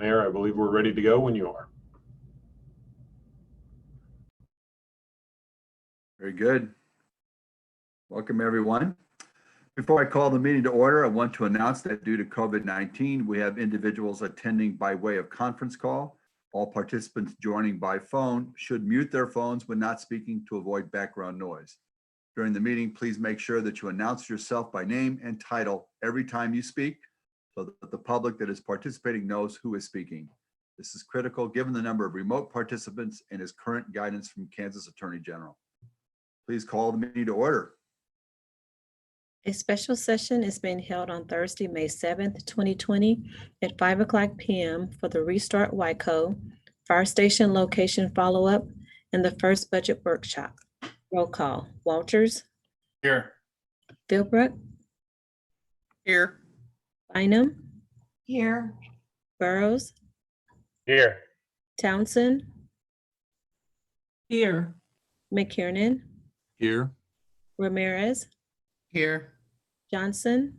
Mayor, I believe we're ready to go when you are. Very good. Welcome, everyone. Before I call the meeting to order, I want to announce that due to COVID-19, we have individuals attending by way of conference call. All participants joining by phone should mute their phones when not speaking to avoid background noise. During the meeting, please make sure that you announce yourself by name and title every time you speak so that the public that is participating knows who is speaking. This is critical given the number of remote participants and his current guidance from Kansas Attorney General. Please call the meeting to order. A special session is being held on Thursday, May 7th, 2020 at 5:00 p.m. for the Restart WYCO, Fire Station Location Follow-Up, and the first budget workshop. Roll call. Walters. Here. Philbrook. Here. Bynum. Here. Burrows. Here. Townsend. Here. McKiernan. Here. Ramirez. Here. Johnson.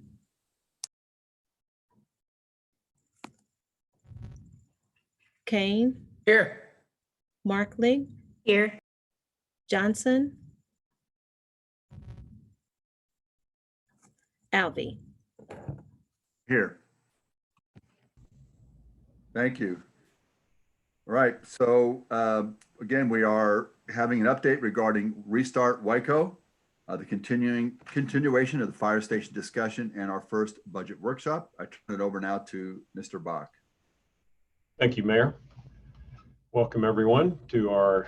Kane. Here. Markley. Here. Johnson. Alvey. Here. Thank you. All right, so again, we are having an update regarding Restart WYCO, the continuation of the fire station discussion and our first budget workshop. I turn it over now to Mr. Bach. Thank you, Mayor. Welcome everyone to our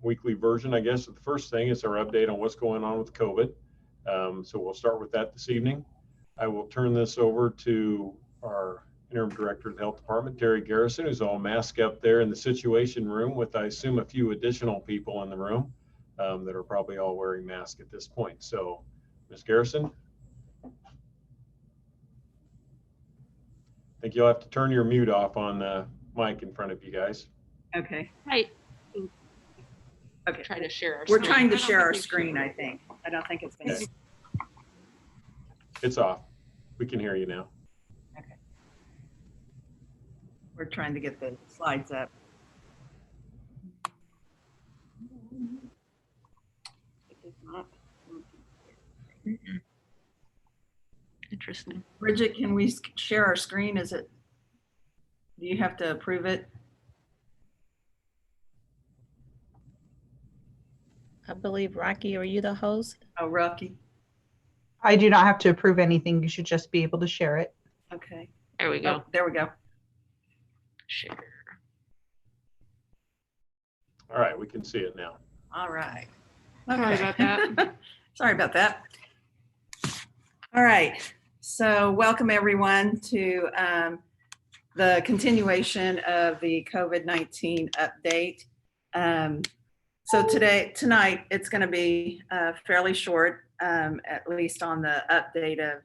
weekly version, I guess. The first thing is our update on what's going on with COVID. So we'll start with that this evening. I will turn this over to our Interim Director of the Health Department, Terry Garrison, who's all masked up there in the Situation Room with, I assume, a few additional people in the room that are probably all wearing masks at this point. So, Ms. Garrison, I think you'll have to turn your mute off on the mic in front of you guys. Okay. Right. Okay. Try to share our We're screen. trying to I don't share think our we screen, should. I think. I don't think it's going to. It's off. We can hear you now. Okay. We're trying to get the slides up. It does not. Interesting. Bridget, can we share our screen? Do you have to approve it? I believe, Rocky, are you the host? Oh, Rocky. I do not have to approve anything. You should just be able to share it. Okay. There we go. Oh, there we go. Share. All right, we can see it now. All right. Sorry about that. Sorry about that. All right. So welcome everyone to the continuation of the COVID-19 update. So tonight, it's going to be fairly short, at least on the update of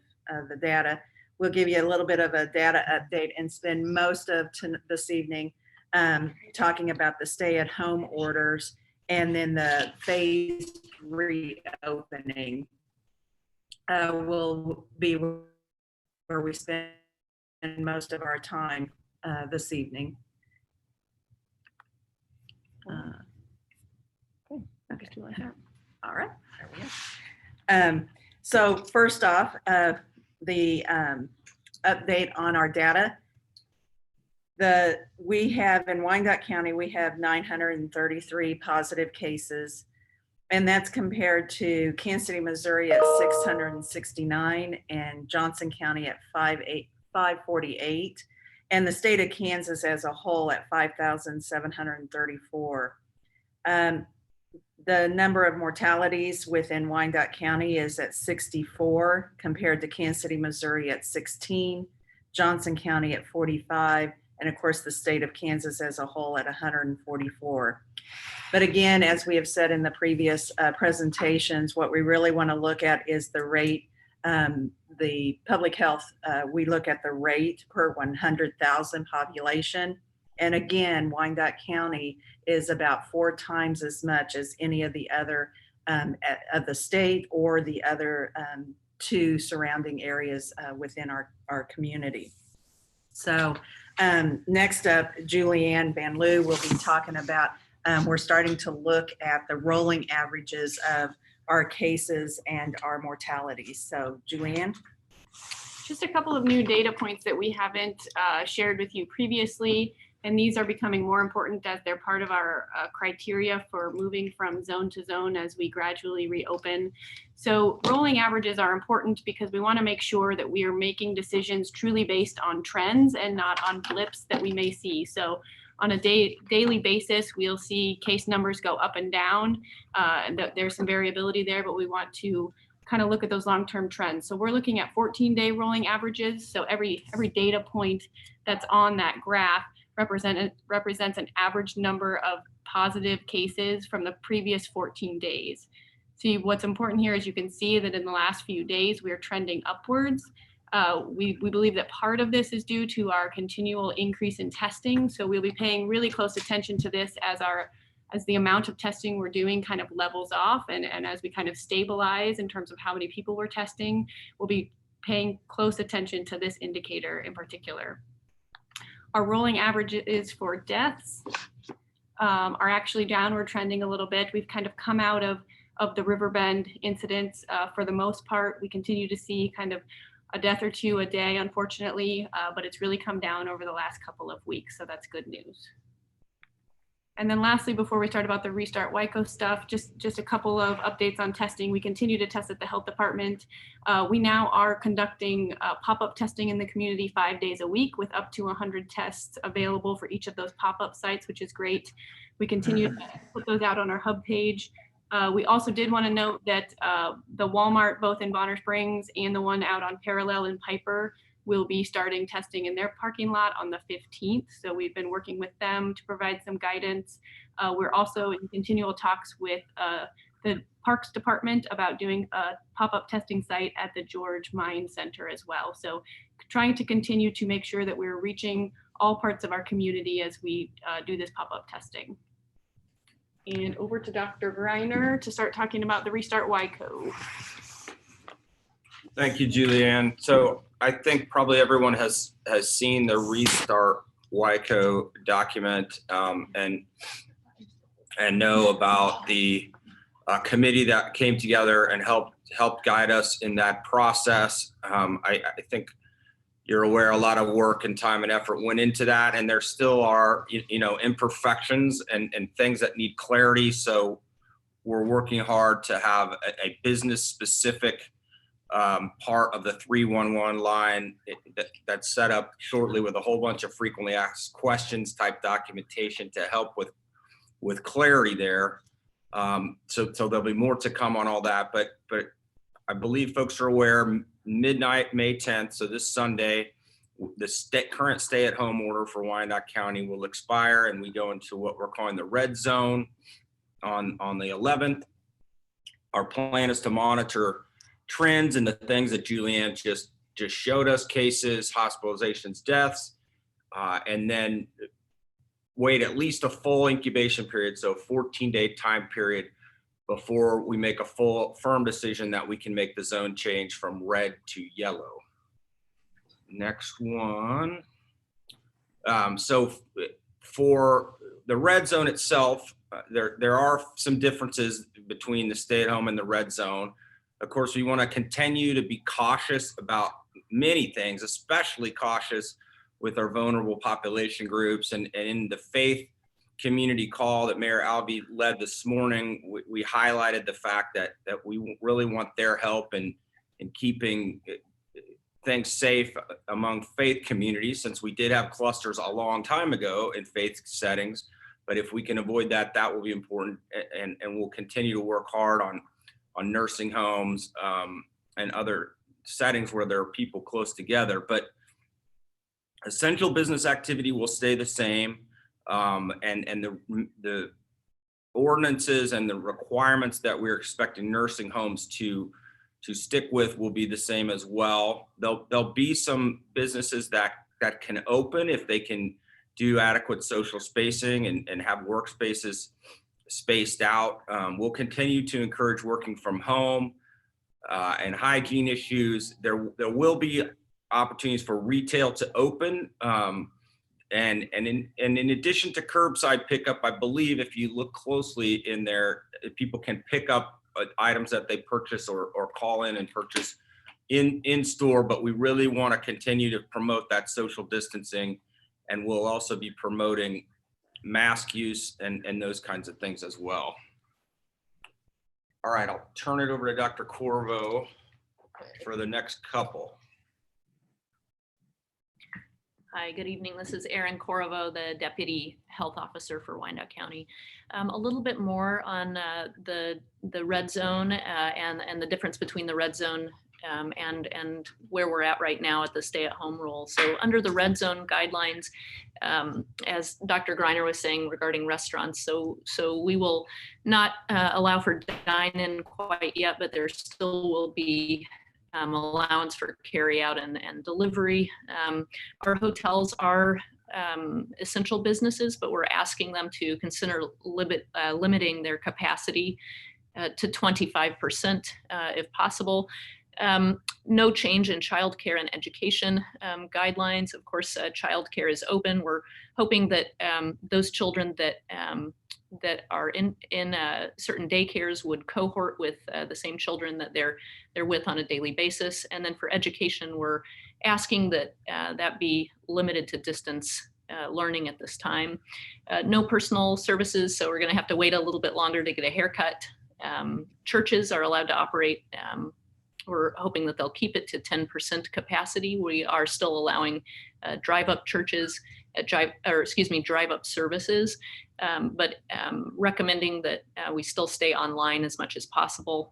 the data. We'll give you a little bit of a data update and spend most of this evening talking about the stay-at-home orders and then the phased reopening will be where we spend most of our time this evening. Okay. All right. There we go. So first off, the update on our data. We have in Wyandotte County, we have 933 positive cases, and that's compared to Kansas City, Missouri at 669 and Johnson County at 548, and the state of Kansas as a whole at 5,734. The number of mortalities within Wyandotte County is at 64 compared to Kansas City, Missouri at 16, Johnson County at 45, and of course the state of Kansas as a whole at 144. But again, as we have said in the previous presentations, what we really want to look at is the rate. The public health, we look at the rate per 100,000 population. And again, Wyandotte County is about 4 times as much as any of the other of the state or the other 2 surrounding areas within our community. So Next up, Julianne Van Loo will be talking about, we're starting to look at the rolling averages of our cases and our mortality. So Julianne? Just a couple of new data points that we haven't shared with you previously, and these are becoming more important as they're part of our criteria for moving from zone to zone as we gradually reopen. So rolling averages are important because we want to make sure that we are making decisions truly based on trends and not on blips that we may see. So on a daily basis, we'll see case numbers go up and down, and there's some variability there, but we want to kind of look at those long-term trends. So we're looking at 14-day rolling averages. So every data point that's on that graph represents an average number of positive cases from the previous 14 days. See, what's important here is you can see that in the last few days, we're trending upwards. We believe that part of this is due to our continual increase in testing. So we'll be paying really close attention to this as the amount of testing we're doing kind of levels off, and as we kind of stabilize in terms of how many people we're testing, we'll be paying close attention to this indicator in particular. Our rolling averages for deaths are actually downward trending a little bit. We've kind of come out of the Riverbend incidents for the most part. We continue to see kind of a death or two a day, unfortunately, but it's really come down over the last couple of weeks, so that's good news. And then lastly, before we start about the Restart WYCO stuff, just a couple of updates on testing. We continue to test at the health department. We now are conducting pop-up testing in the community 5 days a week with up to 100 tests available for each of those pop-up sites, which is great. We continue to put those out on our hub page. We also did want to note that the Walmart, both in Bonner Springs and the one out on Parallel in Piper, will be starting testing in their parking lot on the 15th. So we've been working with them to provide some guidance. We're also in continual talks with the Parks Department about doing a pop-up testing site at the George Mine Center as well. So trying to continue to make sure that we're reaching all parts of our community as we do this pop-up testing. And over to Dr. Greiner to start talking about the Restart WYCO. Thank you, Julianne. So I think probably everyone has seen the Restart WYCO document and know about the committee that came together and helped guide us in that process. I think you're aware a lot of work and time and effort went into that, and there still are imperfections and things that need clarity. So we're working hard to have a business specific part of the 311 line that's set up shortly with a whole bunch of frequently asked questions type documentation to help with clarity there. So there'll be more to come on all that, but I believe folks are aware midnight, May 10th, so this Sunday, the current stay-at-home order for Wyandotte County will expire, and we go into what we're calling the red zone on the 11th. Our plan is to monitor trends and the things that Julianne just showed us: cases, hospitalizations, deaths, and then wait at least a full incubation period, so 14-day time period, before we make a full firm decision that we can make the zone change from red to yellow. Next one. So for the red zone itself, there are some differences between the stay-at-home and the red zone. Of course, we want to continue to be cautious about many things, especially cautious with our vulnerable population groups. And in the faith community call that Mayor Albee led this morning, we highlighted the fact that we really want their help in keeping things safe among faith communities, since we did have clusters a long time ago in faith settings. But if we can avoid that, that will be important. And we'll continue to work hard on nursing homes and other settings where there are people close together. But essential business activity will stay the same. And the ordinances and the requirements that we're expecting nursing homes to stick with will be the same as well. There'll be some businesses that can open if they can do adequate social spacing and have workspaces spaced out. We'll continue to encourage working from home and hygiene issues. There will be opportunities for retail to open, And in addition to curbside pickup, I believe if you look closely in there, people can pick up items that they purchase or call in and purchase in store, but we really want to continue to promote that social distancing, and we'll also be promoting mask use and those kinds of things as well. All right, I'll turn it over to Dr. Corvo for the next couple. Hi, good evening. This is Erin Corvo, the Deputy Health Officer for Wyandotte County. A little bit more on the red zone and the difference between the red zone and where we're at right now at the stay-at-home rule. So under the red zone guidelines, as Dr. Greiner was saying regarding restaurants, so we will not allow for dine-in quite yet, but there still will be allowance for carry out and delivery. Our hotels are essential businesses, but we're asking them to consider limiting their capacity to 25% if possible. No change in childcare and education guidelines. Of course, childcare is open. We're hoping that those children that are in certain daycares would cohort with the same children that they're with on a daily basis. And then for education, we're asking that that be limited to distance learning at this time. No personal services, so we're going to have to wait a little bit longer to get a haircut. Churches are allowed to operate. We're hoping that they'll keep it to 10% capacity. We are still allowing drive-up churches, drive-up services, but recommending that we still stay online as much as possible.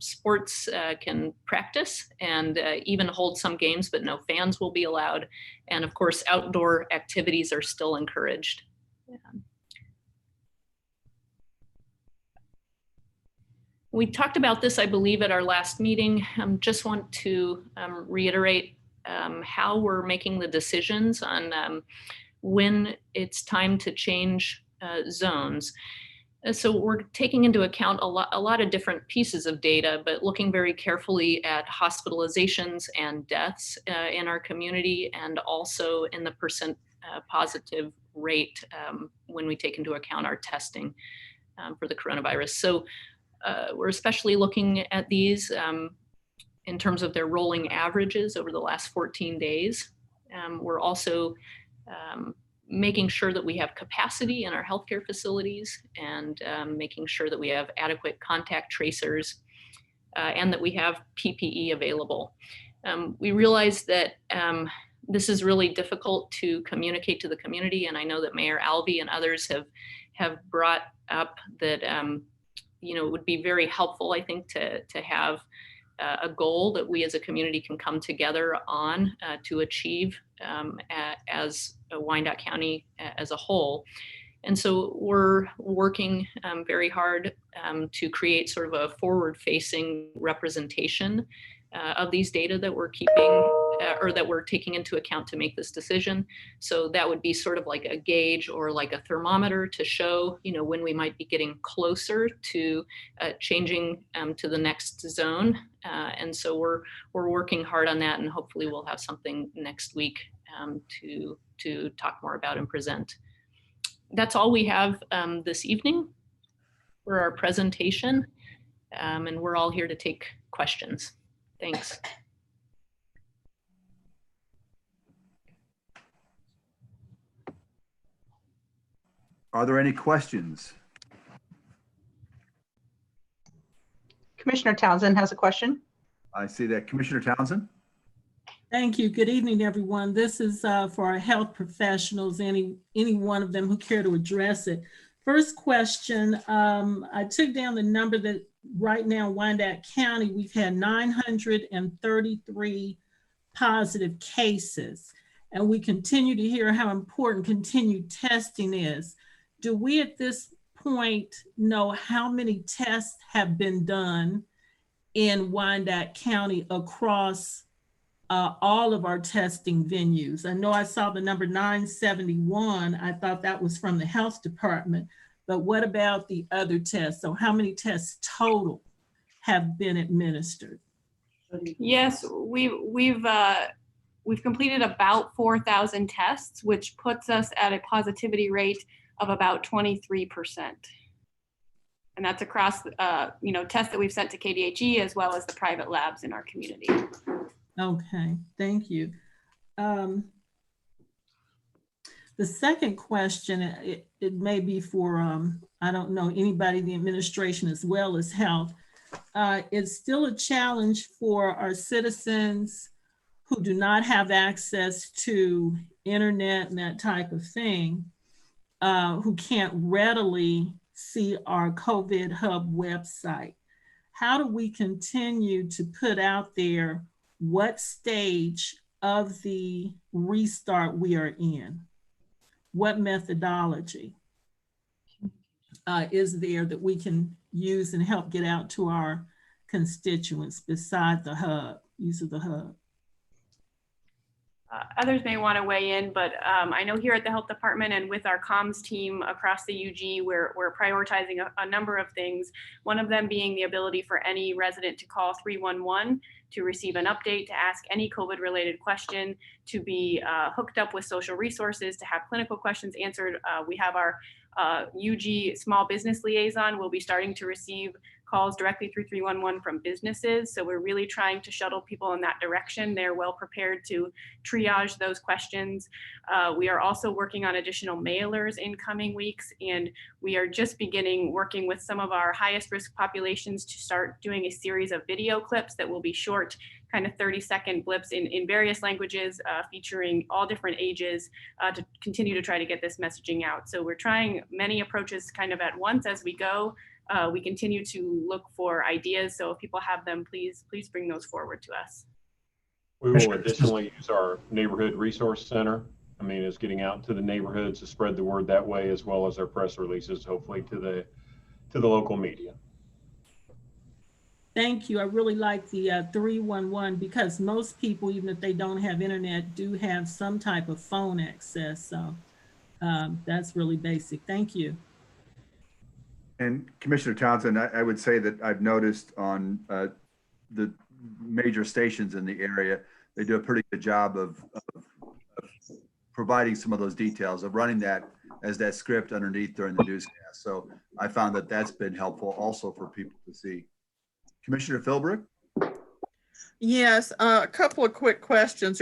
Sports can practice and even hold some games, but no fans will be allowed. And of course, outdoor activities are still encouraged. We talked about this, I believe, at our last meeting. Just want to reiterate how we're making the decisions on when it's time to change zones. So we're taking into account a lot of different pieces of data, but looking very carefully at hospitalizations and deaths in our community, and also in the percent positive rate when we take into account our testing for the coronavirus. So we're especially looking at these in terms of their rolling averages over the last 14 days. We're also making sure that we have capacity in our healthcare facilities, and making sure that we have adequate contact tracers and that we have PPE available. We realize that this is really difficult to communicate to the community, and I know that Mayor Alvey and others have brought up that it would be very helpful, I think, to have a goal that we as a community can come together on to achieve as a Wyandotte County as a whole. And so we're working very hard to create sort of a forward-facing representation of these data that we're keeping or that we're taking into account to make this decision. So that would be sort of like a gauge or like a thermometer to show, when we might be getting closer to changing to the next zone. And so we're working hard on that, and hopefully we'll have something next week to talk more about and present. That's all we have this evening for our presentation, and we're all here to take questions. Thanks. Are there any questions? Commissioner Townsend has a question. I see that. Commissioner Townsend? Thank you. Good evening, everyone. This is for our health professionals, any one of them who care to address it. First question, I took down the number that right now in Wyandotte County, we've had 933 positive cases, and we continue to hear how important continued testing is. Do we at this point know how many tests have been done in Wyandotte County across all of our testing venues? I know I saw the number 971. I thought that was from the health department, but what about the other tests? So how many tests total have been administered? Yes, we've we've completed about 4,000 tests, which puts us at a positivity rate of about 23%. And that's across, tests that we've sent to KDHE as well as the private labs in our community. Okay, thank you. The second question, it may be for, I don't know, anybody in the administration as well as health. It's still a challenge for our citizens who do not have access to internet and that type of thing, who can't readily see our COVID Hub website. How do we continue to put out there what stage of the restart we are in? What methodology is there that we can use and help get out to our constituents beside the hub, use of the hub? Others may want to weigh in, but I know here at the health department and with our comms team across the UG, we're prioritizing a number of things. One of them being the ability for any resident to call 311 to receive an update, to ask any COVID related question, to be hooked up with social resources, to have clinical questions answered. We have our UG small business liaison will be starting to receive calls directly through 311 from businesses. So we're really trying to shuttle people in that direction. They're well prepared to triage those questions. We are also working on additional mailers in coming weeks, and we are just beginning working with some of our highest risk populations to start doing a series of video clips that will be short, kind of 30-second blips in various languages, featuring all different ages, to continue to try to get this messaging out. So we're trying many approaches kind of at once as we go. We continue to look for ideas. So if people have them, please bring those forward to us. We will additionally use our neighborhood resource center. I mean, it's getting out to the neighborhoods to spread the word that way, as well as our press releases, hopefully to the local media. Thank you. I really like the 311 because most people, even if they don't have internet, do have some type of phone access. So that's really basic. Thank you. And Commissioner Townsend, I would say that I've noticed on the major stations in the area, they do a pretty good job of providing some of those details, of running that as that script underneath during the newscast. So I found that that's been helpful also for people to see. Commissioner Philbrick? Yes, a couple of quick questions,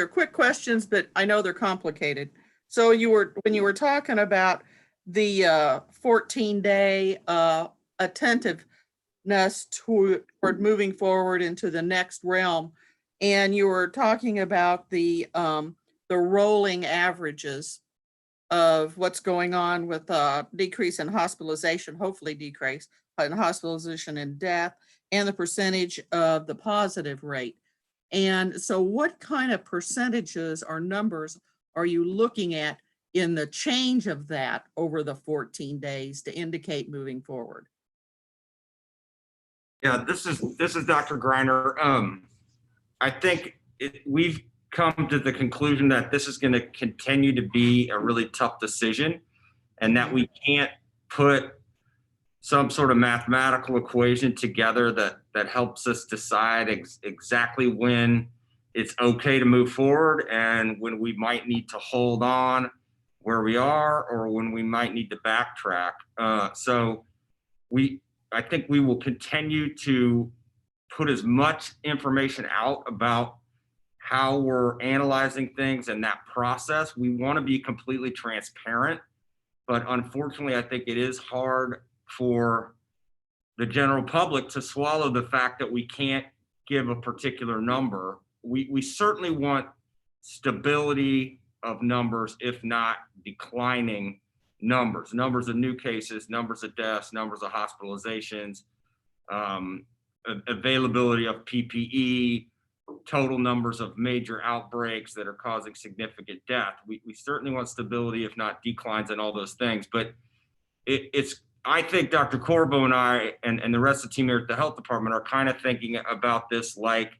but I know they're complicated. So when you were talking about the 14-day attentiveness toward moving forward into the next realm, and you were talking about the rolling averages of what's going on with decrease in hospitalization, hopefully decrease in hospitalization and death, and the percentage of the positive rate. And so what kind of percentages or numbers are you looking at in the change of that over the 14 days to indicate moving forward? Yeah, this is Dr. Greiner. I think we've come to the conclusion that this is going to continue to be a really tough decision, and that we can't put some sort of mathematical equation together that helps us decide exactly when it's okay to move forward and when we might need to hold on where we are or when we might need to backtrack. So I think we will continue to put as much information out about how we're analyzing things and that process. We want to be completely transparent, but unfortunately, I think it is hard for the general public to swallow the fact that we can't give a particular number. We certainly want stability of numbers, if not declining numbers of new cases, numbers of deaths, numbers of hospitalizations, availability of PPE, total numbers of major outbreaks that are causing significant death. We certainly want stability, if not declines, and all those things. But I think Dr. Corbo and I and the rest of the team here at the health department are kind of thinking about this like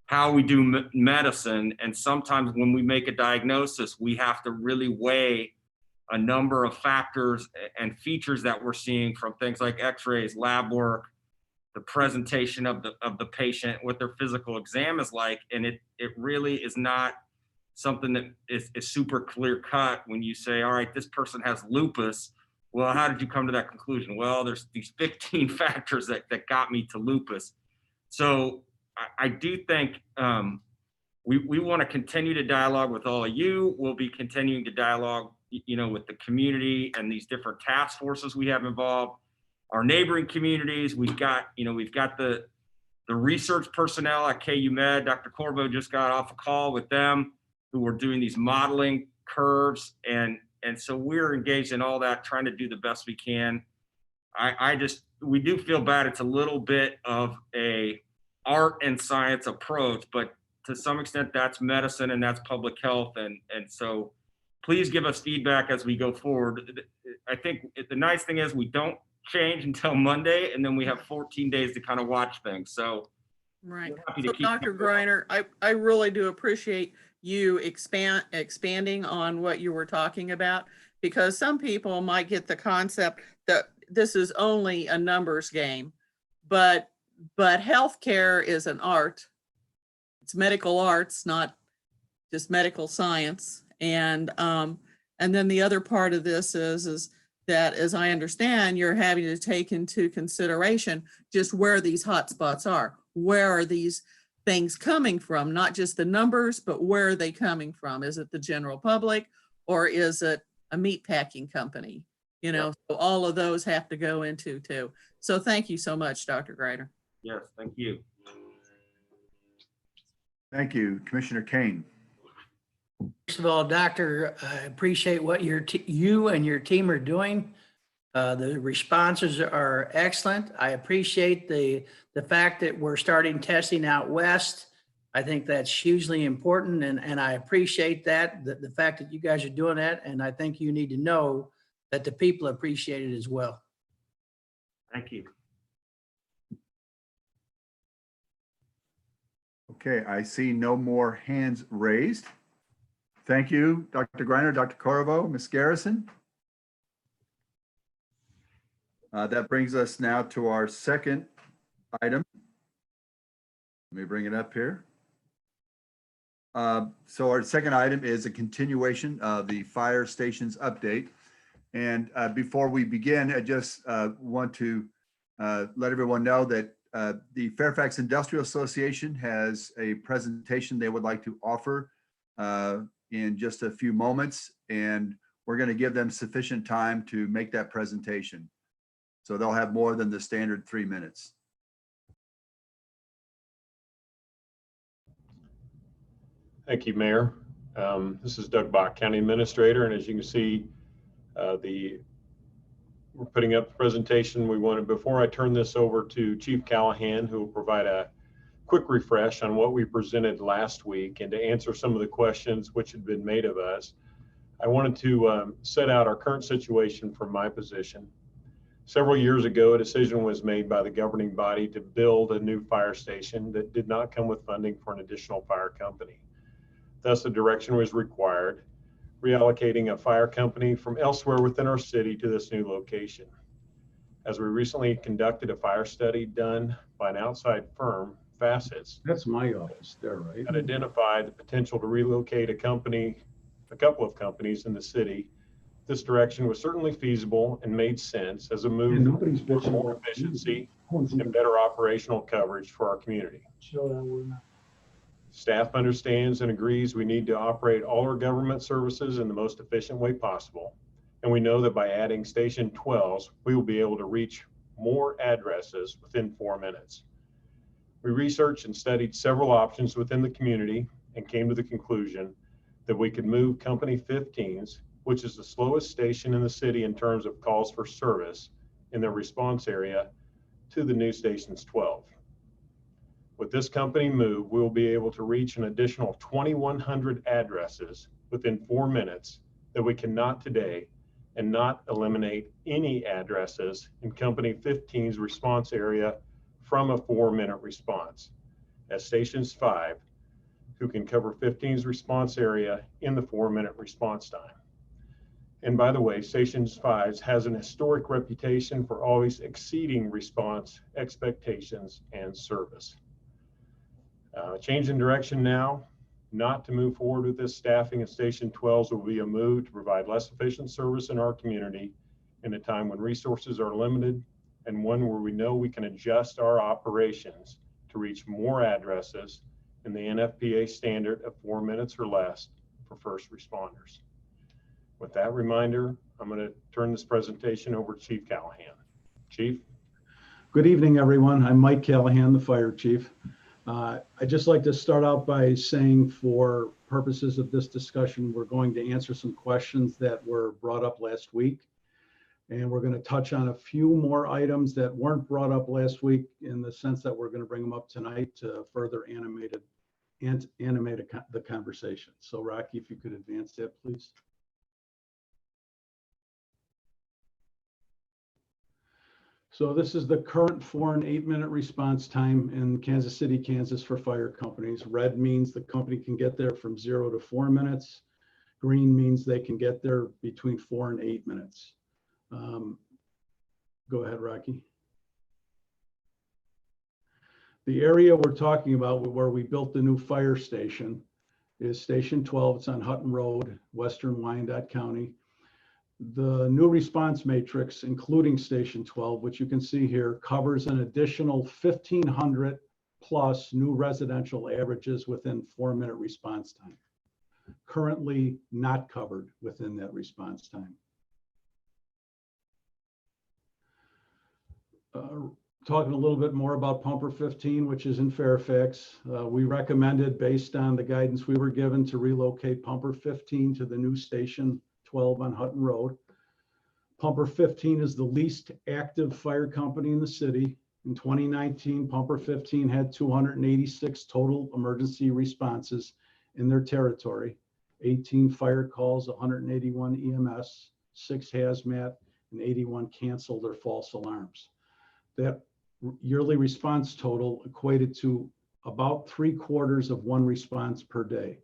how we do medicine. And sometimes when we make a diagnosis, we have to really weigh a number of factors and features that we're seeing from things like x-rays, lab work, the presentation of the patient, what their physical exam is like. And it really is not something that is super clear cut when you say, all right, this person has lupus. Well, how did you come to that conclusion? Well, there's these 15 factors that got me to lupus. So I do think we want to continue to dialogue with all of you. We'll be continuing to dialogue, with the community and these different task forces we have involved, our neighboring communities. We've got the research personnel at KU Med. Dr. Corvo just got off a call with them who were doing these modeling curves. And so we're engaged in all that, trying to do the best we can. We do feel bad. It's a little bit of a art and science approach, but to some extent that's medicine and that's public health. And so please give us feedback as we go forward. I think the nice thing is we don't change until Monday, and then we have 14 days to kind of watch things. So Right. happy to So keep Dr. Greiner, I really do appreciate you expanding on what you were talking about, because some people might get the concept that this is only a numbers game, but healthcare is an art. It's medical arts, not just medical science. And then the other part of this is that, as I understand, you're having to take into consideration just where these hotspots are. Where are these things coming from? Not just the numbers, but where are they coming from? Is it the general public, or is it a meat packing company? So all of those have to go into too. So thank you so much, Dr. Greiner. Yes, thank you. Thank you. Commissioner Kane. First of all, Doctor, I appreciate what you and your team are doing. The responses are excellent. I appreciate the fact that we're starting testing out west. I think that's hugely important, and I appreciate that, the fact that you guys are doing that, and I think you need to know that the people appreciate it as well. Thank you. Okay, I see no more hands raised. Thank you, Dr. Greiner, Dr. Corvo, Ms. Garrison. That brings us now to our second item. Let me bring it up here. So our second item is a continuation of the fire stations update. And before we begin, I just want to let everyone know that the Fairfax Industrial Association has a presentation they would like to offer in just a few moments, and we're going to give them sufficient time to make that presentation. So they'll have more than the standard 3 minutes. Thank you, Mayor. This is Doug Bach, County Administrator, and as you can see, we're putting up the presentation we wanted. Before I turn this over to Chief Callahan, who will provide a quick refresh on what we presented last week and to answer some of the questions which had been made of us, I wanted to set out our current situation from my position. Several years ago, a decision was made by the governing body to build a new fire station that did not come with funding for an additional fire company. Thus, the direction was required, reallocating a fire company from elsewhere within our city to this new location. As we recently conducted a fire study done by an outside firm, Facets, That's my office there, right? that identified the potential to relocate a couple of companies in the city. This direction was certainly feasible and made sense as a move nobody's for bitching more about efficiency food. and better operational coverage for our community. Staff understands and agrees we need to operate all our government services in the most efficient way possible. And we know that by adding Station 12s, we will be able to reach more addresses within 4 minutes. We researched and studied several options within the community and came to the conclusion that we could move Company 15s, which is the slowest station in the city in terms of calls for service in their response area, to the new Stations 12. With this company move, we will be able to reach an additional 2,100 addresses within 4 minutes that we cannot today, and not eliminate any addresses in Company 15's response area from a 4-minute response, as Stations 5, who can cover 15's response area in the 4-minute response time. And by the way, Stations 5 has an historic reputation for always exceeding response expectations and service. Change in direction now. not to move forward with this staffing of Station 12s will be a move to provide less efficient service in our community in a time when resources are limited and one where we know we can adjust our operations to reach more addresses in the NFPA standard of 4 minutes or less for first responders. With that reminder, I'm going to turn this presentation over to Chief Callahan. Chief. Good evening, everyone. I'm Mike Callahan, the Fire Chief. I'd just like to start out by saying, for purposes of this discussion, we're going to answer some questions that were brought up last week. And we're going to touch on a few more items that weren't brought up last week, in the sense that we're going to bring them up tonight to further animate the conversation. So Rocky, if you could advance that, please. So this is the current 4 and 8 minute response time in Kansas City, Kansas for fire companies. Red means the company can get there from 0 to 4 minutes. Green means they can get there between 4 and 8 minutes. Go ahead, Rocky. The area we're talking about where we built the new fire station is Station 12. It's on Hutton Road, Western Wyandotte County. The new response matrix, including Station 12, which you can see here, covers an additional 1,500 plus new residential averages within 4 minute response time. Currently not covered within that response time. Talking a little bit more about Pumper 15, which is in Fairfax. We recommended, based on the guidance we were given, to relocate Pumper 15 to the new Station 12 on Hutton Road. Pumper 15 is the least active fire company in the city. In 2019, Pumper 15 had 286 total emergency responses in their territory, 18 fire calls, 181 EMS, 6 hazmat, and 81 canceled or false alarms. That yearly response total equated to about 3/4 of one response per day.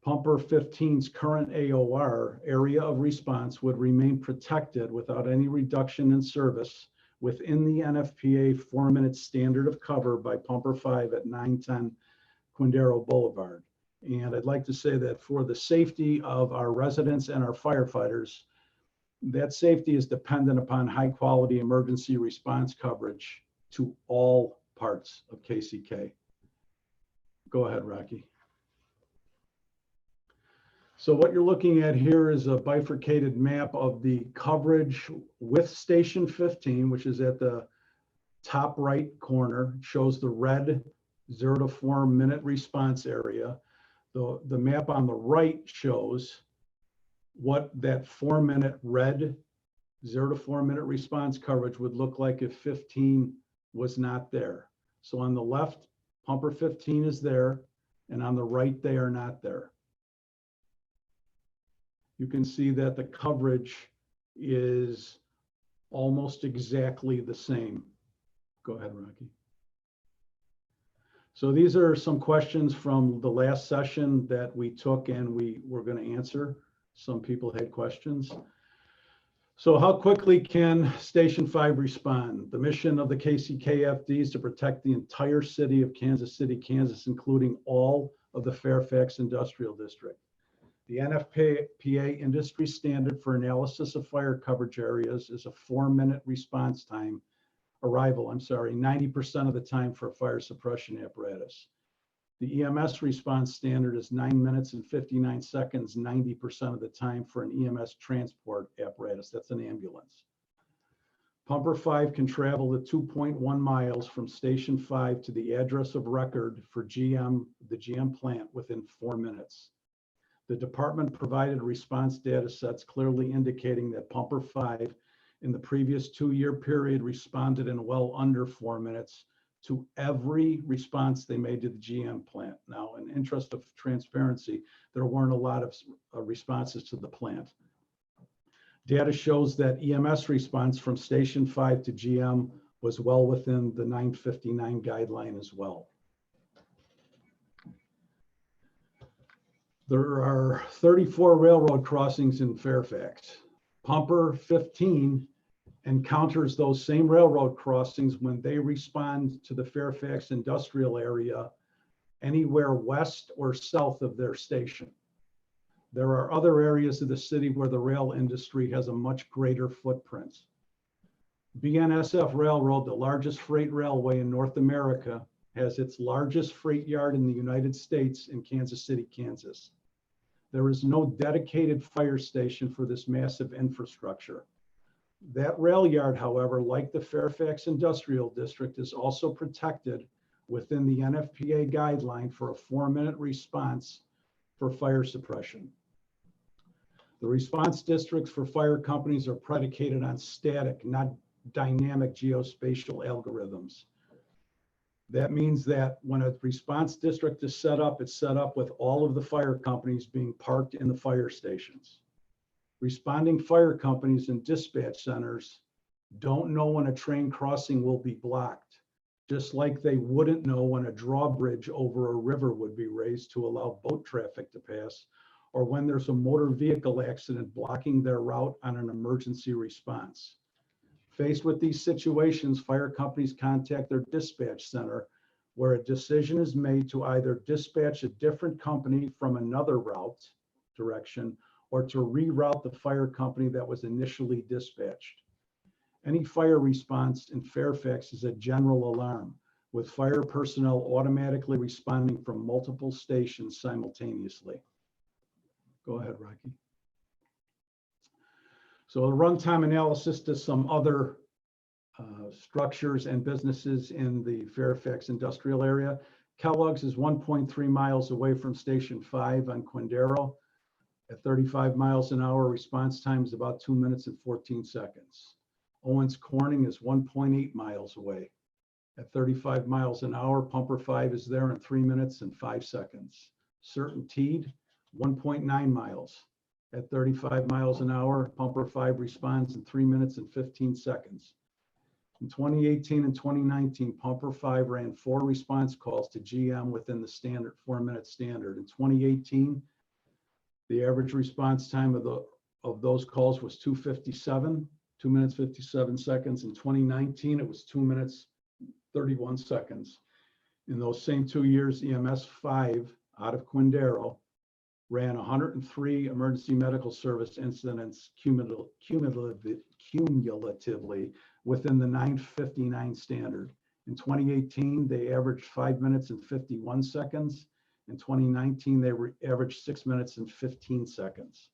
Pumper 15's current AOR, area of response, would remain protected without any reduction in service within the NFPA 4 minute standard of cover by Pumper 5 at 910 Quindaro Boulevard. And I'd like to say that for the safety of our residents and our firefighters, that safety is dependent upon high quality emergency response coverage to all parts of KCK. Go ahead, Rocky. So what you're looking at here is a bifurcated map of the coverage with Station 15, which is at the top right corner. It shows the red 0 to 4 minute response area. The map on the right shows what that 4 minute red 0 to 4 minute response coverage would look like if 15 was not there. So on the left, Pumper 15 is there, and on the right, they are not there. You can see that the coverage is almost exactly the same. Go ahead, Rocky. So these are some questions from the last session that we took and we were going to answer. Some people had questions. So how quickly can Station 5 respond? The mission of the KCKFD is to protect the entire city of Kansas City, Kansas, including all of the Fairfax Industrial District. The NFPA industry standard for analysis of fire coverage areas is a 4 minute response time, arrival, 90% of the time for a fire suppression apparatus. The EMS response standard is 9 minutes and 59 seconds, 90% of the time for an EMS transport apparatus. That's an ambulance. Pumper 5 can travel the 2.1 miles from Station 5 to the address of record for the GM plant within 4 minutes. The department provided response data sets clearly indicating that Pumper 5 in the previous 2-year period responded in well under 4 minutes to every response they made to the GM plant. Now, in interest of transparency, there weren't a lot of responses to the plant. Data shows that EMS response from Station 5 to GM was well within the 959 guideline as well. There are 34 railroad crossings in Fairfax. Pumper 15 encounters those same railroad crossings when they respond to the Fairfax industrial area anywhere west or south of their station. There are other areas of the city where the rail industry has a much greater footprint. BNSF Railroad, the largest freight railway in North America, has its largest freight yard in the United States in Kansas City, Kansas. There is no dedicated fire station for this massive infrastructure. That rail yard, however, like the Fairfax Industrial District, is also protected within the NFPA guideline for a 4-minute response for fire suppression. The response districts for fire companies are predicated on static, not dynamic geospatial algorithms. That means that when a response district is set up, it's set up with all of the fire companies being parked in the fire stations. Responding fire companies and dispatch centers don't know when a train crossing will be blocked, just like they wouldn't know when a drawbridge over a river would be raised to allow boat traffic to pass, or when there's a motor vehicle accident blocking their route on an emergency response. Faced with these situations, fire companies contact their dispatch center, where a decision is made to either dispatch a different company from another route direction, or to reroute the fire company that was initially dispatched. Any fire response in Fairfax is a general alarm, with fire personnel automatically responding from multiple stations simultaneously. Go ahead, Rocky. So a runtime analysis to some other structures and businesses in the Fairfax industrial area. Kellogg's is 1.3 miles away from Station 5 on Quindaro. At 35 miles an hour, response time is about 2 minutes and 14 seconds. Owens Corning is 1.8 miles away. At 35 miles an hour, Pumper 5 is there in 3 minutes and 5 seconds. Certainteed, 1.9 miles. At 35 miles an hour, Pumper 5 responds in 3 minutes and 15 seconds. In 2018 and 2019, Pumper 5 ran 4 response calls to GM within the standard 4-minute standard. In 2018, the average response time of those calls was 2 minutes 57 seconds. In 2019, it was 2 minutes 31 seconds. In those same 2 years, EMS 5 out of Quindaro ran 103 emergency medical service incidents cumulatively within the 9:59 standard. In 2018, they averaged 5 minutes and 51 seconds. In 2019, they averaged 6 minutes and 15 seconds.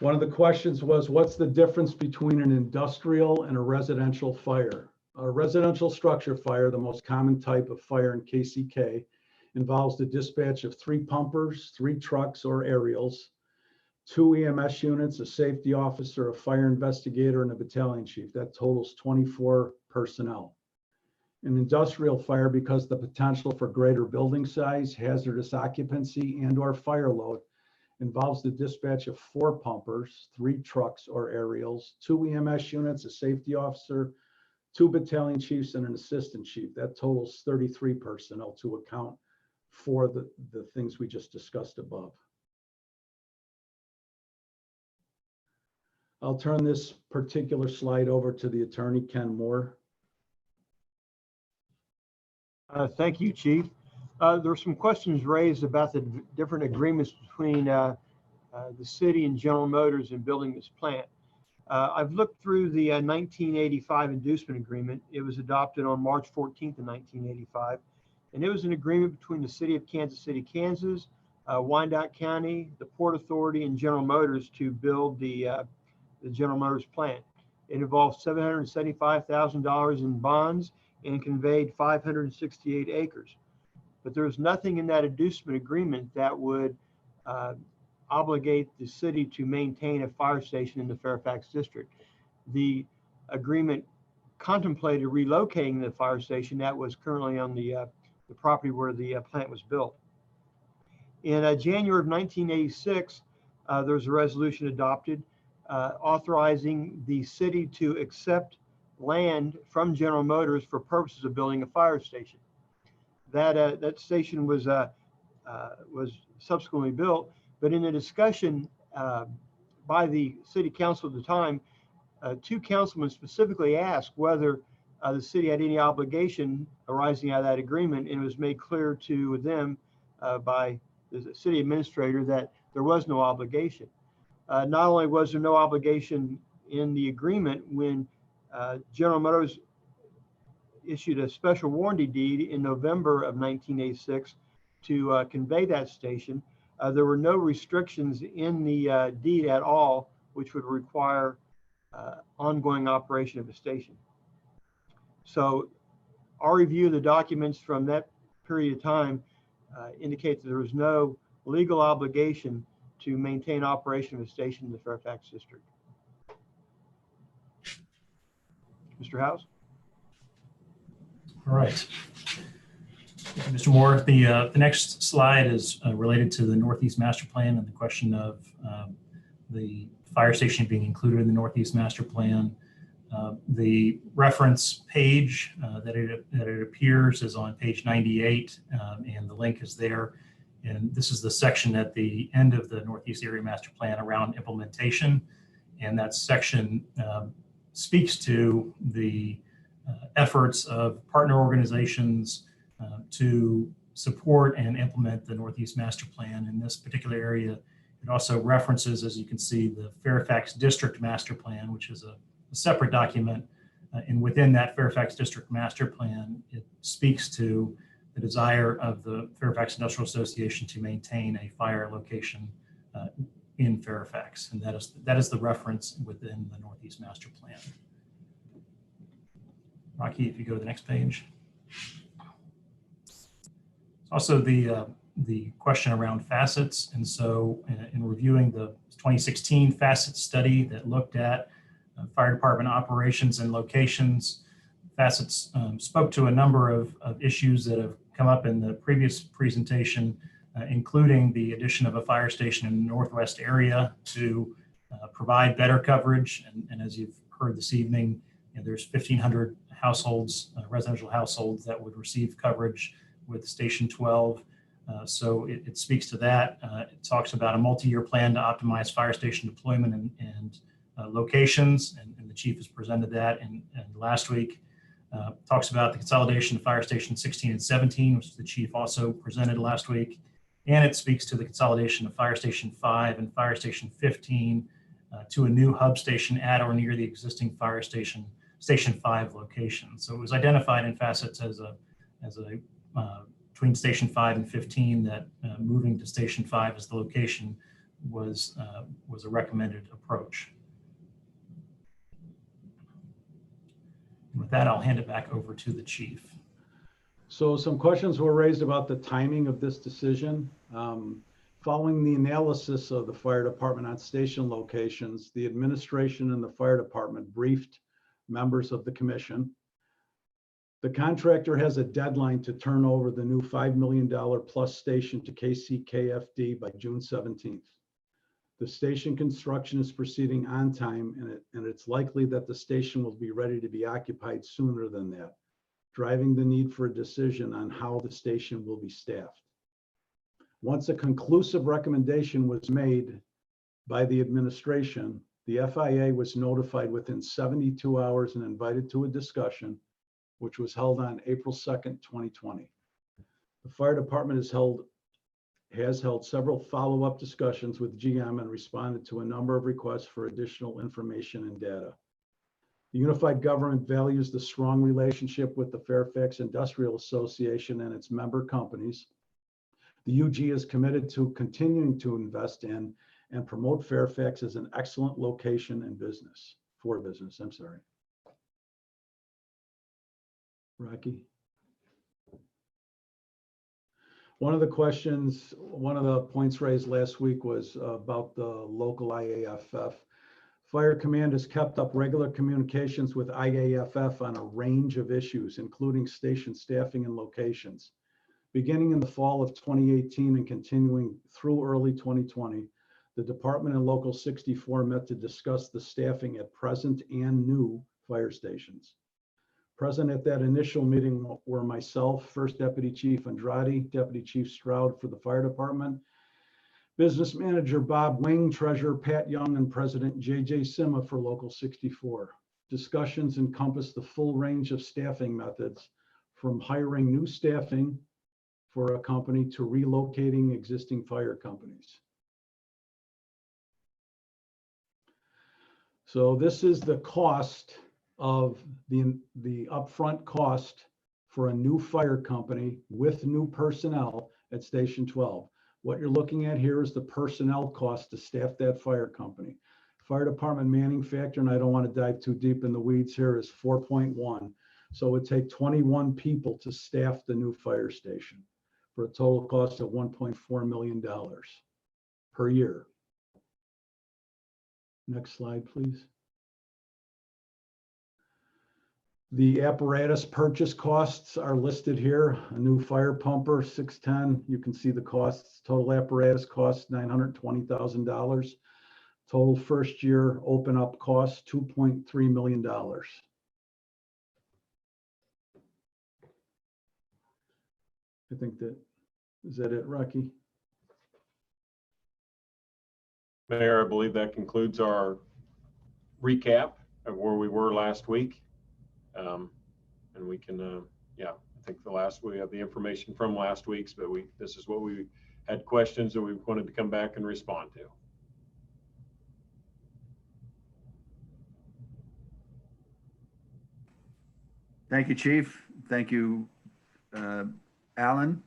One of the questions was, what's the difference between an industrial and a residential fire? A residential structure fire, the most common type of fire in KCK, involves the dispatch of 3 pumpers, 3 trucks or aerials, 2 EMS units, a safety officer, a fire investigator, and a battalion chief. That totals 24 personnel. An industrial fire, because the potential for greater building size, hazardous occupancy, and/or fire load, involves the dispatch of 4 pumpers, 3 trucks or aerials, 2 EMS units, a safety officer, 2 battalion chiefs, and an assistant chief. That totals 33 personnel to account for the things we just discussed above. I'll turn this particular slide over to the attorney, Ken Moore. Thank you, Chief. There were some questions raised about the different agreements between the city and General Motors in building this plant. I've looked through the 1985 inducement agreement. It was adopted on March 14th of 1985. And it was an agreement between the city of Kansas City, Kansas, Wyandotte County, the Port Authority, and General Motors to build the General Motors plant. It involved $775,000 in bonds and conveyed 568 acres. But there was nothing in that inducement agreement that would obligate the city to maintain a fire station in the Fairfax district. The agreement contemplated relocating the fire station that was currently on the property where the plant was built. In January of 1986, there was a resolution adopted authorizing the city to accept land from General Motors for purposes of building a fire station. That station was subsequently built, but in a discussion by the city council at the time, 2 councilmen specifically asked whether the city had any obligation arising out of that agreement, and it was made clear to them by the city administrator that there was no obligation. Not only was there no obligation in the agreement when General Motors issued a special warranty deed in November of 1986 to convey that station, there were no restrictions in the deed at all, which would require ongoing operation of the station. So our review of the documents from that period of time indicates that there was no legal obligation to maintain operation of the station in the Fairfax district. Mr. House? All right. Mr. Moore, the next slide is related to the Northeast Master Plan and the question of the fire station being included in the Northeast Master Plan. The reference page that it appears is on page 98, and the link is there. And this is the section at the end of the Northeast Area Master Plan around implementation. And that section speaks to the efforts of partner organizations to support and implement the Northeast Master Plan in this particular area. It also references, as you can see, the Fairfax District Master Plan, which is a separate document. And within that Fairfax District Master Plan, it speaks to the desire of the Fairfax Industrial Association to maintain a fire location in Fairfax. And that is the reference within the Northeast Master Plan. Rocky, if you go to the next page. Also the question around facets. And so in reviewing the 2016 facet study that looked at fire department operations and locations, facets spoke to a number of issues that have come up in the previous presentation, including the addition of a fire station in the Northwest area to provide better coverage. And as you've heard this evening, there's 1,500 households, residential households that would receive coverage with Station 12. So it speaks to that. It talks about a multi-year plan to optimize fire station deployment and locations, and the chief has presented that. And last week, talks about the consolidation of fire station 16 and 17, which the chief also presented last week. And it speaks to the consolidation of fire station 5 and fire station 15 to a new hub station at or near the existing fire station 5 location. So it was identified in facets as a between station 5 and 15 that moving to station 5 as the location was a recommended approach. With that, I'll hand it back over to the chief. So some questions were raised about the timing of this decision. Following the analysis of the fire department on station locations, the administration and the fire department briefed members of the commission. The contractor has a deadline to turn over the new $5 million plus station to KCKFD by June 17th. The station construction is proceeding on time, and it's likely that the station will be ready to be occupied sooner than that, driving the need for a decision on how the station will be staffed. Once a conclusive recommendation was made by the administration, the FIA was notified within 72 hours and invited to a discussion, which was held on April 2nd, 2020. The fire department has held several follow-up discussions with GM and responded to a number of requests for additional information and data. The unified government values the strong relationship with the Fairfax Industrial Association and its member companies. The UG is committed to continuing to invest in and promote Fairfax as an excellent location and business. Rocky. One of the points raised last week was about the local IAFF. Fire Command has kept up regular communications with IAFF on a range of issues, including station staffing and locations. Beginning in the fall of 2018 and continuing through early 2020, the department and Local 64 met to discuss the staffing at present and new fire stations. Present at that initial meeting were myself, First Deputy Chief Andrade, Deputy Chief Stroud for the fire department, Business Manager Bob Wing, Treasurer Pat Young, and President JJ Sima for Local 64. discussions encompass the full range of staffing methods, from hiring new staffing for a company to relocating existing fire companies. So this is the cost of the upfront cost for a new fire company with new personnel at Station 12. What you're looking at here is the personnel cost to staff that fire company. Fire department manning factor, and I don't want to dive too deep in the weeds here, is 4.1. So it would take 21 people to staff the new fire station for a total cost of $1.4 million per year. Next slide, please. The apparatus purchase costs are listed here. A new fire pumper, 610. You can see the costs. Total apparatus costs $920,000. Total first year open up costs $2.3 million. I think is that it, Rocky? Mayor, I believe that concludes our recap of where we were last week. And we can, yeah, I think we have the information from last week's, but this is what we had questions that we wanted to come back and respond to. Thank you, Chief. Thank you, Alan.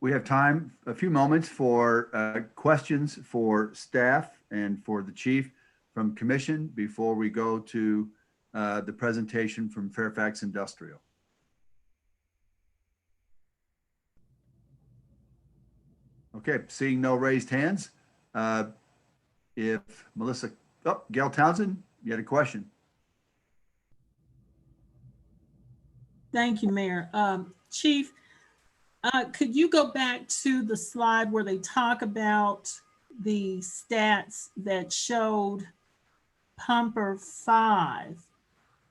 We have time, a few moments for questions for staff and for the chief from commission before we go to the presentation from Fairfax Industrial. Okay, seeing no raised hands. If Melissa, Gail Townsend, you had a question. Thank you, Mayor. Chief, could you go back to the slide where they talk about the stats that showed Pumper 5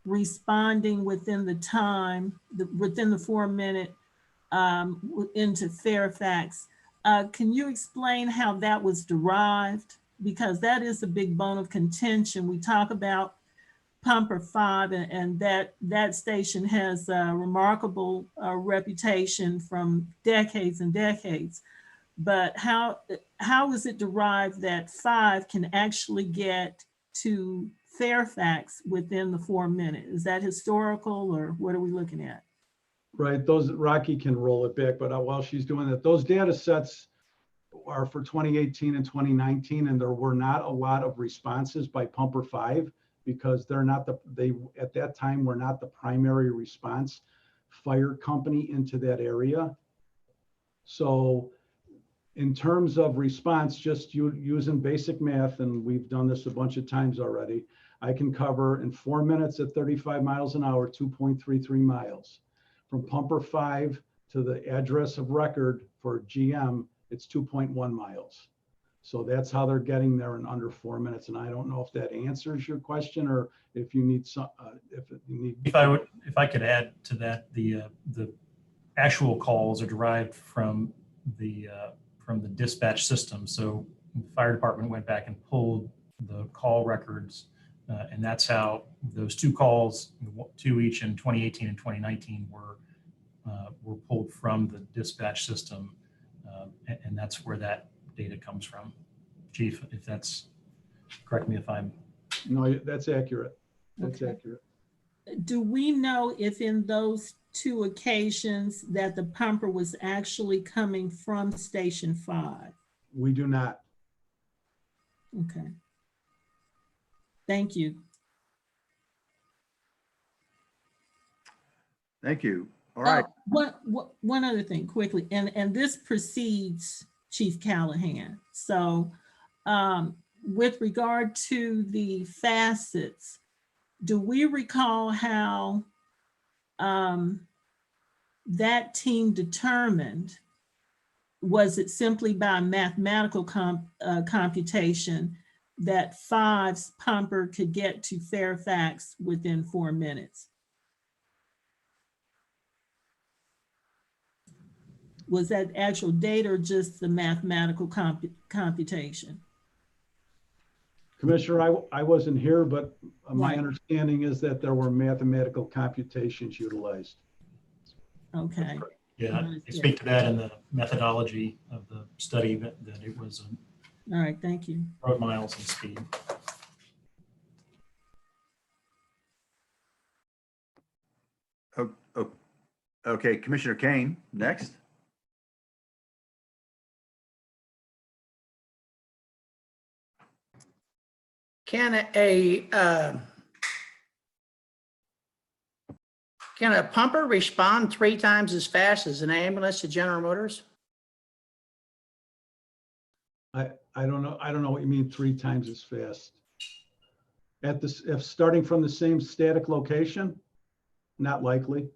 responding within the time, within the 4-minute into Fairfax? Can you explain how that was derived? Because that is a big bone of contention. We talk about Pumper 5 and that station has a remarkable reputation from decades and decades. But how is it derived that 5 can actually get to Fairfax within the 4 minutes? Is that historical, or what are we looking at? Right, those, Rocky can roll it back, but while she's doing that, those data sets are for 2018 and 2019, and there were not a lot of responses by Pumper 5 because they're not they at that time were not the primary response fire company into that area. So in terms of response, just using basic math, and we've done this a bunch of times already, I can cover in 4 minutes at 35 miles an hour, 2.33 miles. From Pumper 5 to the address of record for GM, it's 2.1 miles. So that's how they're getting there in under 4 minutes. And I don't know if that answers your question or if you need some, If I could add to that, the actual calls are derived from the dispatch system. So the fire department went back and pulled the call records, and that's how those 2 calls, 2 each in 2018 and 2019, were pulled from the dispatch system, and that's where that data comes from. Chief, if that's, correct me if I'm. No, that's accurate. That's Okay. accurate. Do we know if in those 2 occasions that the pumper was actually coming from Station 5? We do not. Okay. Thank you. Thank you. All right. One other thing quickly, and this precedes Chief Callahan. So with regard to the facets, do we recall how that team determined, was it simply by mathematical computation that 5's pumper could get to Fairfax within 4 minutes? Was that actual data or just the mathematical computation? Commissioner, I wasn't here, but my Right. understanding is that there were mathematical computations utilized. Okay. Yeah, Understood. I speak to that in the methodology of the study that it was All right, thank you. road miles and speed. Okay, Commissioner Kane, next. Can a pumper respond 3 times as fast as an ambulance to General Motors? I don't know. I don't know what you mean 3 times as fast. At this, if starting from the same static location, not likely.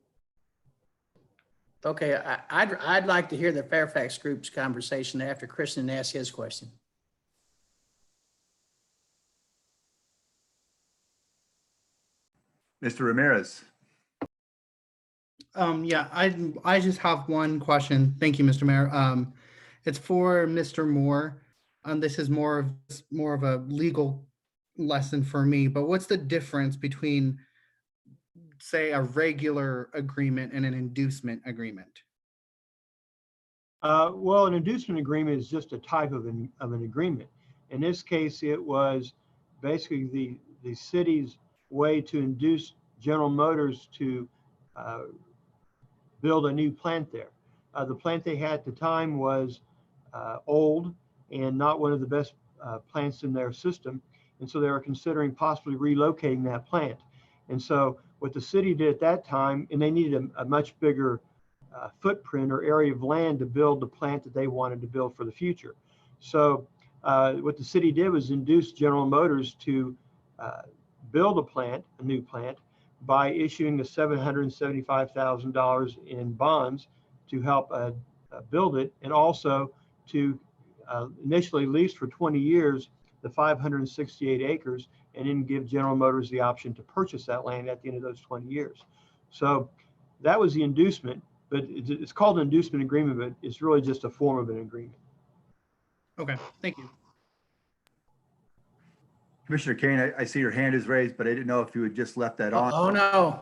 Okay, I'd like to hear the Fairfax Group's conversation after Kristen asks his question. Mr. Ramirez. Yeah, I just have one question. Thank you, Mr. Mayor. It's for Mr. Moore. This is more of a legal lesson for me, but what's the difference between, say, a regular agreement and an inducement agreement? Well, an inducement agreement is just a type of an agreement. In this case, it was basically the city's way to induce General Motors to build a new plant there. The plant they had at the time was old and not one of the best plants in their system. And so they were considering possibly relocating that plant. And so what the city did at that time, and they needed a much bigger footprint or area of land to build the plant that they wanted to build for the future. So what the city did was induce General Motors to build a new plant, by issuing the $775,000 in bonds to help build it, and also to initially lease for 20 years the 568 acres, and then give General Motors the option to purchase that land at the end of those 20 years. So that was the inducement, but it's called an inducement agreement, but it's really just a form of an agreement. Okay, thank you. Commissioner Kane, I see your hand is raised, but I didn't know if you had just left that on. Oh, no.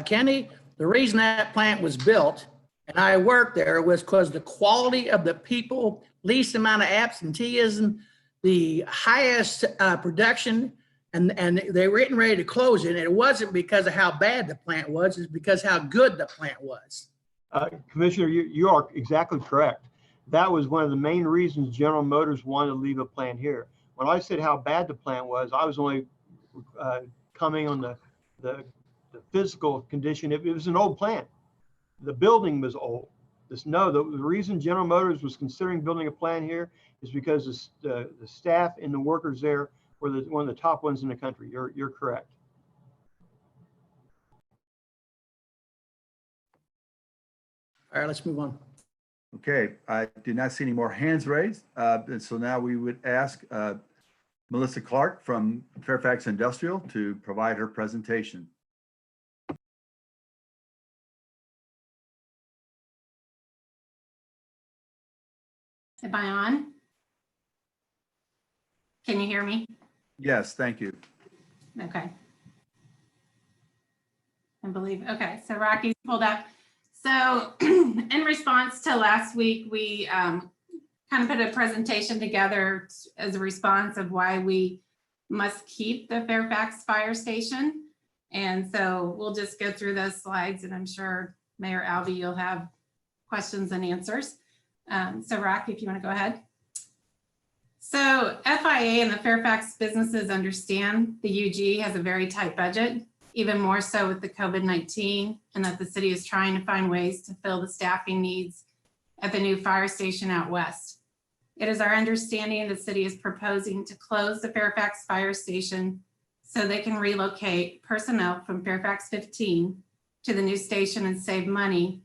Kenny, the reason that plant was built and I worked there was because the quality of the people, least amount of absenteeism, the highest production, and they were getting ready to close it. And it wasn't because of how bad the plant was, it's because how good the plant was. Commissioner, you are exactly correct. That was one of the main reasons General Motors wanted to leave a plant here. When I said how bad the plant was, I was only coming on the physical condition. It was an old plant. The building was old. The reason General Motors was considering building a plant here is because the staff and the workers there were one of the top ones in the country. You're correct. All right, let's move on. Okay, I did not see any more hands raised. And so now we would ask Melissa Clark from Fairfax Industrial to provide her presentation. Am I on? Can you hear me? Yes, thank you. Okay. Okay, so Rocky's pulled up. So in response to last week, we kind of put a presentation together as a response of why we must keep the Fairfax Fire Station. And so we'll just go through those slides, and I'm sure Mayor Alvey, you'll have questions and answers. So Rocky, if you want to go ahead. So FIA and the Fairfax businesses understand the UG has a very tight budget, even more so with the COVID-19, and that the city is trying to find ways to fill the staffing needs at the new fire station out west. It is our understanding the city is proposing to close the Fairfax Fire Station so they can relocate personnel from Fairfax 15 to the new station and save money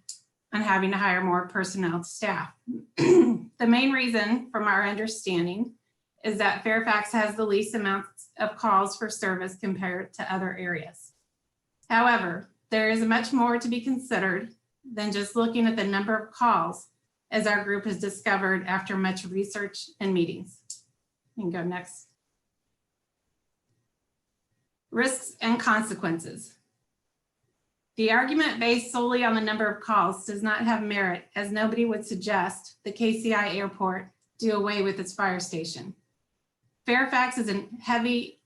on having to hire more personnel to staff. The main reason, from our understanding, is that Fairfax has the least amounts of calls for service compared to other areas. However, there is much more to be considered than just looking at the number of calls, as our group has discovered after much research and meetings. You can go next. Risks and consequences. The argument based solely on the number of calls does not have merit, as nobody would suggest the KCI airport do away with its fire station. Fairfax is a heavy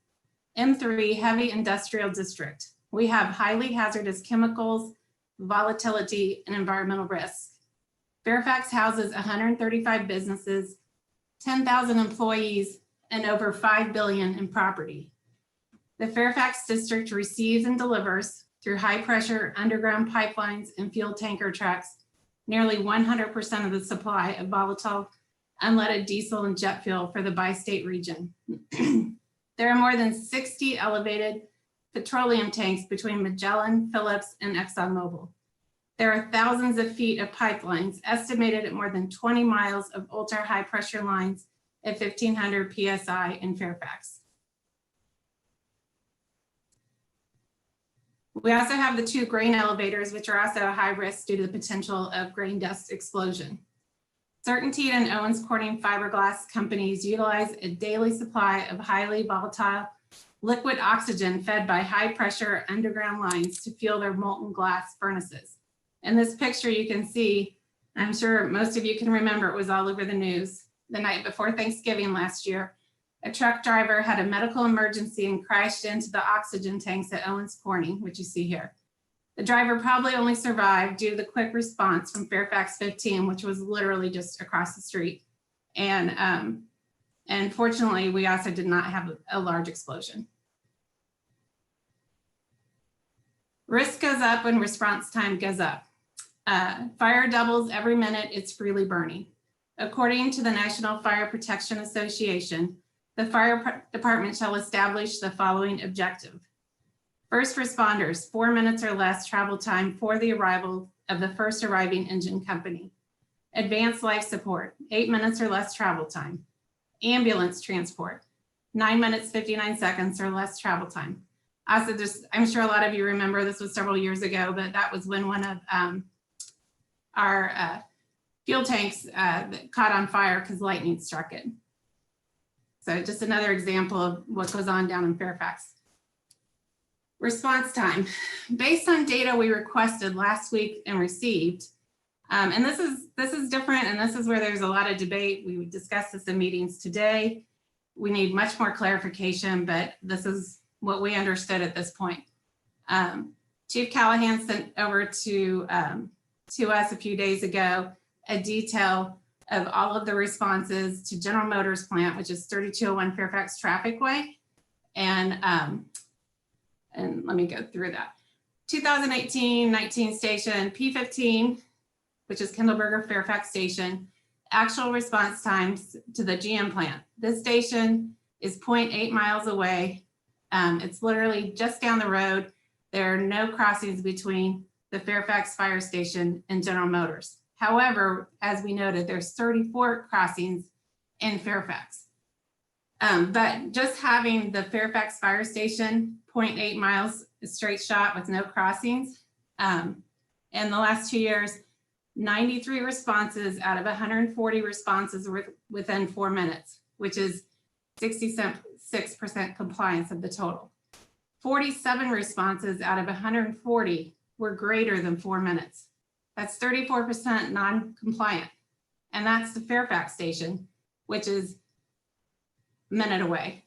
M3 heavy industrial district. We have highly hazardous chemicals, volatility, and environmental risks. Fairfax houses 135 businesses, 10,000 employees, and over $5 billion in property. The Fairfax district receives and delivers through high pressure underground pipelines and fuel tanker trucks nearly 100% of the supply of volatile unleaded diesel and jet fuel for the bi-state region. There are more than 60 elevated petroleum tanks between Magellan, Phillips, and ExxonMobil. There are thousands of feet of pipelines, estimated at more than 20 miles of ultra high pressure lines at 1,500 PSI in Fairfax. We also have the 2 grain elevators, which are also a high risk due to the potential of grain dust explosion. Certainty and Owens Corning fiberglass companies utilize a daily supply of highly volatile liquid oxygen fed by high pressure underground lines to fuel their molten glass furnaces. In this picture, you can see, I'm sure most of you can remember, it was all over the news the night before Thanksgiving last year. A truck driver had a medical emergency and crashed into the oxygen tanks at Owens Corning, which you see here. The driver probably only survived due to the quick response from Fairfax 15, which was literally just across the street. And fortunately, we also did not have a large explosion. Risk goes up when response time goes up. Fire doubles every minute it's freely burning. According to the National Fire Protection Association, the fire department shall establish the following objective. First responders, 4 minutes or less travel time for the arrival of the first arriving engine company. Advanced life support, 8 minutes or less travel time. Ambulance transport, 9 minutes, 59 seconds or less travel time. Also, I'm sure a lot of you remember this was several years ago, but that was when one of our fuel tanks caught on fire because lightning struck it. So just another example of what goes on down in Fairfax. Response time. Based on data we requested last week and received, and this is different, and this is where there's a lot of debate. We discussed this in meetings today. We need much more clarification, but this is what we understood at this point. Chief Callahan sent over to us a few days ago a detail of all of the responses to General Motors plant, which is 3201 Fairfax Traffic Way. And let me go through that. 2018-19 station, P15, which is Kindleberger Fairfax Station, actual response times to the GM plant. This station is 0.8 miles away. It's literally just down the road. There are no crossings between the Fairfax Fire Station and General Motors. However, as we noted, there's 34 crossings in Fairfax. But just having the Fairfax Fire Station 0.8 miles straight shot with no crossings, in the last 2 years, 93 responses out of 140 responses were within 4 minutes, which is 66% compliance of the total. 47 responses out of 140 were greater than 4 minutes. That's 34% non-compliant. And that's the Fairfax station, which is a minute away.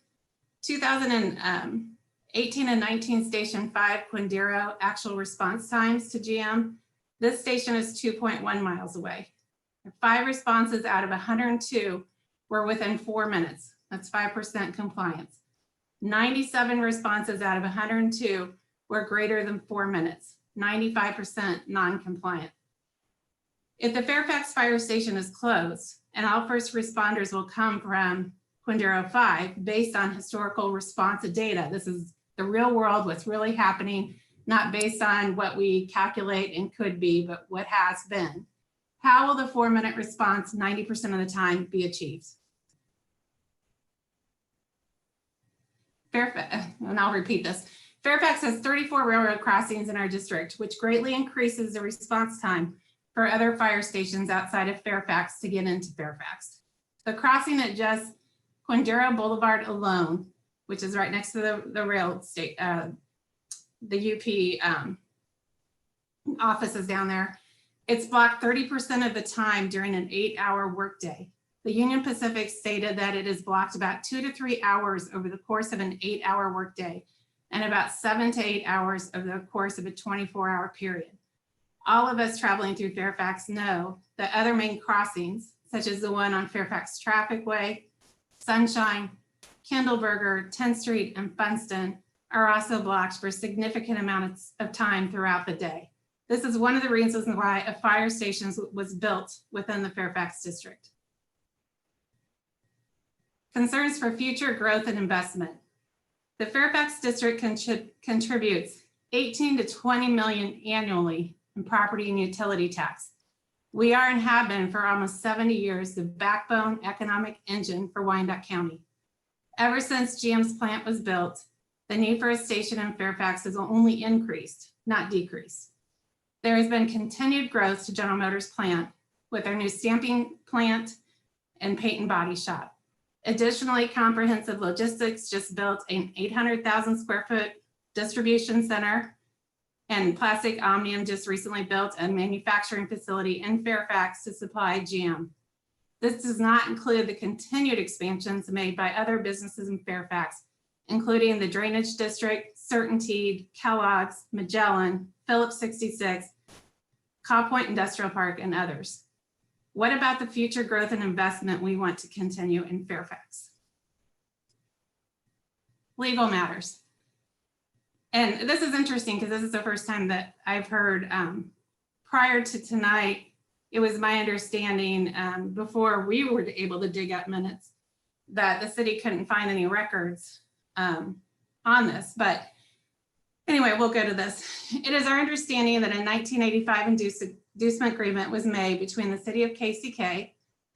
2018 and 19 station 5 Quindaro actual response times to GM. This station is 2.1 miles away. 5 responses out of 102 were within 4 minutes. That's 5% compliance. 97 responses out of 102 were greater than 4 minutes, 95% non-compliant. If the Fairfax Fire Station is closed, and all first responders will come from Quindaro 5 based on historical response data, this is the real world, what's really happening, not based on what we calculate and could be, but what has been. How will the 4 minute response 90% of the time be achieved? Fairfax, and I'll repeat this. Fairfax has 34 railroad crossings in our district, which greatly increases the response time for other fire stations outside of Fairfax to get into Fairfax. The crossing at just Quindaro Boulevard alone which is right next to the rail state, the UP offices down there. It's blocked 30% of the time during an 8-hour workday. The Union Pacific stated that it is blocked about 2 to 3 hours over the course of an 8-hour workday and about 7 to 8 hours over the course of a 24-hour period. All of us traveling through Fairfax know that other main crossings, such as the one on Fairfax Traffic Way, Sunshine, Kindleberger, 10th Street, and Funston, are also blocked for significant amounts of time throughout the day. This is one of the reasons why a fire station was built within the Fairfax district. Concerns for future growth and investment. The Fairfax district contributes 18 to 20 million annually in property and utility tax. We are and have been for almost 70 years the backbone economic engine for Wyandotte County. Ever since GM's plant was built, the need for a station in Fairfax has only increased, not decreased. There has been continued growth to General Motors plant with their new stamping plant and paint and body shop. Additionally, Comprehensive Logistics just built an 800,000 square foot distribution center, and Plastic Omnium just recently built a manufacturing facility in Fairfax to supply GM. This does not include the continued expansions made by other businesses in Fairfax, including the Drainage District, Certainty, Kellogg's, Magellan, Phillips 66, Cobb Point Industrial Park, and others. What about the future growth and investment we want to continue in Fairfax? Legal matters. And this is interesting because this is the first time that I've heard, prior to tonight, it was my understanding before we were able to dig up minutes that the city couldn't find any records on this. But anyway, we'll go to this. It is our understanding that a 1985 inducement agreement was made between the city of KCK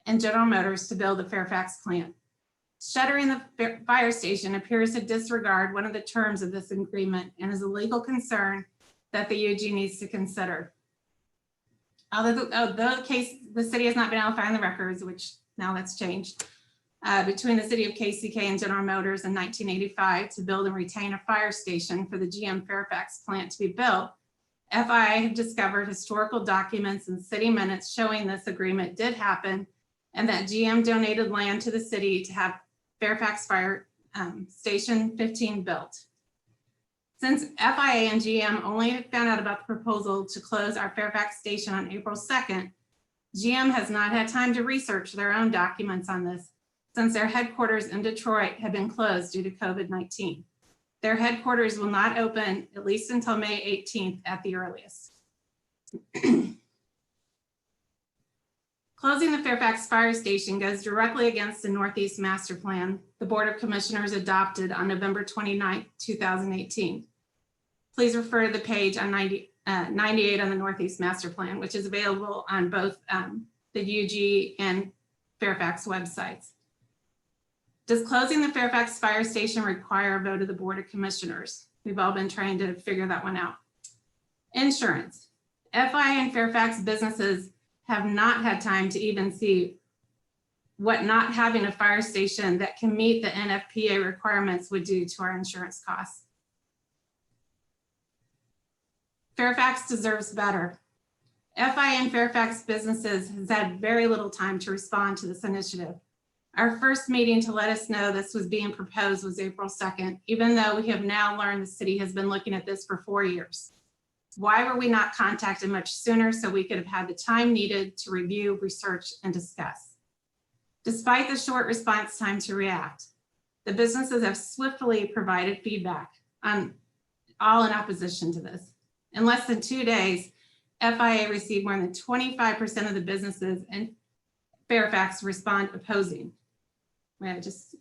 and General Motors to build the Fairfax plant. Shuttering the fire station appears to disregard one of the terms of this agreement and is a legal concern that the UG needs to consider. Although the city has not been able to find the records, which now that's changed, between the city of KCK and General Motors in 1985 to build and retain a fire station for the GM Fairfax plant to be built, FIA have discovered historical documents and city minutes showing this agreement did happen and that GM donated land to the city to have Fairfax Fire Station 15 built. Since FIA and GM only found out about the proposal to close our Fairfax station on April 2nd, GM has not had time to research their own documents on this since their headquarters in Detroit have been closed due to COVID-19. Their headquarters will not open at least until May 18th at the earliest. Closing the Fairfax Fire Station goes directly against the Northeast Master Plan the Board of Commissioners adopted on November 29, 2018. Please refer to the page on 98 on the Northeast Master Plan, which is available on both the UG and Fairfax websites. Does closing the Fairfax Fire Station require a vote of the Board of Commissioners? We've all been trying to figure that one out. Insurance. FIA and Fairfax businesses have not had time to even see what not having a fire station that can meet the NFPA requirements would do to our insurance costs. Fairfax deserves better. FIA and Fairfax businesses has had very little time to respond to this initiative. Our first meeting to let us know this was being proposed was April 2nd, even though we have now learned the city has been looking at this for 4 years. Why were we not contacted much sooner so we could have had the time needed to review, research, and discuss? Despite the short response time to react, the businesses have swiftly provided feedback on all in opposition to this. In less than 2 days, FIA received more than 25% of the businesses in Fairfax respond opposing. I just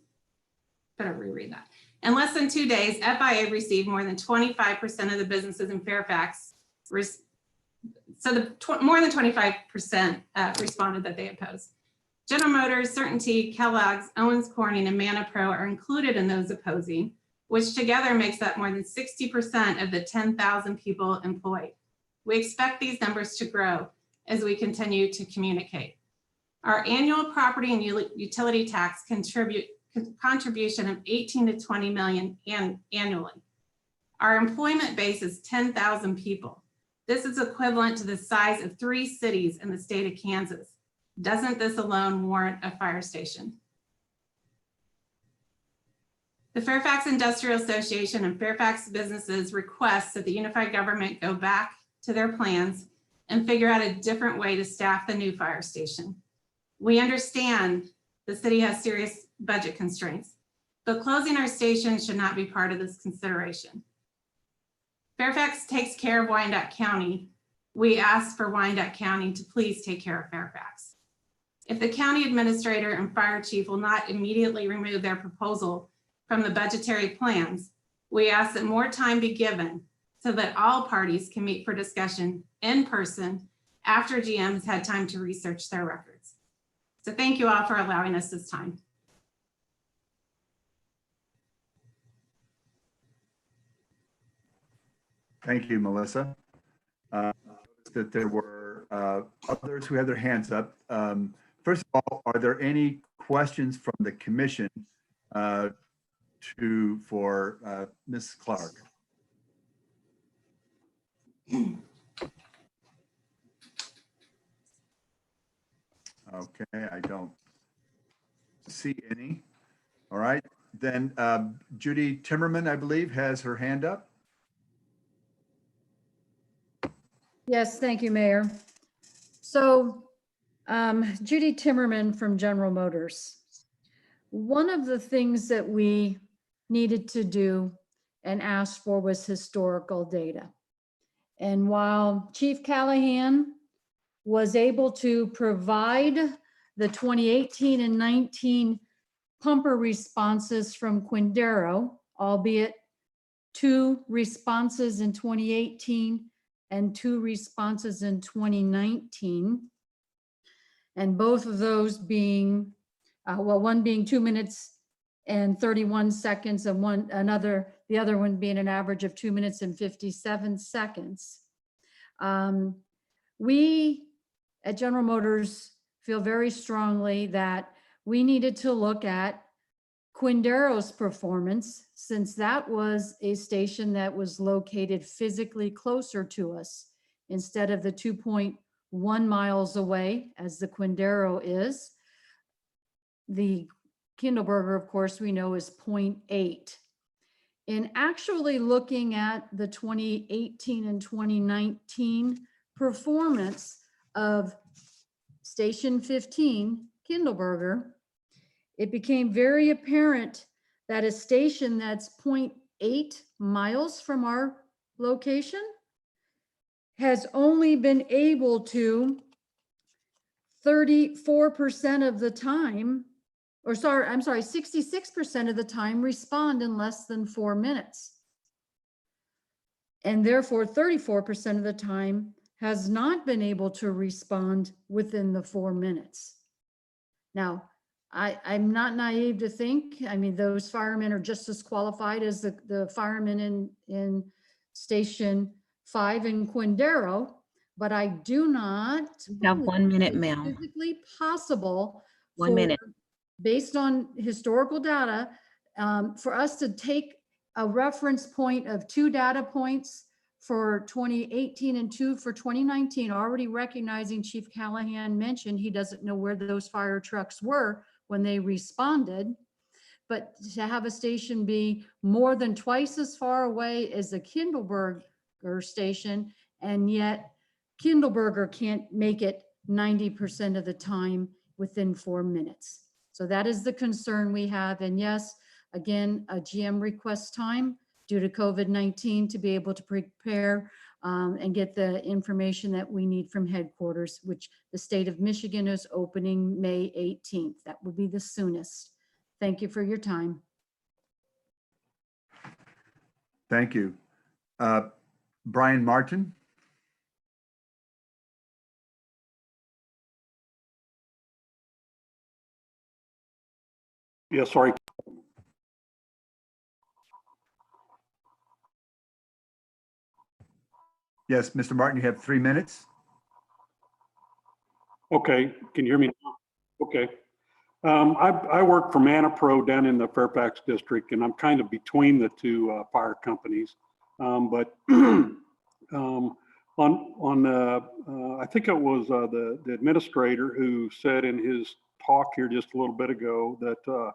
better reread that. In less than 2 days, FIA received more than 25% of the businesses in Fairfax. More than 25% responded that they oppose. General Motors, Certainty, Kellogg's, Owens Corning, and ManaPro are included in those opposing, which together makes up more than 60% of the 10,000 people employed. We expect these numbers to grow as we continue to communicate. Our annual property and utility tax contribution of 18 to 20 million annually. Our employment base is 10,000 people. This is equivalent to the size of 3 cities in the state of Kansas. Doesn't this alone warrant a fire station? The Fairfax Industrial Association and Fairfax businesses request that the unified government go back to their plans and figure out a different way to staff the new fire station. We understand the city has serious budget constraints, but closing our station should not be part of this consideration. Fairfax takes care of Wyandotte County. We ask for Wyandotte County to please take care of Fairfax. If the county administrator and fire chief will not immediately remove their proposal from the budgetary plans, we ask that more time be given so that all parties can meet for discussion in person after GM has had time to research their records. So thank you all for allowing us this time. Thank you, Melissa. That there were others who had their hands up. First of all, are there any questions from the commission for Ms. Clark? Okay, I don't see any. All right, then Judy Timmerman, I believe, has her hand up. Yes, thank you, Mayor. So Judy Timmerman from General Motors. One of the things that we needed to do and asked for was historical data. And while Chief Callahan was able to provide the 2018 and 19 pumper responses from Quindaro, albeit 2 responses in 2018 and 2 responses in 2019. And both of those being, well, one being 2 minutes and 31 seconds and the other one being an average of 2 minutes and 57 seconds. We at General Motors feel very strongly that we needed to look at Quindaro's performance, since that was a station that was located physically closer to us instead of the 2.1 miles away as the Quindaro is. The Kindleberger, of course, we know is 0.8. In actually looking at the 2018 and 2019 performance of Station 15, Kindleberger, it became very apparent that a station that's 0.8 miles from our location has only been able to 34% of the time, or sorry, I'm sorry, 66% of the time respond in less than 4 minutes. And therefore 34% of the time has not been able to respond within the 4 minutes. Now, I'm not naive to think, I mean, those firemen are just as qualified as the firemen in Station 5 in Quindaro, but I do not You have 1 minute, ma'am. physically possible 1 minute. based on historical data, for us to take a reference point of 2 data points for 2018 and 2 for 2019, already recognizing Chief Callahan mentioned he doesn't know where those fire trucks were when they responded, but to have a station be more than twice as far away as the Kindleberger station, and yet Kindleberger can't make it 90% of the time within 4 minutes. So that is the concern we have. And yes, again, a GM requests time due to COVID-19 to be able to prepare and get the information that we need from headquarters, which the state of Michigan is opening May 18th. That will be the soonest. Thank you for your time. Thank you. Brian Martin. Yeah, sorry. Yes, Mr. Martin, you have 3 minutes. Okay, can you hear me now? Okay. I work for Manipro down in the Fairfax district, and I'm kind of between the two fire companies. But I think it was the administrator who said in his talk here just a little bit ago that the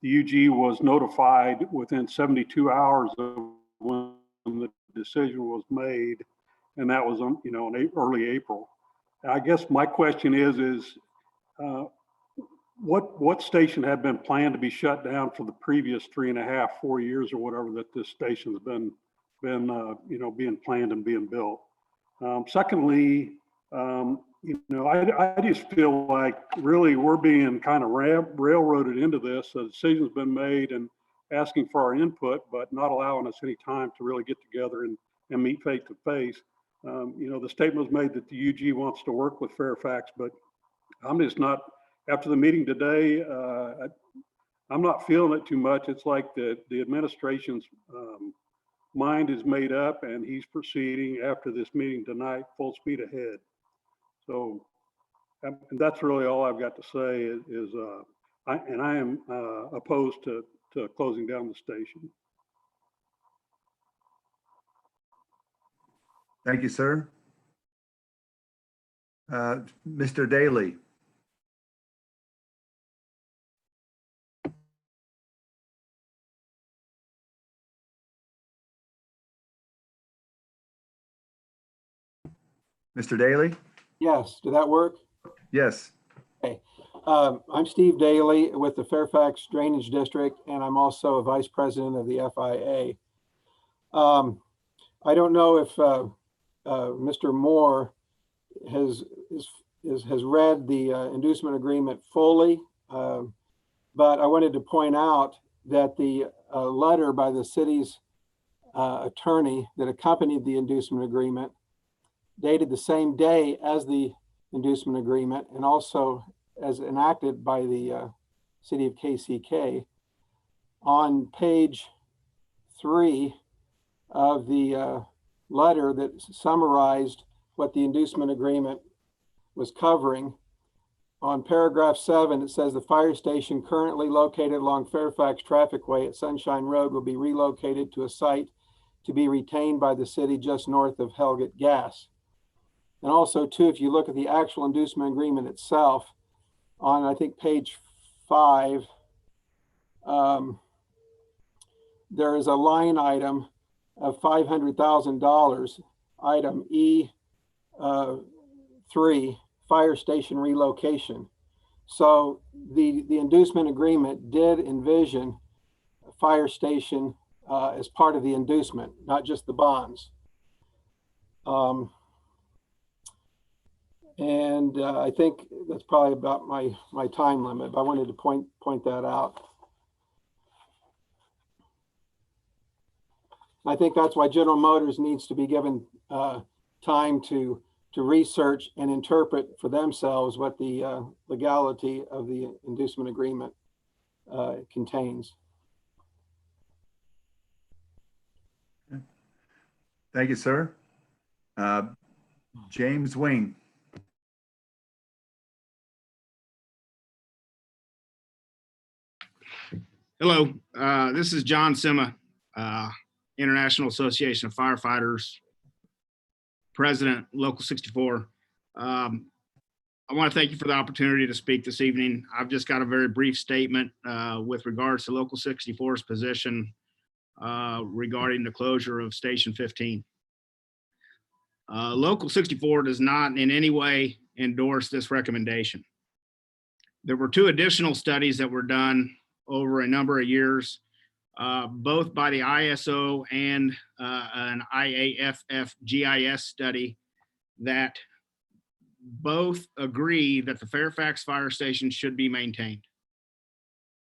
UG was notified within 72 hours of when the decision was made, and that was in early April. I guess my question is what station had been planned to be shut down for the previous 3.5, 4 years or whatever that this station's been being planned and being built. Secondly, I just feel like really we're being kind of railroaded into this. A decision's been made and asking for our input, but not allowing us any time to really get together and meet face to face. The statement was made that the UG wants to work with Fairfax, but I'm just not, after the meeting today, I'm not feeling it too much. It's like the administration's mind is made up and he's proceeding after this meeting tonight, full speed ahead. So, and that's really all I've got to say is I am opposed to closing down the station. Thank you, sir. Mr. Daly. Mr. Daly? Yes, did that work? Yes. Okay. I'm Steve Daly with the Fairfax Drainage District, and I'm also a vice president of the FIA. I don't know if Mr. Moore has read the inducement agreement fully, but I wanted to point out that the letter by the city's attorney that accompanied the inducement agreement dated the same day as the inducement agreement and also as enacted by the city of KCK. On page 3 of the letter that summarized what the inducement agreement was covering, on paragraph 7, it says the fire station currently located along Fairfax Trafficway at Sunshine Road will be relocated to a site to be retained by the city just north of Hellgate Gas. And also, too, if you look at the actual inducement agreement itself, on I think page 5, there is a line item of $500,000, item E3, fire station relocation. So the inducement agreement did envision a fire station as part of the inducement, not just the bonds. And I think that's probably about my time limit, but I wanted to point that out. I think that's why General Motors needs to be given time to research and interpret for themselves what the legality of the inducement agreement contains. Thank you, sir. James Wing. Hello, this is John Sima, International Association of Firefighters, President, Local 64. I want to thank you for the opportunity to speak this evening. I've just got a very brief statement with regards to Local 64's position regarding the closure of Station 15. Local 64 does not in any way endorse this recommendation. There were 2 additional studies that were done over a number of years, both by the ISO and an IAFF GIS study that both agree that the Fairfax Fire Station should be maintained.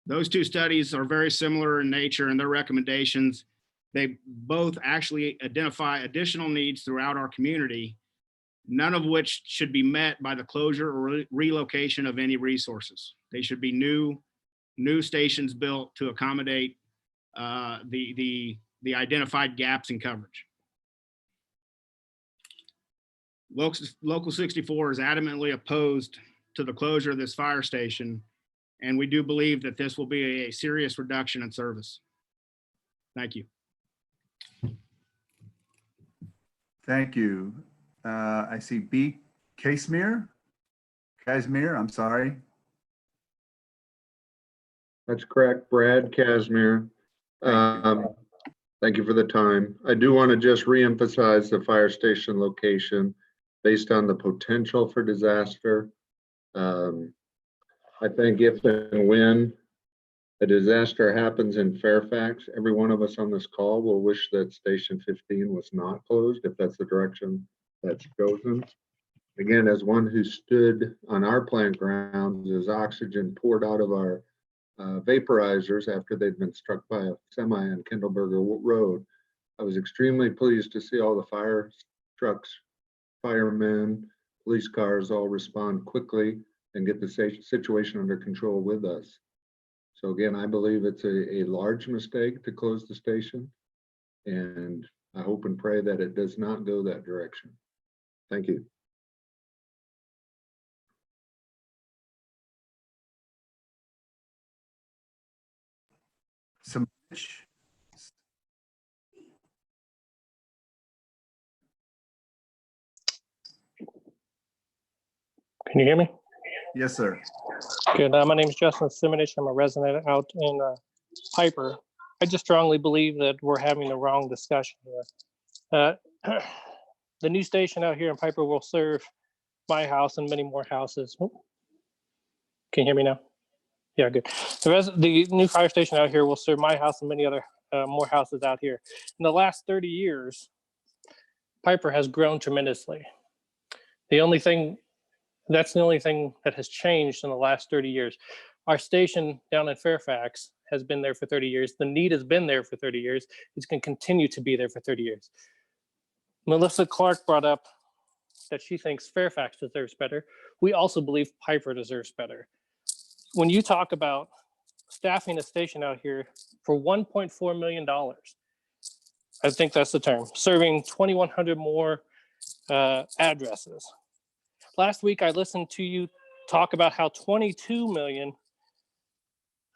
Those 2 studies are very similar in nature and their recommendations. They both actually identify additional needs throughout our community, none of which should be met by the closure or relocation of any resources. They should be new stations built to accommodate the identified gaps in coverage. Local 64 is adamantly opposed to the closure of this fire station And we do believe that this will be a serious reduction in service. Thank you. Thank you. I see B. Casimir, I'm sorry. That's correct, Brad Casimir. Thank you for the time. I do want to just reemphasize the fire station location based on the potential for disaster. I think if and when a disaster happens in Fairfax, every one of us on this call will wish that Station 15 was not closed, if that's the direction that's chosen. Again, as one who stood on our plant grounds as oxygen poured out of our vaporizers after they'd been struck by a semi on Kendallberger Road, I was extremely pleased to see all the fire trucks, firemen, police cars all respond quickly and get the situation under control with us. So again, I believe it's a large mistake to close the station, and I hope and pray that it does not go that direction. Thank you. Can you hear me? Yes, sir. Good. My name is Justin Simonich. I'm a resident out in Piper. I just strongly believe that we're having the wrong discussion here. The new station out here in Piper will serve my house and many more houses. Can you hear me now? Yeah, good. The new fire station out here will serve my house and many other more houses out here. In the last 30 years, Piper has grown tremendously. That's the only thing that has changed in the last 30 years. Our station down in Fairfax has been there for 30 years. The need has been there for 30 years. It's going to continue to be there for 30 years. Melissa Clark brought up that she thinks Fairfax deserves better. We also believe Piper deserves better. When you talk about staffing a station out here for $1.4 million, I think that's the term, serving 2,100 more addresses. Last week, I listened to you talk about how 22 million,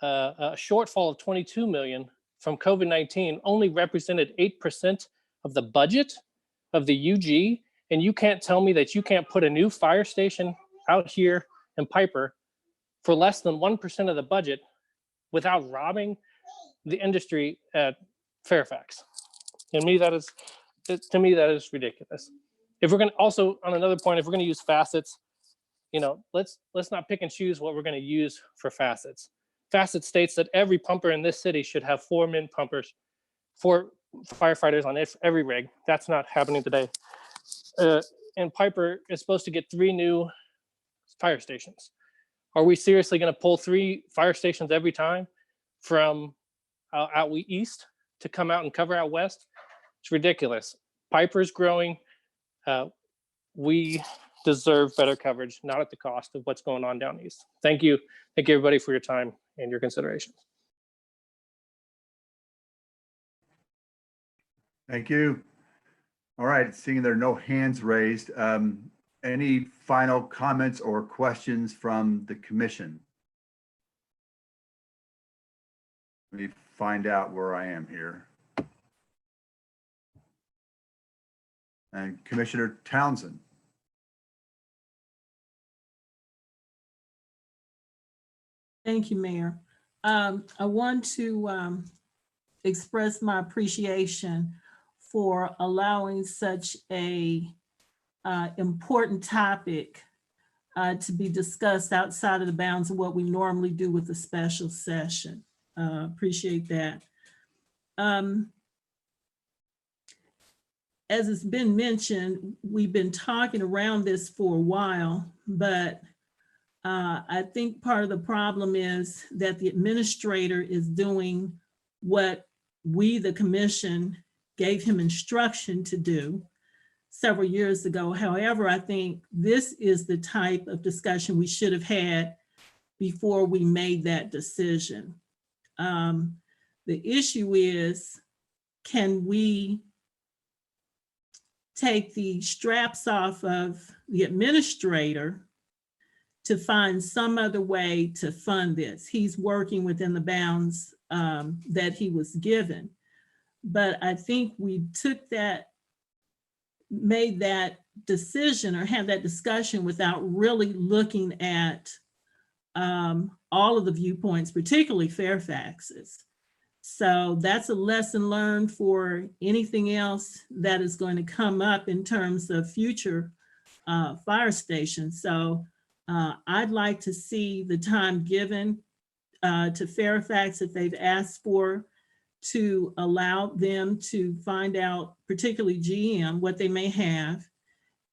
a shortfall of 22 million from COVID-19 only represented 8% of the budget of the UG. And you can't tell me that you can't put a new fire station out here in Piper for less than 1% of the budget without robbing the industry at Fairfax. And to me, that is ridiculous. If we're going to also, on another point, if we're going to use facets, let's not pick and choose what we're going to use for facets. Facet states that every pumper in this city should have 4 min pumpers, 4 firefighters on every rig. That's not happening today. And Piper is supposed to get 3 new fire stations. Are we seriously going to pull 3 fire stations every time from out east to come out and cover out west? It's ridiculous. Piper's growing. We deserve better coverage, not at the cost of what's going on down east. Thank you. Thank you, everybody, for your time and your consideration. Thank you. All right, seeing there are no hands raised, any final comments or questions from the commission? Let me find out where I am here. And Commissioner Townsend. Thank you, Mayor. I want to express my appreciation for allowing such a important topic to be discussed outside of the bounds of what we normally do with a special session. Appreciate that. As it's been mentioned, we've been talking around this for a while, but I think part of the problem is that the administrator is doing what we, the commission, gave him instruction to do several years ago. However, I think this is the type of discussion we should have had before we made that decision. The issue is, can we take the straps off of the administrator to find some other way to fund this. He's working within the bounds that he was given. But I think we took that, made that decision or had that discussion without really looking at all of the viewpoints, particularly Fairfax's. So that's a lesson learned for anything else that is going to come up in terms of future fire stations. So I'd like to see the time given to Fairfax that they've asked for, to allow them to find out, particularly GM, what they may have.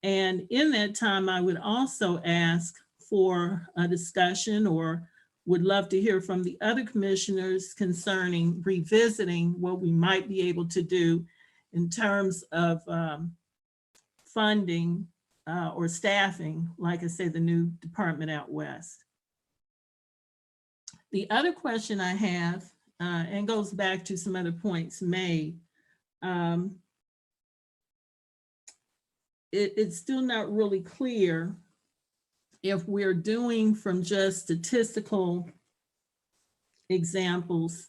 And in that time, I would also ask for a discussion, or would love to hear from the other commissioners concerning revisiting what we might be able to do in terms of funding or staffing, like I said, the new department out west. The other question I have, and goes back to some other points made, it's still not really clear if we're doing from just statistical examples,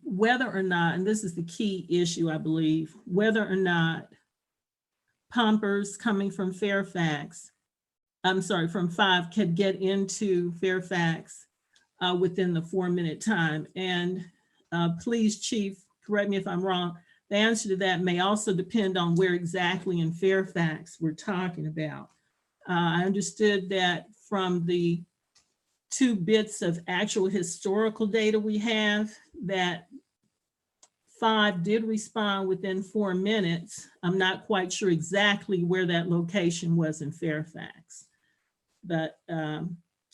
whether or not, and this is the key issue, I believe, whether or not pumpers coming from Fairfax, I'm sorry, from 5 can get into Fairfax within the 4-minute time. And please, Chief, correct me if I'm wrong, the answer to that may also depend on where exactly in Fairfax we're talking about. I understood that from the 2 bits of actual historical data we have, that 5 did respond within 4 minutes. I'm not quite sure exactly where that location was in Fairfax. But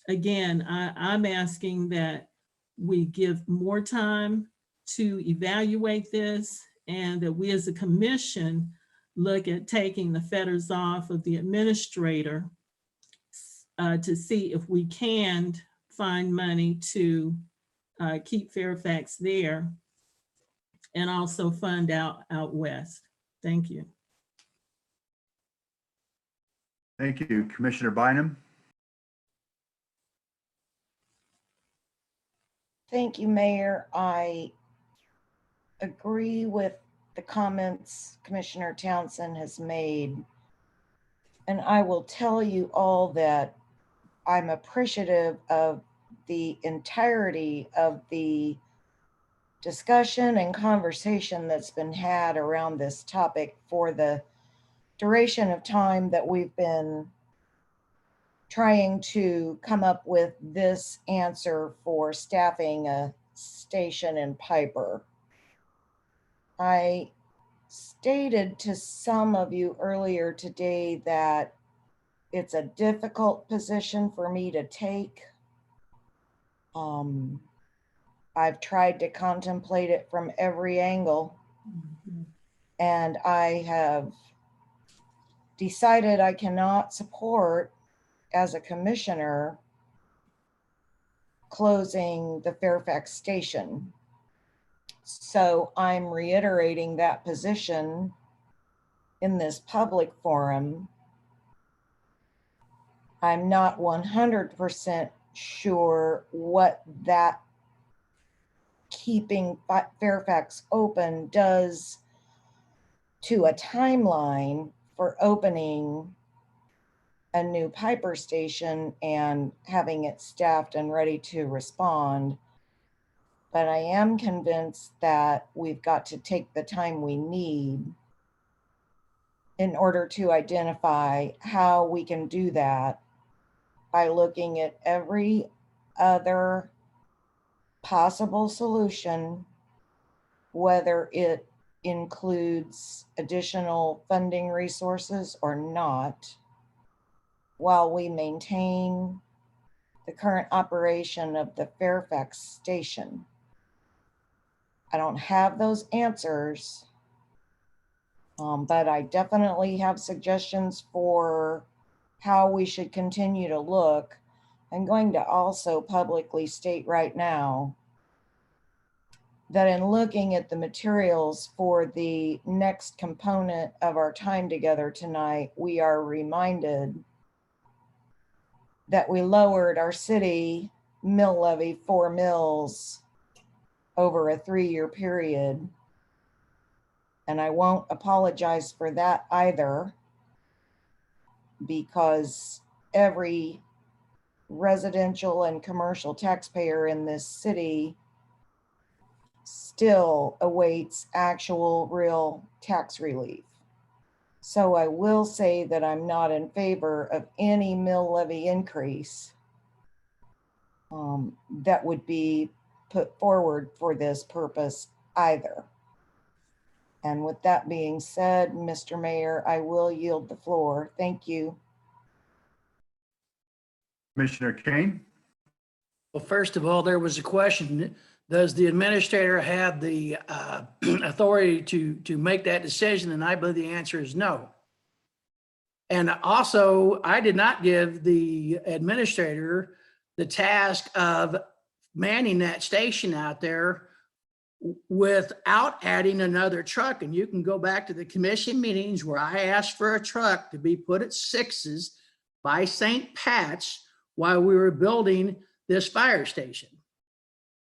again, I'm asking that we give more time to evaluate this, and that we as a commission look at taking the fetters off of the administrator to see if we can find money to keep Fairfax there, and also fund out west. Thank you. Thank you. Commissioner Bynum? Thank you, Mayor. I agree with the comments Commissioner Townsend has made. And I will tell you all that I'm appreciative of the entirety of the discussion and conversation that's been had around this topic for the duration of time that we've been trying to come up with this answer for staffing a station in Piper. I stated to some of you earlier today that it's a difficult position for me to take. I've tried to contemplate it from every angle, and I have decided I cannot support, as a commissioner, closing the Fairfax station. So I'm reiterating that position in this public forum. I'm not 100% sure what that keeping Fairfax open does to a timeline for opening a new Piper station and having it staffed and ready to respond. But I am convinced that we've got to take the time we need in order to identify how we can do that by looking at every other possible solution, whether it includes additional funding resources or not, while we maintain the current operation of the Fairfax station. I don't have those answers, but I definitely have suggestions for how we should continue to look. I'm going to also publicly state right now that in looking at the materials for the next component of our time together tonight, we are reminded that we lowered our city mill levy 4 mills over a 3-year period. And I won't apologize for that either, because every residential and commercial taxpayer in this city still awaits actual real tax relief. So I will say that I'm not in favor of any mill levy increase that would be put forward for this purpose either. And with that being said, Mr. Mayor, I will yield the floor. Thank you. Commissioner Kane? Well, first of all, there was a question. Does the administrator have the authority to make that decision? And I believe the answer is no. And also, I did not give the administrator the task of manning that station out there without adding another truck. And you can go back to the commission meetings where I asked for a truck to be put at 6s by St. Pat's while we were building this fire station.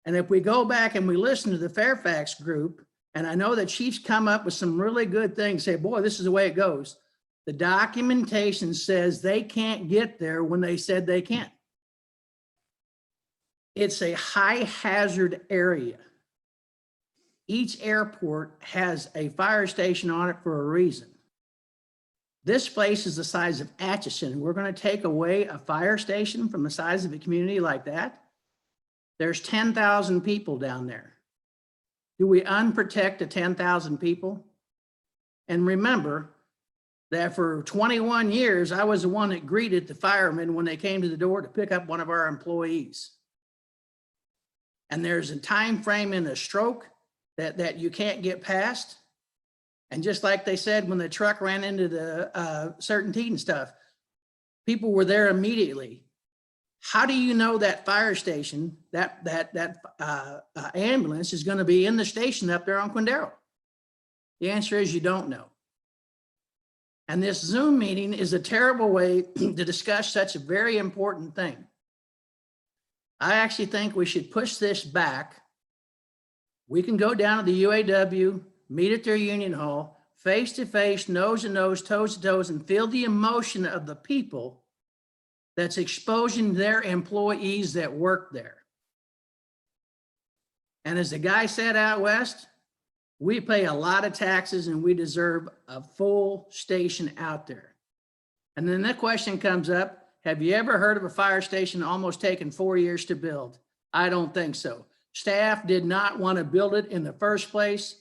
And if we go back and we listen to the FAIRFAX group, and I know that chiefs come up with some really good things, say, boy, this is the way it goes. The documentation says they can't get there when they said they can. It's a high hazard area. Each airport has a fire station on it for a reason. This place is the size of Atchison. We're going to take away a fire station from the size of a community like that? There's 10,000 people down there. Do we unprotect the 10,000 people? And remember that for 21 years, I was the one that greeted the firemen when they came to the door to pick up one of our employees. And there's a time frame in a stroke that you can't get past. And just like they said, when the truck ran into the certainty and stuff, people were there immediately. How do you know that fire station, that ambulance is going to be in the station up there on Quindaro? The answer is you don't know. And this Zoom meeting is a terrible way to discuss such a very important thing. I actually think we should push this back. We can go down to the UAW, meet at their union hall, face to face, nose to nose, toes to toes, and feel the emotion of the people that's exposing their employees that work there. And as the guy said out west, we pay a lot of taxes and we deserve a full station out there. And then the question comes up, have you ever heard of a fire station almost taken 4 years to build? I don't think so. Staff did not want to build it in the first place.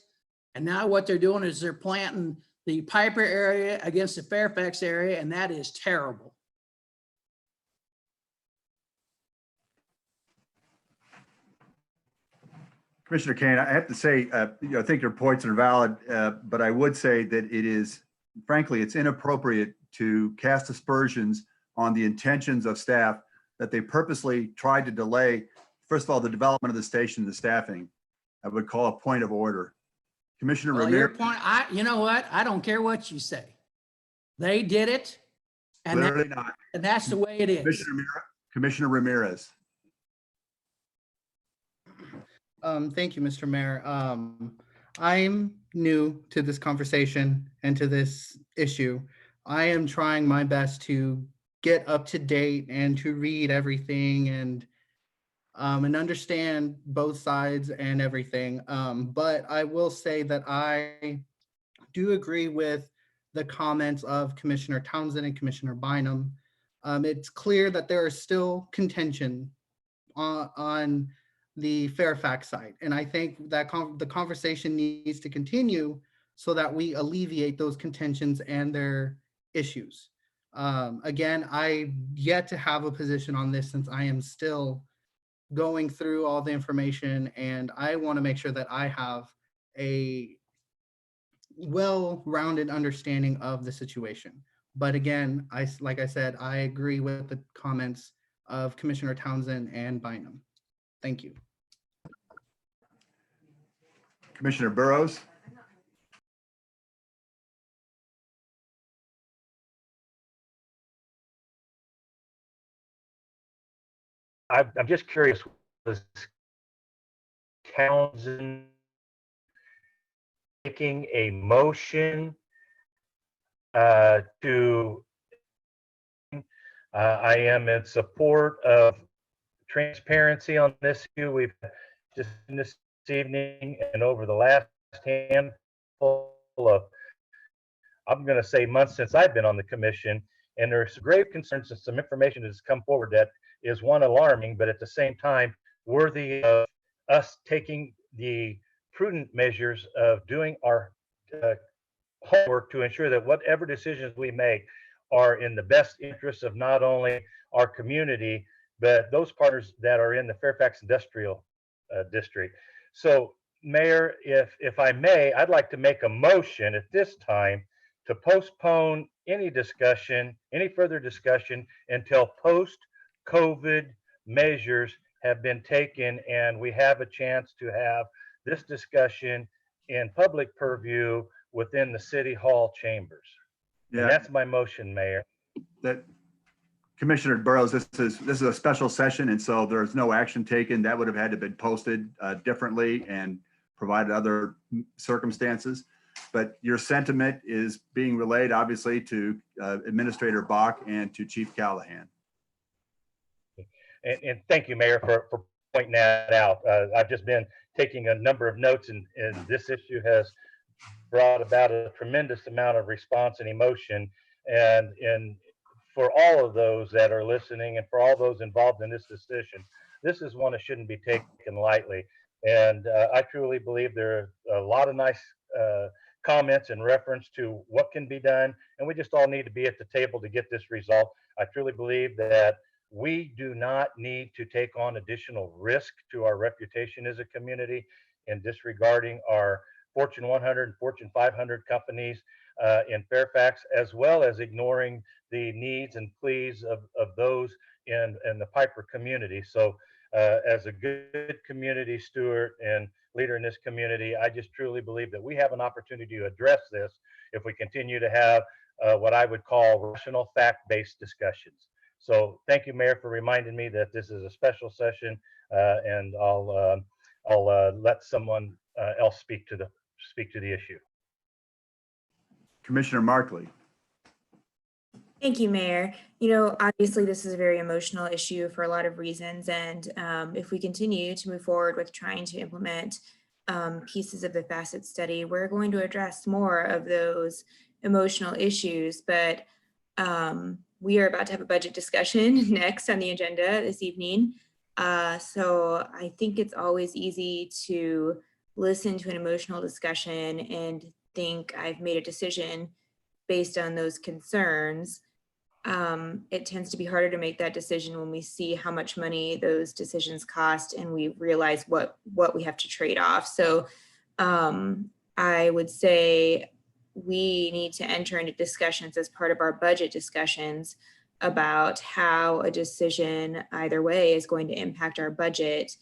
And now what they're doing is they're planting the Piper area against the FAIRFAX area, and that is terrible. Commissioner Kane, I have to say, I think your points are valid, but I would say that it is, frankly, it's inappropriate to cast aspersions on the intentions of staff that they purposely tried to delay, first of all, the development of the station, the staffing. I would call a point of order. Commissioner Your Ramirez. point, you know what? I don't care what you say. They did it. And, Clearly not. And that's the way it is. Commissioner Ramirez. Thank you, Mr. Mayor. I'm new to this conversation and to this issue. I am trying my best to get up to date and to read everything and understand both sides and everything. But I will say that I do agree with the comments of Commissioner Townsend and Commissioner Bynum. It's clear that there is still contention on the FAIRFAX side. And I think that the conversation needs to continue so that we alleviate those contentions and their issues. Again, I yet to have a position on this since I am still going through all the information, and I want to make sure that I have a well-rounded understanding of the situation. But again, like I said, I agree with the comments of Commissioner Townsend and Bynum. Thank you. Commissioner Burrows. I'm just curious, was Townsend making a motion to, I am in support of transparency on this issue. We've just this evening and over the last handful of, I'm going to say, months since I've been on the commission, and there's grave concerns and some information that has come forward that is, one, alarming, but at the same time worthy of us taking the prudent measures of doing our homework to ensure that whatever decisions we make are in the best interest of not only our community, but those partners that are in the Fairfax Industrial District. So, Mayor, if I may, I'd like to make a motion at this time to postpone any discussion, any further discussion, until post-COVID measures have been taken and we have a chance to have this discussion in public purview within the City Hall chambers. Yeah. And that's my motion, Mayor. That Commissioner Burrows, this is a special session, and so there's no action taken. That would have had to been posted differently and provided other circumstances. But your sentiment is being relayed, obviously, to Administrator Bach and to Chief Callahan. And thank you, Mayor, for pointing that out. I've just been taking a number of notes, and this issue has brought about a tremendous amount of response and emotion. And for all of those that are listening and for all those involved in this decision, this is one that shouldn't be taken lightly. And I truly believe there are a lot of nice comments in reference to what can be done, and we just all need to be at the table to get this resolved. I truly believe that we do not need to take on additional risk to our reputation as a community in disregarding our Fortune 100 and Fortune 500 companies in Fairfax, as well as ignoring the needs and pleas of those in the Piper community. So as a good community steward and leader in this community, I just truly believe that we have an opportunity to address this if we continue to have what I would call rational, fact-based discussions. So thank you, Mayor, for reminding me that this is a special session, and I'll let someone else speak to the issue. Commissioner Markley. Thank you, Mayor. You know, obviously, this is a very emotional issue for a lot of reasons. And if we continue to move forward with trying to implement pieces of the facet study, we're going to address more of those emotional issues. But we are about to have a budget discussion next on the agenda this evening. So I think it's always easy to listen to an emotional discussion and think I've made a decision based on those concerns. It tends to be harder to make that decision when we see how much money those decisions cost and we realize what we have to trade off. So I would say we need to enter into discussions as part of our budget discussions about how a decision either way is going to impact our budget.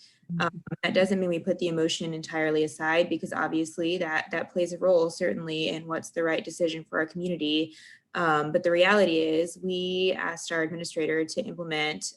That doesn't mean we put the emotion entirely aside, because obviously that plays a role certainly in what's the right decision for our community. But the reality is we asked our administrator to implement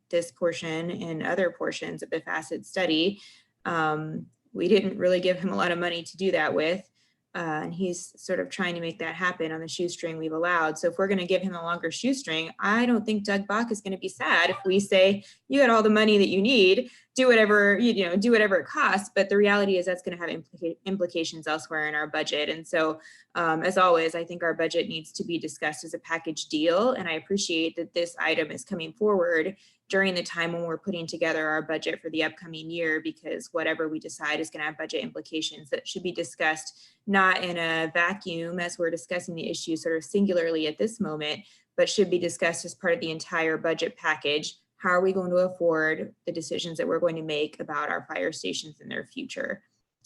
this portion and other portions of the facet study. We didn't really give him a lot of money to do that with. And he's sort of trying to make that happen on the shoestring we've allowed. So if we're going to give him a longer shoestring, I don't think Doug Bach is going to be sad if we say, you got all the money that you need, do whatever, do whatever it costs. But the reality is that's going to have implications elsewhere in our budget. And so as always, I think our budget needs to be discussed as a package deal. And I appreciate that this item is coming forward during the time when we're putting together our budget for the upcoming year, because whatever we decide is going to have budget implications that should be discussed, not in a vacuum as we're discussing the issue sort of singularly at this moment, but should be discussed as part of the entire budget package. How are we going to afford the decisions that we're going to make about our fire stations in their future?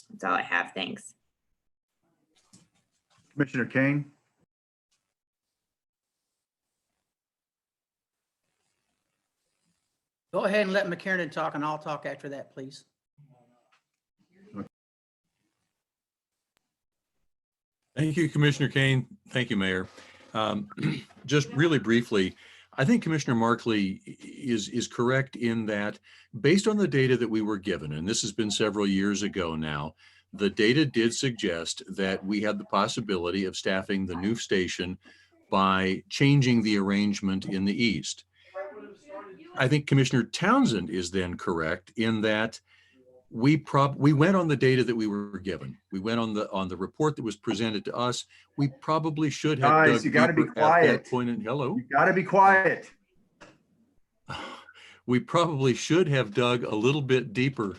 That's all I have. Thanks. Commissioner Kane. Go ahead and let McKiernan talk, and I'll talk after that, please. Thank you, Commissioner Kane. Thank you, Mayor. Just really briefly, I think Commissioner Markley is correct in that based on the data that we were given, and this has been several years ago now, the data did suggest that we had the possibility of staffing the new station by changing the arrangement in the east. I think Commissioner Townsend is then correct in that we went on the data that we were given. We went on the report that was presented to us. We probably should have Guys, dug you got to be deeper quiet. at that point. And hello. You got to be quiet. We probably should have dug a little bit deeper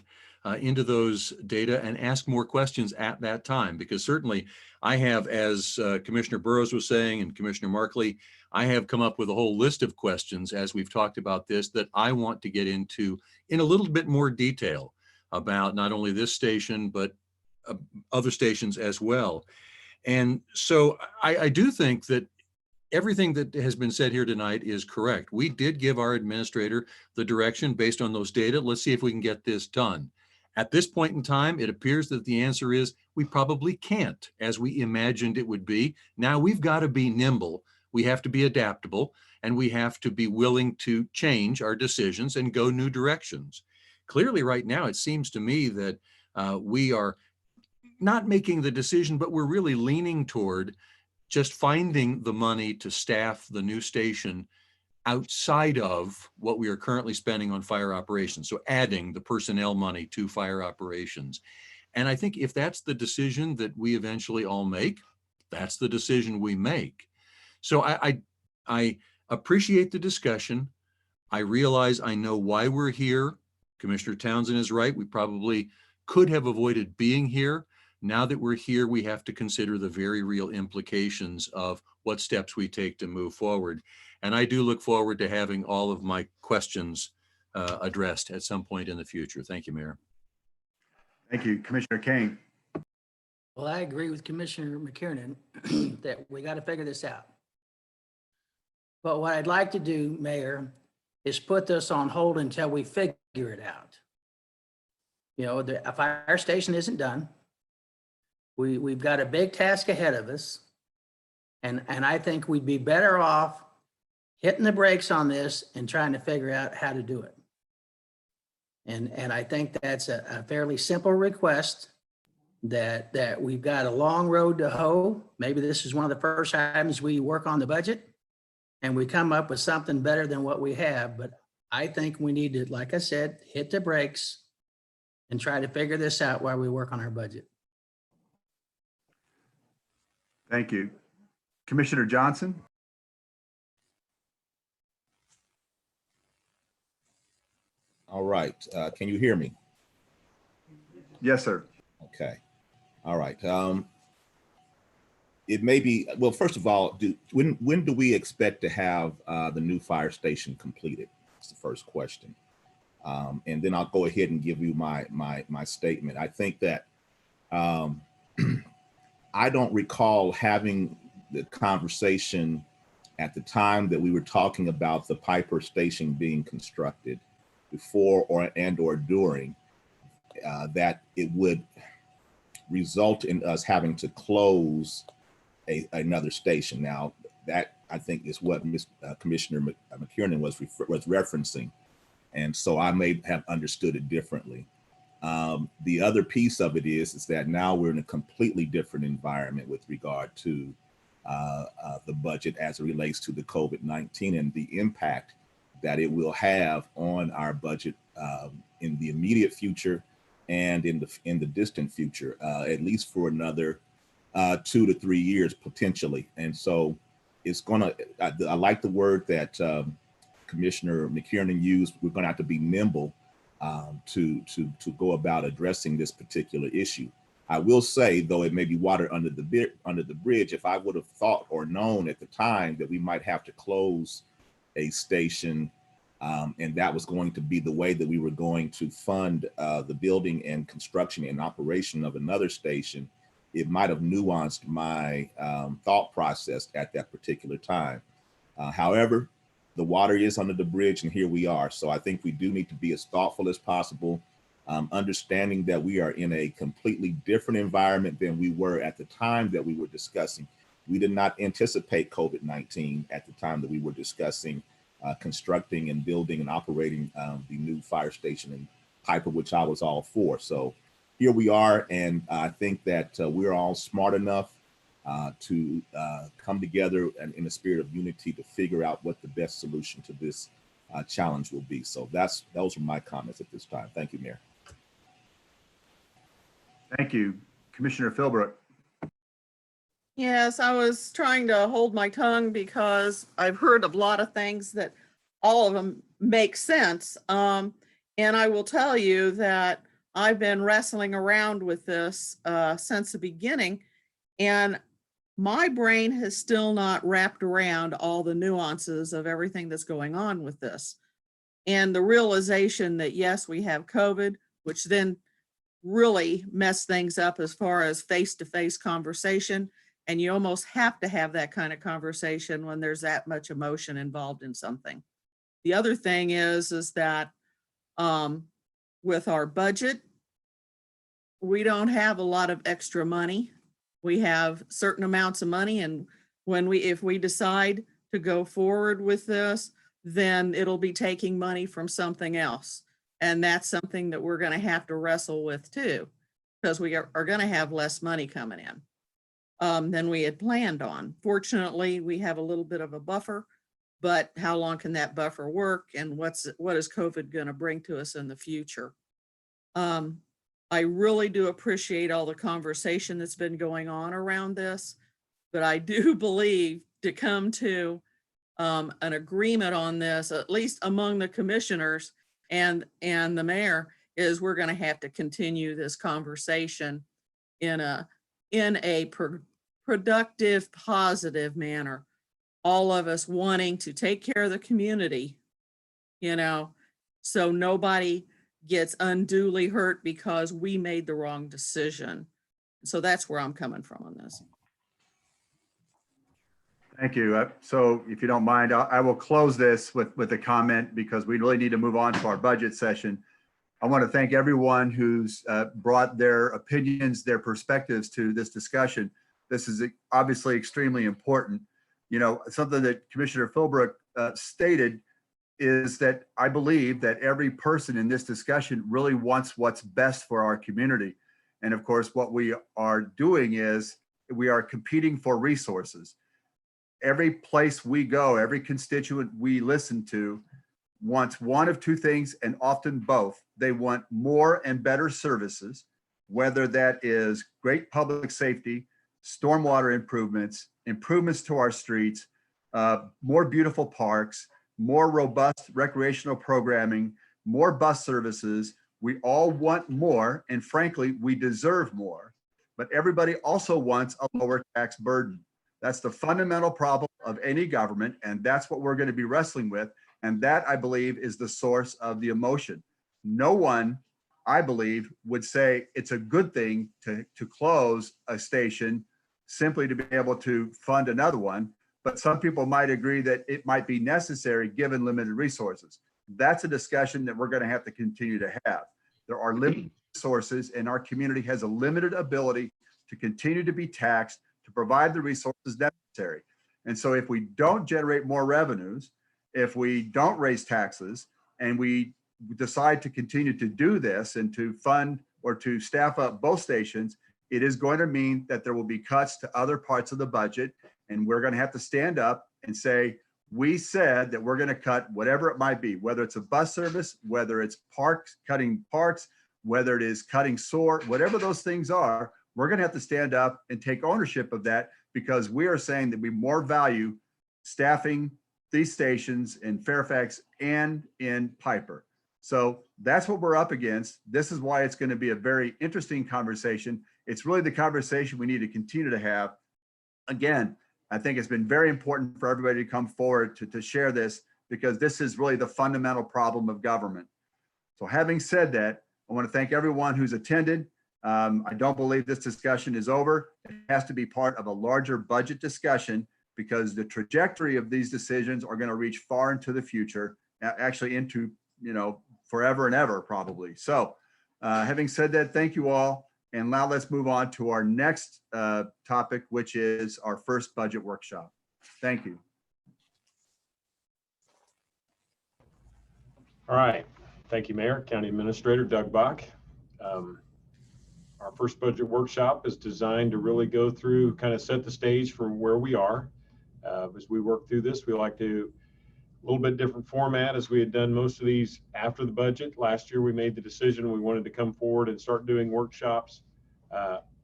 into those data and asked more questions at that time, because certainly I have, as Commissioner Burrows was saying and Commissioner Markley, I have come up with a whole list of questions as we've talked about this that I want to get into in a little bit more detail about not only this station, but other stations as well. And so I do think that everything that has been said here tonight is correct. We did give our administrator the direction based on those data. Let's see if we can get this done. At this point in time, it appears that the answer is we probably can't, as we imagined it would be. Now we've got to be nimble. We have to be adaptable, and we have to be willing to change our decisions and go new directions. Clearly right now, it seems to me that we are not making the decision, but we're really leaning toward just finding the money to staff the new station outside of what we are currently spending on fire operations. So adding the personnel money to fire operations. And I think if that's the decision that we eventually all make, that's the decision we make. So I appreciate the discussion. I realize I know why we're here. Commissioner Townsend is right. We probably could have avoided being here. Now that we're here, we have to consider the very real implications of what steps we take to move forward. And I do look forward to having all of my questions addressed at some point in the future. Thank you, Mayor. Thank you, Commissioner King. Well, I agree with Commissioner McKiernan that we got to figure this out. But what I'd like to do, Mayor, is put this on hold until we figure it out. You know, a fire station isn't done. We've got a big task ahead of us. And I think we'd be better off hitting the brakes on this and trying to figure out how to do it. And I think that's a fairly simple request that we've got a long road to hoe. Maybe this is one of the first times we work on the budget and we come up with something better than what we have. But I think we need to, like I said, hit the brakes and try to figure this out while we work on our budget. Thank you. Commissioner Johnson. All right. Can you hear me? Yes, sir. Okay. All right. It may be, well, first of all, when do we expect to have the new fire station completed? That's the first question. And then I'll go ahead and give you my statement. I think that I don't recall having the conversation at the time that we were talking about the Piper station being constructed before or during that it would result in us having to close another station. Now that I think is what Commissioner McKiernan was referencing. And so I may have understood it differently. The other piece of it is that now we're in a completely different environment with regard to the budget as it relates to the COVID-19 and the impact that it will have on our budget in the immediate future and in the distant future, at least for another 2 to 3 years potentially. And so it's gonna, I like the word that Commissioner McKiernan used. We're gonna have to be nimble to go about addressing this particular issue. I will say, though it may be water under the bridge, if I would have thought or known at the time that we might have to close a station and that was going to be the way that we were going to fund the building and construction and operation of another station, it might have nuanced my thought process at that particular time. However, the water is under the bridge and here we are. So I think we do need to be as thoughtful as possible, understanding that we are in a completely different environment than we were at the time that we were discussing. We did not anticipate COVID-19 at the time that we were discussing constructing and building and operating the new fire station in Piper, which I was all for. So here we are, and I think that we're all smart enough to come together and in a spirit of unity to figure out what the best solution to this challenge will be. So those are my comments at this time. Thank you, Mayor. Thank you. Commissioner Philbrook. Yes, I was trying to hold my tongue because I've heard of a lot of things that all of them make sense. And I will tell you that I've been wrestling around with this since the beginning, and my brain has still not wrapped around all the nuances of everything that's going on with this. And the realization that, yes, we have COVID, which then really messed things up as far as face-to-face conversation. And you almost have to have that kind of conversation when there's that much emotion involved in something. The other thing is that with our budget, we don't have a lot of extra money. We have certain amounts of money, and if we decide to go forward with this, then it'll be taking money from something else. And that's something that we're going to have to wrestle with too, because we are going to have less money coming in than we had planned on. Fortunately, we have a little bit of a buffer, but how long can that buffer work, and what is COVID going to bring to us in the future? I really do appreciate all the conversation that's been going on around this, but I do believe to come to an agreement on this, at least among the commissioners and the mayor, is we're going to have to continue this conversation in a productive, positive manner. All of us wanting to take care of the community, so nobody gets unduly hurt because we made the wrong decision. So that's where I'm coming from on this. Thank you. So if you don't mind, I will close this with a comment because we really need to move on to our budget session. I want to thank everyone who's brought their opinions, their perspectives to this discussion. This is obviously extremely important. Something that Commissioner Philbrook stated is that I believe that every person in this discussion really wants what's best for our community. And of course, what we are doing is we are competing for resources. Every place we go, every constituent we listen to wants one of two things, and often both. They want more and better services, whether that is great public safety, stormwater improvements, improvements to our streets, more beautiful parks, more robust recreational programming, more bus services. We all want more, and frankly, we deserve more. But everybody also wants a lower tax burden. That's the fundamental problem of any government, and that's what we're going to be wrestling with. And that, I believe, is the source of the emotion. No one, I believe, would say it's a good thing to close a station simply to be able to fund another one. But some people might agree that it might be necessary given limited resources. That's a discussion that we're going to have to continue to have. There are limited resources, and our community has a limited ability to continue to be taxed to provide the resources necessary. And so if we don't generate more revenues, if we don't raise taxes, and we decide to continue to do this and to fund or to staff up both stations, it is going to mean that there will be cuts to other parts of the budget. And we're going to have to stand up and say, we said that we're going to cut whatever it might be, whether it's a bus service, whether it's parks, cutting parks, whether it is cutting SOAR, whatever those things are, we're going to have to stand up and take ownership of that, because we are saying that we more value staffing these stations in Fairfax and in Piper. So that's what we're up against. This is why it's going to be a very interesting conversation. It's really the conversation we need to continue to have. Again, I think it's been very important for everybody to come forward to share this, because this is really the fundamental problem of government. So having said that, I want to thank everyone who's attended. I don't believe this discussion is over. It has to be part of a larger budget discussion, because the trajectory of these decisions are going to reach far into the future, actually into, forever and ever probably. So having said that, thank you all. And now let's move on to our next topic, which is our first budget workshop. Thank you. All right. Thank you, Mayor. County Administrator Doug Bach. Our first budget workshop is designed to really go through, kind of set the stage for where we are. As we work through this, we like to a little bit different format as we had done most of these after the budget. Last year, we made the decision we wanted to come forward and start doing workshops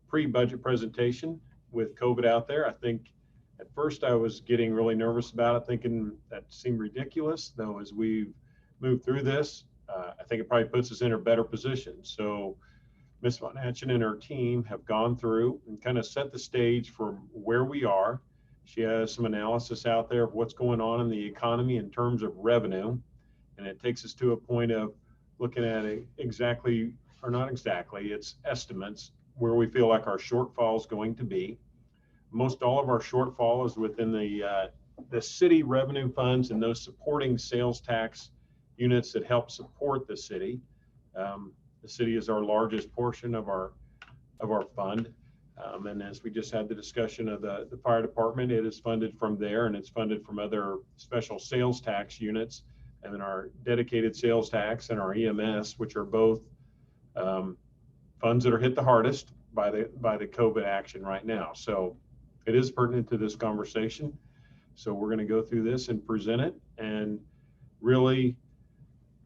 pre-budget presentation with COVID out there. I think at first I was getting really nervous about it, thinking that seemed ridiculous, though as we've moved through this, I think it probably puts us in a better position. So Ms. Von Atchen and her team have gone through and kind of set the stage for where we are. She has some analysis out there of what's going on in the economy in terms of revenue. And it takes us to a point of looking at it exactly, or not exactly, it's estimates where we feel like our shortfall is going to be. Most all of our shortfall is within the city revenue funds and those supporting sales tax units that help support the city. The city is our largest portion of our fund. And as we just had the discussion of the fire department, it is funded from there, and it's funded from other special sales tax units, and then our dedicated sales tax and our EMS, which are both funds that are hit the hardest by the COVID action right now. So it is pertinent to this conversation. So we're going to go through this and present it. And really,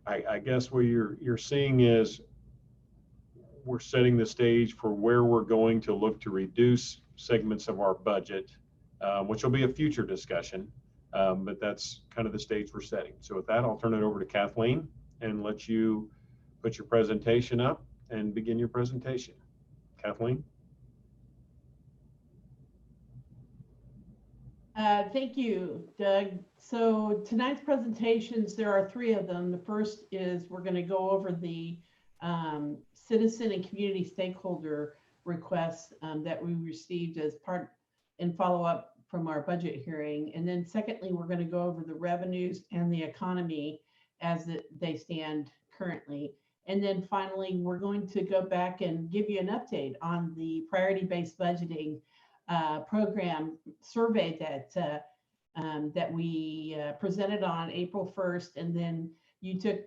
I guess what you're seeing is we're setting the stage for where we're going to look to reduce segments of our budget, which will be a future discussion, but that's kind of the stage we're setting. So with that, I'll turn it over to Kathleen and let you put your presentation up and begin your presentation. Kathleen? Thank you, Doug. So tonight's presentations, there are 3 of them. The first is we're going to go over the citizen and community stakeholder requests that we received as part and follow up from our budget hearing. And then secondly, we're going to go over the revenues and the economy as they stand currently. And then finally, we're going to go back and give you an update on the priority-based budgeting program survey that we presented on April 1st. And then you took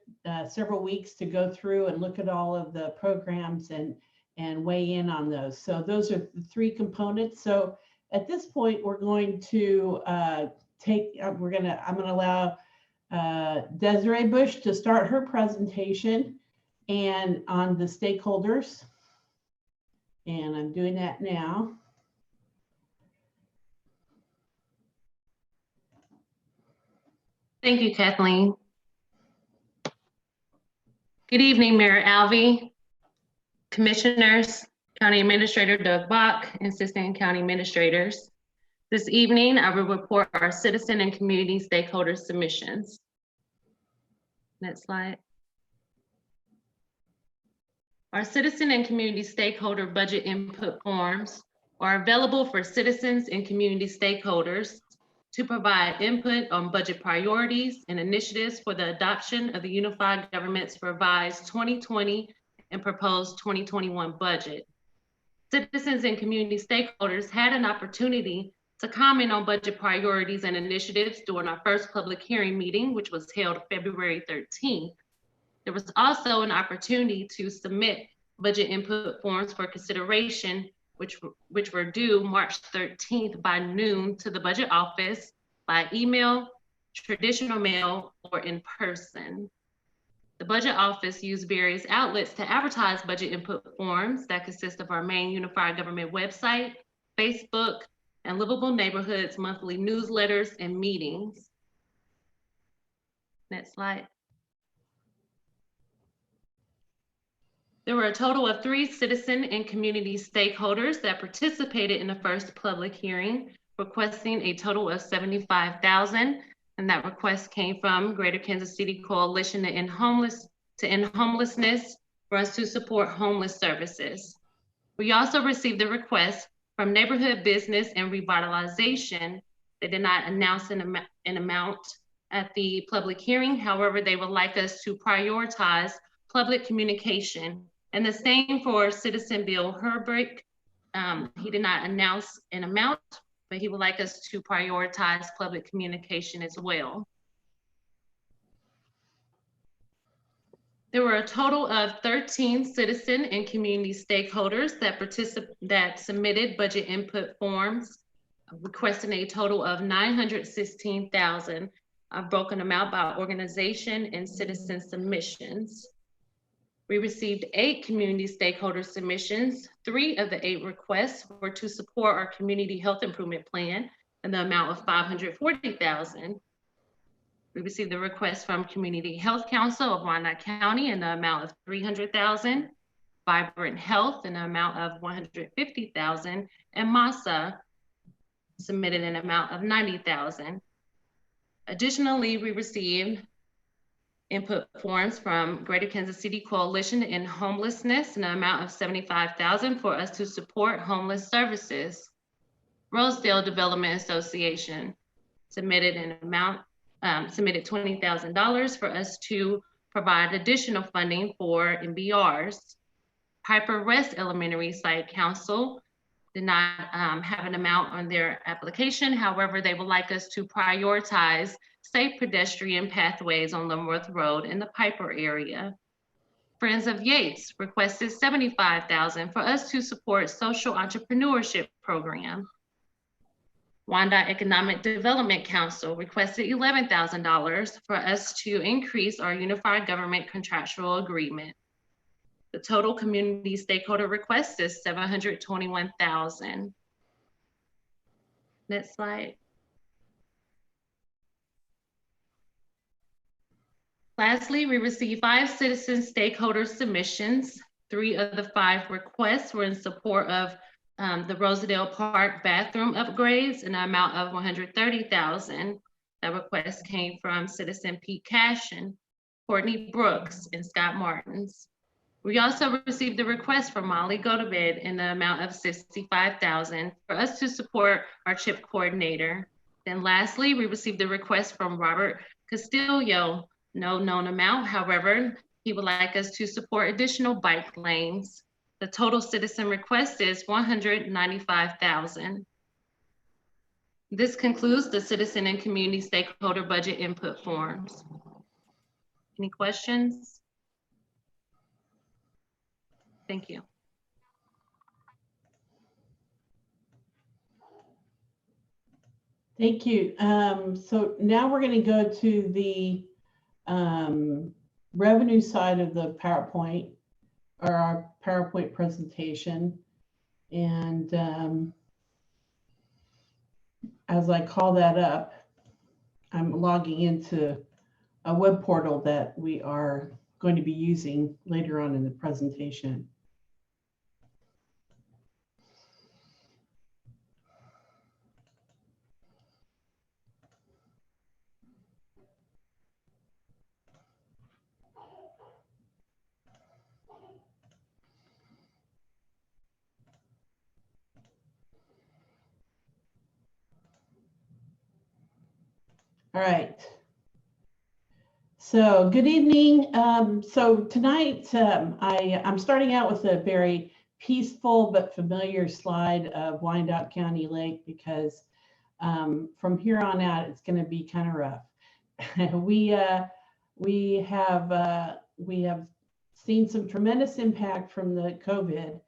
several weeks to go through and look at all of the programs and weigh in on those. So those are the 3 components. So at this point, we're going to I'm going to allow Desiree Bush to start her presentation and on the stakeholders. And I'm doing that now. Thank you, Kathleen. Good evening, Mayor Alvey, Commissioners, County Administrator Doug Bach, and Assistant County Administrators. This evening, I will report our citizen and community stakeholder submissions. Next slide. Our citizen and community stakeholder budget input forms are available for citizens and community stakeholders to provide input on budget priorities and initiatives for the adoption of the Unified Government's revised 2020 and proposed 2021 budget. Citizens and community stakeholders had an opportunity to comment on budget priorities and initiatives during our first public hearing meeting, which was held February 13th. There was also an opportunity to submit budget input forms for consideration, which were due March 13th by noon to the budget office by email, traditional mail, or in person. The budget office used various outlets to advertise budget input forms that consist of our main Unified Government website, Facebook, and Livable Neighborhoods monthly newsletters and meetings. Next slide. There were a total of 3 citizen and community stakeholders that participated in the first public hearing, requesting a total of $75,000, and that request came from Greater Kansas City Coalition to End Homelessness for us to support homeless services. We also received a request from Neighborhood Business and Revitalization. They did not announce an amount at the public hearing. However, they would like us to prioritize public communication. And the same for Citizen Bill Herbrick. He did not announce an amount, but he would like us to prioritize public communication as well. There were a total of 13 citizen and community stakeholders that submitted budget input forms, requesting a total of $916,000, broken them out by organization and citizen submissions. We received 8 community stakeholder submissions. 3 of the 8 requests were to support our community health improvement plan in the amount of $540,000. We received a request from Community Health Council of Wyandotte County in the amount of $300,000, Vibrant Health in the amount of $150,000, and MASA submitted an amount of $90,000. Additionally, we received input forms from Greater Kansas City Coalition in Homelessness in the amount of $75,000 for us to support homeless services. Rosedale Development Association submitted submitted $20,000 for us to provide additional funding for MBRs. Piper Rest Elementary Site Council did not have an amount on their application. However, they would like us to prioritize safe pedestrian pathways on Leavenworth Road in the Piper area. Friends of Yates requested $75,000 for us to support social entrepreneurship program. Wyandotte Economic Development Council requested $11,000 for us to increase our unified government contractual agreement. The total community stakeholder request is $721,000. Next slide. Lastly, we received 5 citizen stakeholder submissions. 3 of the 5 requests were in support of the Rosedale Park bathroom upgrades in the amount of $130,000. That request came from citizen Pete Cashin, Courtney Brooks, and Scott Martins. We also received a request from Molly Gotobed in the amount of $65,000 for us to support our CHIP coordinator. Then lastly, we received a request from Robert Castillo, no known amount. However, he would like us to support additional bike lanes. The total citizen request is $195,000. This concludes the citizen and community stakeholder budget input forms. Any questions? Thank you. Thank you. So now we're going to go to the revenue side of the PowerPoint, or our PowerPoint presentation. And as I call that up, I'm logging into a web portal that we are going to be using later on in the presentation. All right. So good evening. So tonight I'm starting out with a very peaceful but familiar slide of Wyandotte County Lake, because from here on out it's going to be kind of rough. we have seen some tremendous impact from the COVID.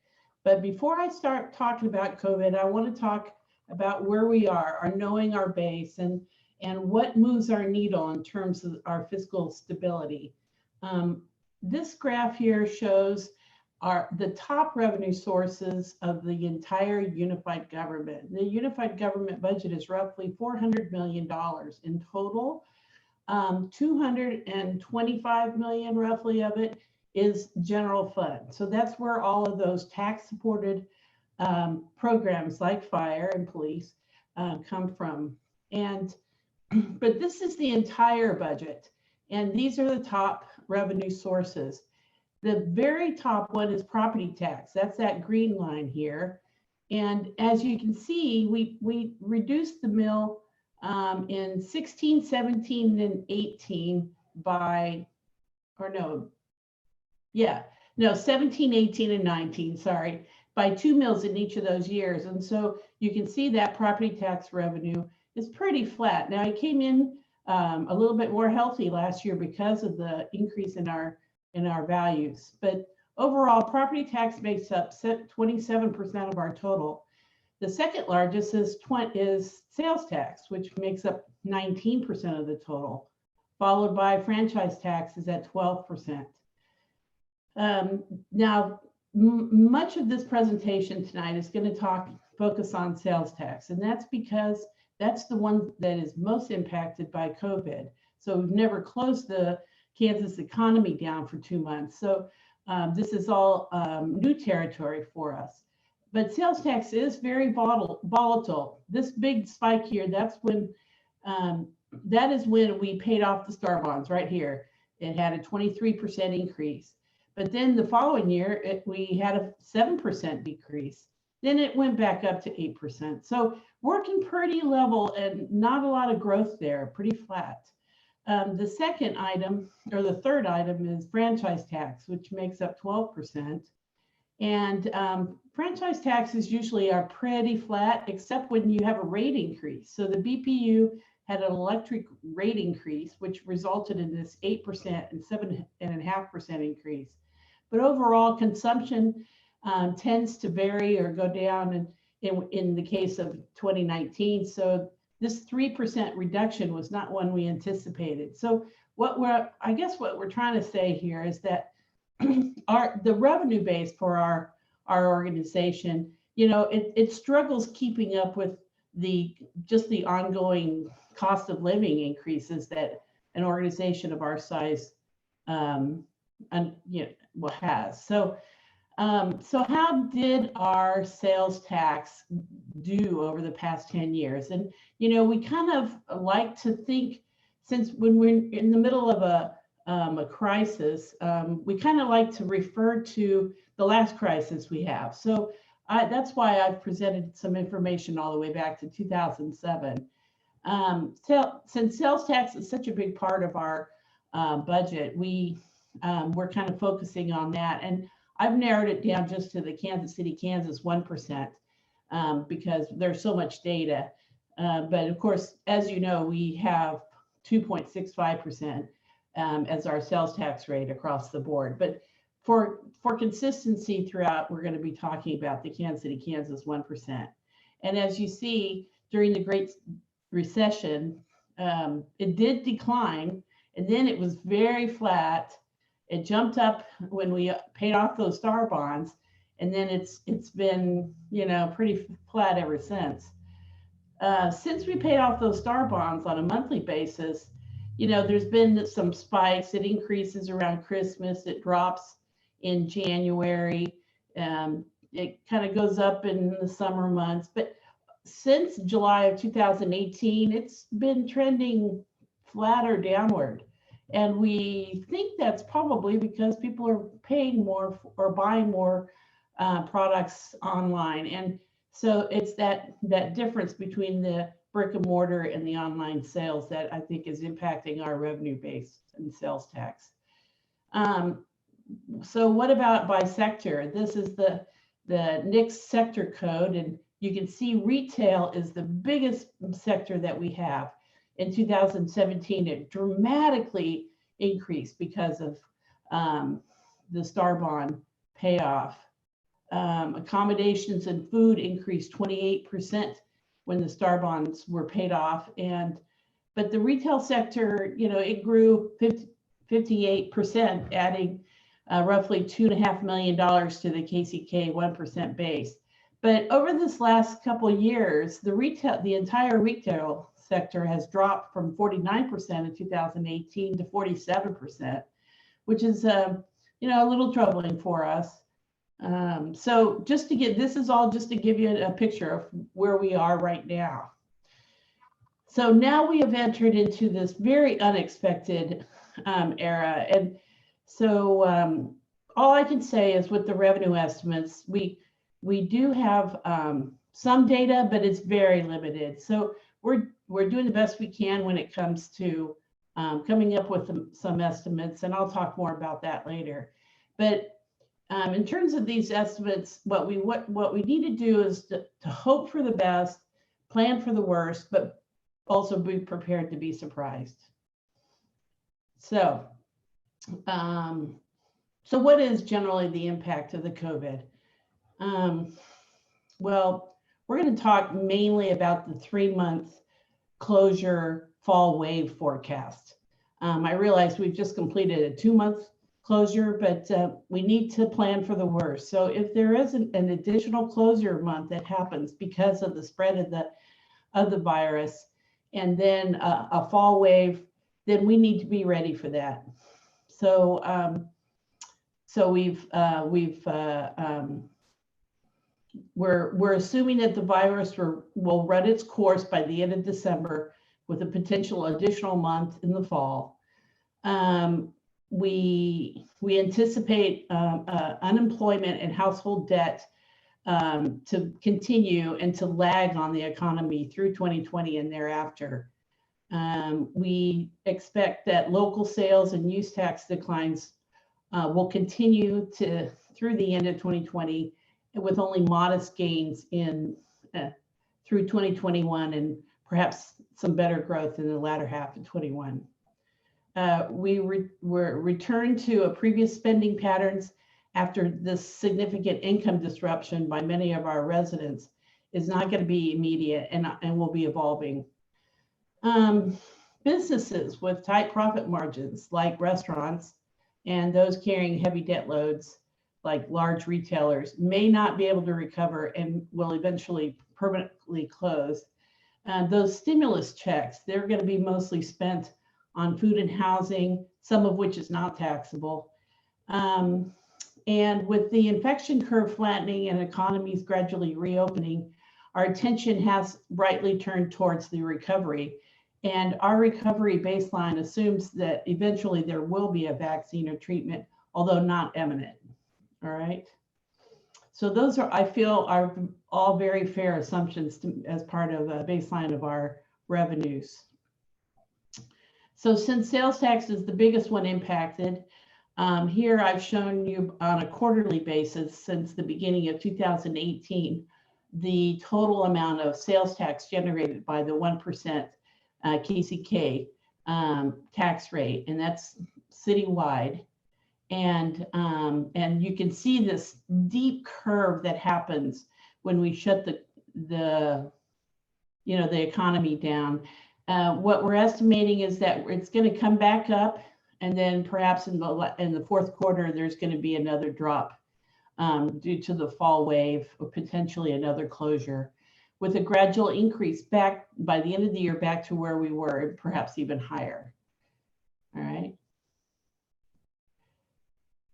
But before I start talking about COVID, I want to talk about where we are knowing our base and what moves our needle in terms of our fiscal stability. This graph here shows the top revenue sources of the entire unified government. The unified government budget is roughly $400 million in total. 225 million roughly of it is general fund. So that's where all of those tax supported programs like fire and police come from. But this is the entire budget, and these are the top revenue sources. The very top one is property tax. That's that green line here. And as you can see, we reduced the mill in 16, 17, and 18 by, 17, 18, and 19, sorry, by 2 mills in each of those years. And so you can see that property tax revenue is pretty flat. Now it came in a little bit more healthy last year because of the increase in our in our values. But overall, property tax makes up 27% of our total. The second largest is sales tax, which makes up 19% of the total, followed by franchise taxes at 12%. Now, much of this presentation tonight is going to focus on sales tax, and that's because that's the one that is most impacted by COVID. So we've never closed the Kansas economy down for 2 months. So this is all new territory for us. But sales tax is very volatile. This big spike here, that is when we paid off the STAR bonds right here. It had a 23% increase. But then the following year, we had a 7% decrease. Then it went back up to 8%. So working pretty level and not a lot of growth there, pretty flat. The second item, or the third item, is franchise tax, which makes up 12%. And franchise taxes usually are pretty flat, except when you have a rate increase. So the BPU had an electric rate increase, which resulted in this 8% and 7.5% increase. But overall, consumption tends to vary or go down in the case of 2019. So this 3% reduction was not one we anticipated. So I guess what we're trying to say here is that the revenue base for our organization, it struggles keeping up with just the ongoing cost of living increases that an organization of our size has. So how did our sales tax do over the past 10 years? And, we kind of like to think, since when we're in the middle of a crisis, we kind of like to refer to the last crisis we have. So that's why I've presented some information all the way back to 2007. Since sales tax is such a big part of our budget, we're kind of focusing on that. And I've narrowed it down just to the Kansas City, Kansas 1%, because there's so much data. But of course, as you know, we have 2.65% as our sales tax rate across the board. But for consistency throughout, we're going to be talking about the Kansas City, Kansas 1%. And as you see, during the Great Recession, it did decline, and then it was very flat. It jumped up when we paid off those STAR bonds, and then it's been pretty flat ever since. Since we paid off those STAR bonds on a monthly basis, there's been some spikes. It increases around Christmas. It drops in January. It kind of goes up in the summer months. But since July of 2018, it's been trending flat or downward. And we think that's probably because people are paying more or buying more products online. And so it's that difference between the brick and mortar and the online sales that I think is impacting our revenue base and sales tax. So what about by sector? This is the NICS sector code, and you can see retail is the biggest sector that we have. In 2017, it dramatically increased because of the STAR bond payoff. Accommodations and food increased 28% when the STAR bonds were paid off. But the retail sector, it grew 58%, adding roughly $2.5 million to the KCK 1% base. But over this last couple of years, the entire retail sector has dropped from 49% in 2018 to 47%, which is a little troubling for us. So this is all just to give you a picture of where we are right now. So now we have entered into this very unexpected era. And so all I can say is with the revenue estimates, we do have some data, but it's very limited. So we're doing the best we can when it comes to coming up with some estimates, and I'll talk more about that later. But in terms of these estimates, what we need to do is to hope for the best, plan for the worst, but also be prepared to be surprised. So So what is generally the impact of the COVID? Well, we're going to talk mainly about the 3-month closure fall wave forecast. I realize we've just completed a 2-month closure, but we need to plan for the worst. So if there is an additional closure month that happens because of the spread of the virus, and then a fall wave, then we need to be ready for that. So we're assuming that the virus will run its course by the end of December, with a potential additional month in the fall. We anticipate unemployment and household debt to continue and to lag on the economy through 2020 and thereafter. We expect that local sales and use tax declines will continue through the end of 2020, with only modest gains through 2021, and perhaps some better growth in the latter half of 21. We're returned to a previous spending patterns after this significant income disruption by many of our residents is not going to be immediate and will be evolving. Businesses with tight profit margins, like restaurants, and those carrying heavy debt loads, like large retailers, may not be able to recover and will eventually permanently close. Those stimulus checks, they're going to be mostly spent on food and housing, some of which is not taxable. And with the infection curve flattening and economies gradually reopening, our attention has rightly turned towards the recovery. And our recovery baseline assumes that eventually there will be a vaccine or treatment, although not imminent. All right. So those are, I feel, are all very fair assumptions as part of a baseline of our revenues. So since sales tax is the biggest one impacted, here I've shown you on a quarterly basis since the beginning of 2018, the total amount of sales tax generated by the 1% KCK tax rate, and that's citywide. And you can see this deep curve that happens when we shut the economy down. What we're estimating is that it's going to come back up, and then perhaps in the fourth quarter there's going to be another drop due to the fall wave, or potentially another closure, with a gradual increase back by the end of the year back to where we were, and perhaps even higher. All right.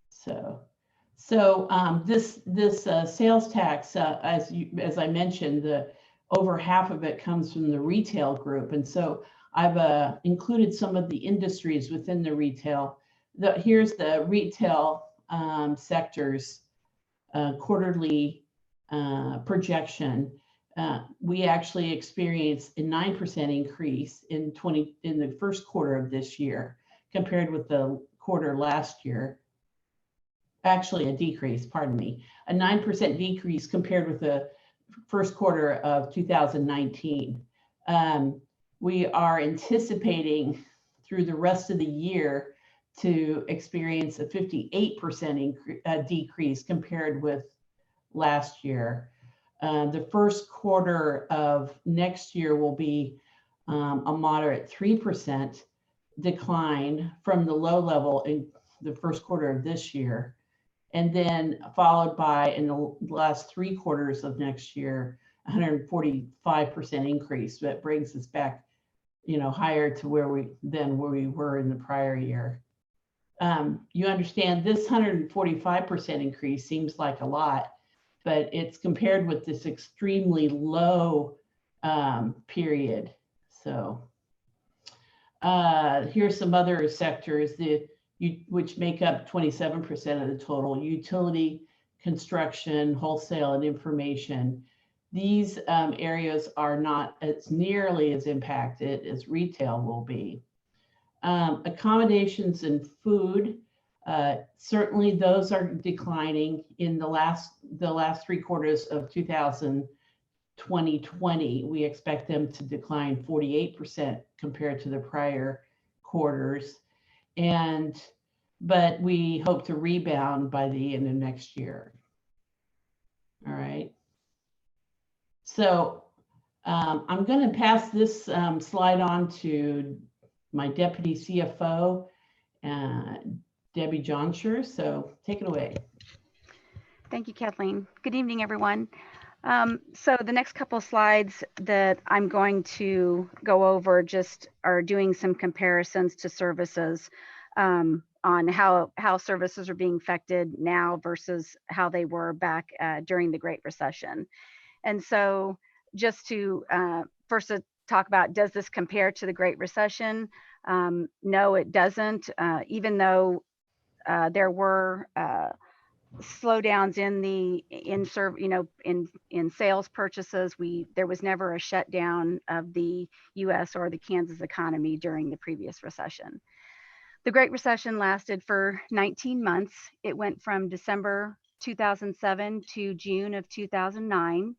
So this sales tax, as I mentioned, over half of it comes from the retail group, and so I've included some of the industries within the retail. Here's the retail sector's quarterly projection. We actually experienced a 9% increase in the first quarter of this year compared with the quarter last year. Actually, a decrease, pardon me, a 9% decrease compared with the first quarter of 2019. We are anticipating through the rest of the year to experience a 58% decrease compared with last year. The first quarter of next year will be a moderate 3% decline from the low level in the first quarter of this year, and then followed by, in the last 3 quarters of next year, 145% increase. That brings us back, higher to where we were in the prior year. You understand this 145% increase seems like a lot, but it's compared with this extremely low period. So here's some other sectors which make up 27% of the total: utility, construction, wholesale, and information. These areas are not as nearly as impacted as retail will be. Accommodations and food, certainly those are declining in the last 3 quarters of 2020. We expect them to decline 48% compared to the prior quarters. And but we hope to rebound by the end of next year. All right. So I'm going to pass this slide on to my deputy CFO, Debbie Johnshire. So take it away. Thank you, Kathleen. Good evening, everyone. So the next couple of slides that I'm going to go over just are doing some comparisons to services on how services are being affected now versus how they were back during the Great Recession. And so just to first talk about, does this compare to the Great Recession? No, it doesn't. Even though there were slowdowns in sales purchases, there was never a shutdown of the US or the Kansas economy during the previous recession. The Great Recession lasted for 19 months. It went from December 2007 to June of 2009.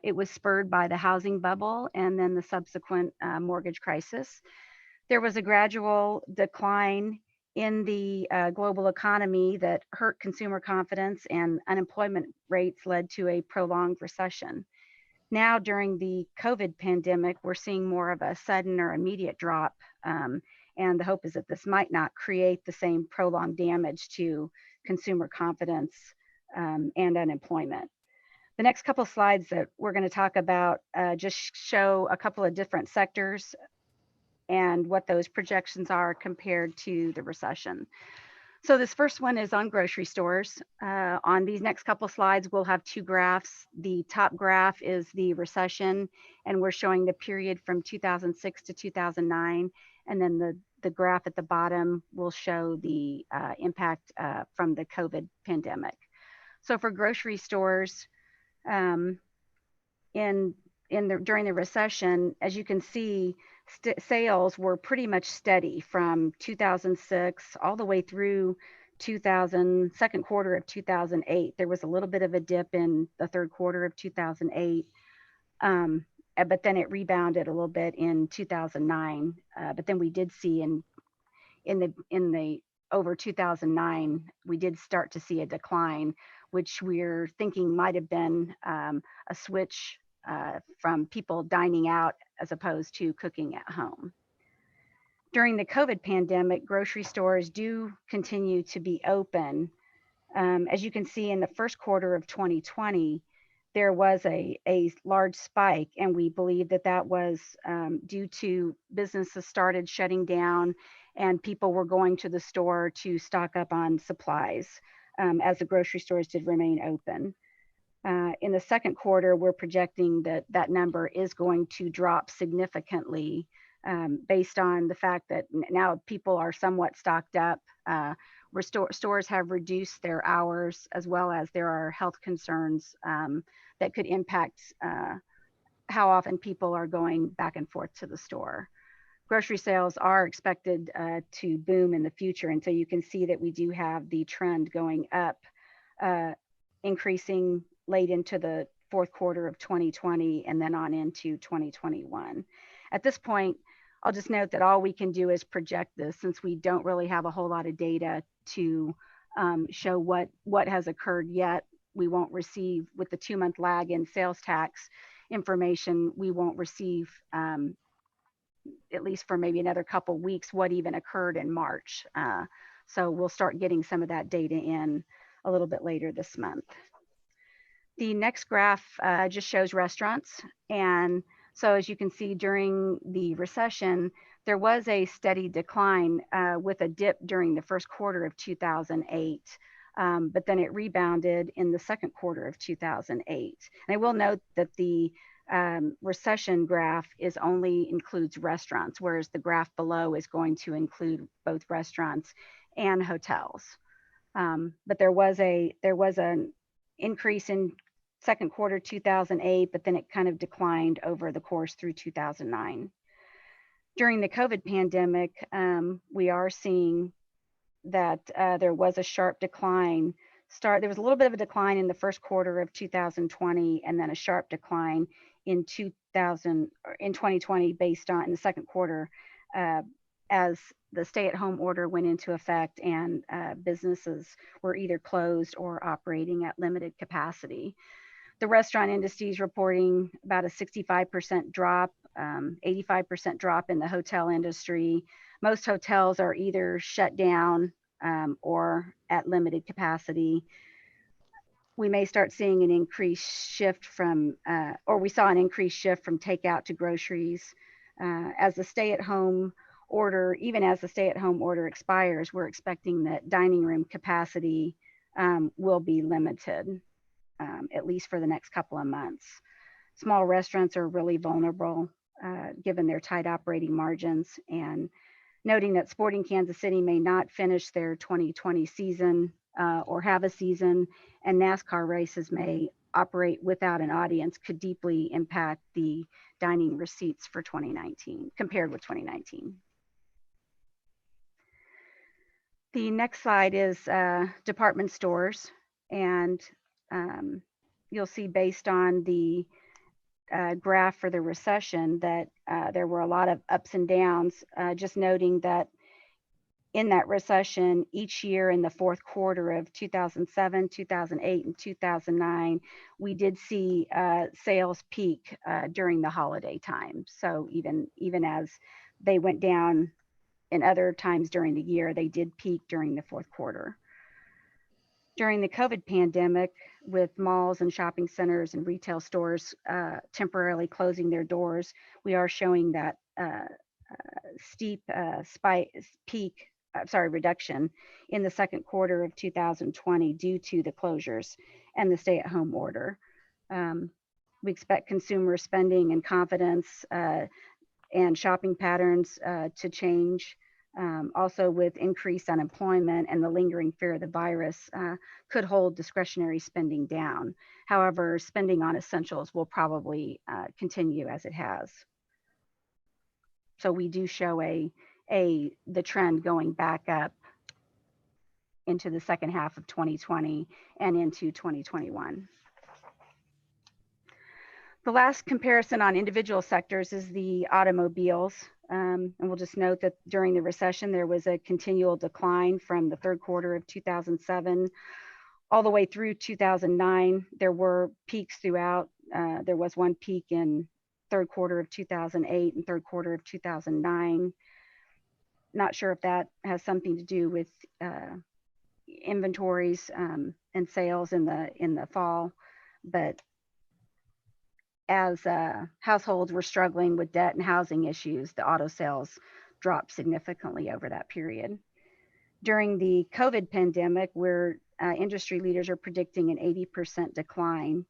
It was spurred by the housing bubble and then the subsequent mortgage crisis. There was a gradual decline in the global economy that hurt consumer confidence, and unemployment rates led to a prolonged recession. Now, during the COVID pandemic, we're seeing more of a sudden or immediate drop. And the hope is that this might not create the same prolonged damage to consumer confidence and unemployment. The next couple of slides that we're going to talk about just show a couple of different sectors and what those projections are compared to the recession. So this first one is on grocery stores. On these next couple of slides, we'll have two graphs. The top graph is the recession, and we're showing the period from 2006 to 2009. And then the graph at the bottom will show the impact from the COVID pandemic. So for grocery stores, during the recession, as you can see, sales were pretty much steady from 2006 all the way through second quarter of 2008. There was a little bit of a dip in the third quarter of 2008, but then it rebounded a little bit in 2009. But then we did see in the over 2009, we did start to see a decline, which we're thinking might have been a switch from people dining out as opposed to cooking at home. During the COVID pandemic, grocery stores do continue to be open. As you can see in the first quarter of 2020, there was a large spike, and we believe that that was due to businesses started shutting down and people were going to the store to stock up on supplies as the grocery stores did remain open. In the second quarter, we're projecting that that number is going to drop significantly based on the fact that now people are somewhat stocked up. Stores have reduced their hours, as well as there are health concerns that could impact how often people are going back and forth to the store. Grocery sales are expected to boom in the future, and so you can see that we do have the trend going up, increasing late into the fourth quarter of 2020 and then on into 2021. At this point, I'll just note that all we can do is project this, since we don't really have a whole lot of data to show what has occurred yet. We won't receive, with the 2-month lag in sales tax information, we won't receive, at least for maybe another couple weeks, what even occurred in March. So we'll start getting some of that data in a little bit later this month. The next graph just shows restaurants. And so as you can see, during the recession, there was a steady decline with a dip during the first quarter of 2008. But then it rebounded in the second quarter of 2008. And I will note that the recession graph only includes restaurants, whereas the graph below is going to include both restaurants and hotels. But there was an increase in second quarter 2008, but then it kind of declined over the course through 2009. During the COVID pandemic, we are seeing that there was a sharp decline. There was a little bit of a decline in the first quarter of 2020, and then a sharp decline in 2020 based on in the second quarter, as the stay-at-home order went into effect and businesses were either closed or operating at limited capacity. The restaurant industry is reporting about a 65% drop, 85% drop in the hotel industry. Most hotels are either shut down or at limited capacity. We may start seeing an increased shift from, or we saw an increased shift from takeout to groceries. As the stay-at-home order, even as the stay-at-home order expires, we're expecting that dining room capacity will be limited, at least for the next couple of months. Small restaurants are really vulnerable given their tight operating margins, and noting that Sporting Kansas City may not finish their 2020 season or have a season, and NASCAR races may operate without an audience could deeply impact the dining receipts for 2019 compared with 2019. The next slide is department stores, and you'll see based on the graph for the recession that there were a lot of ups and downs, just noting that in that recession, each year in the fourth quarter of 2007, 2008, and 2009, we did see sales peak during the holiday time. So even as they went down in other times during the year, they did peak during the fourth quarter. During the COVID pandemic, with malls and shopping centers and retail stores temporarily closing their doors, we are showing that steep reduction in the second quarter of 2020 due to the closures and the stay-at-home order. We expect consumer spending and confidence and shopping patterns to change. Also, with increased unemployment and the lingering fear of the virus could hold discretionary spending down. However, spending on essentials will probably continue as it has. So we do show the trend going back up into the second half of 2020 and into 2021. The last comparison on individual sectors is the automobiles. And we'll just note that during the recession, there was a continual decline from the third quarter of 2007 all the way through 2009. There were peaks throughout. There was one peak in third quarter of 2008 and third quarter of 2009. Not sure if that has something to do with inventories and sales in the fall, but as households were struggling with debt and housing issues, the auto sales dropped significantly over that period. During the COVID pandemic, where industry leaders are predicting an 80% decline,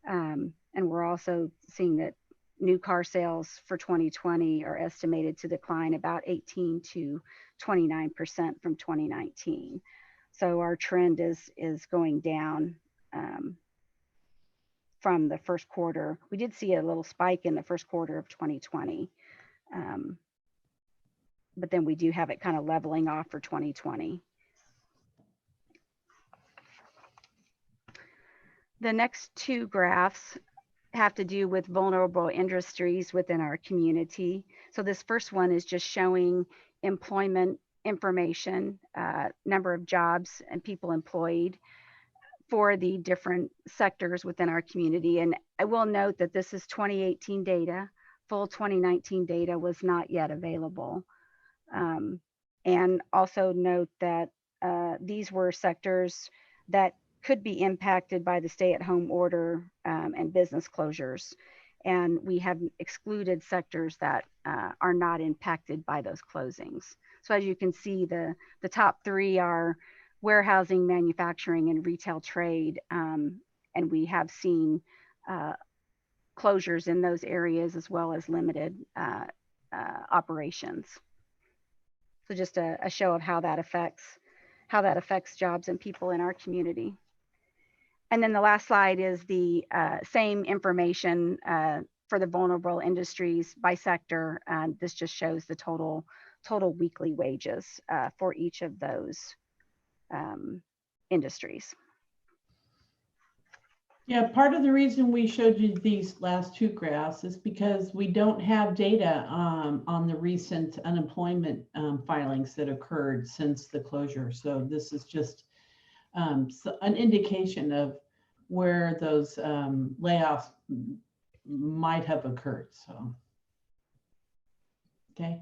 and we're also seeing that new car sales for 2020 are estimated to decline about 18 to 29% from 2019. So our trend is going down from the first quarter. We did see a little spike in the first quarter of 2020, but then we do have it kind of leveling off for 2020. The next two graphs have to do with vulnerable industries within our community. So this first one is just showing employment information, number of jobs and people employed for the different sectors within our community. And I will note that this is 2018 data. Full 2019 data was not yet available. And also note that these were sectors that could be impacted by the stay-at-home order and business closures. And we have excluded sectors that are not impacted by those closings. So as you can see, the top three are warehousing, manufacturing, and retail trade. And we have seen closures in those areas as well as limited operations. So just a show of how that affects jobs and people in our community. And then the last slide is the same information for the vulnerable industries by sector. This just shows the total weekly wages for each of those industries. Yeah, part of the reason we showed you these last two graphs is because we don't have data on the recent unemployment filings that occurred since the closure. So this is just an indication of where those layoffs might have occurred. So, okay.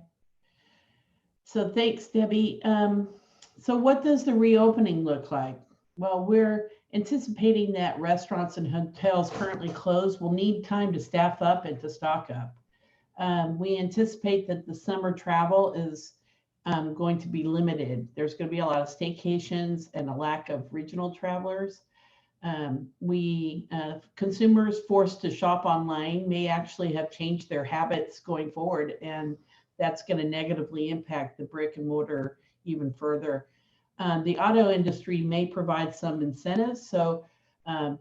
So thanks, Debbie. So what does the reopening look like? Well, we're anticipating that restaurants and hotels currently closed will need time to staff up and to stock up. We anticipate that the summer travel is going to be limited. There's going to be a lot of staycations and a lack of regional travelers. Consumers forced to shop online may actually have changed their habits going forward, and that's going to negatively impact the brick and mortar even further. The auto industry may provide some incentives, so and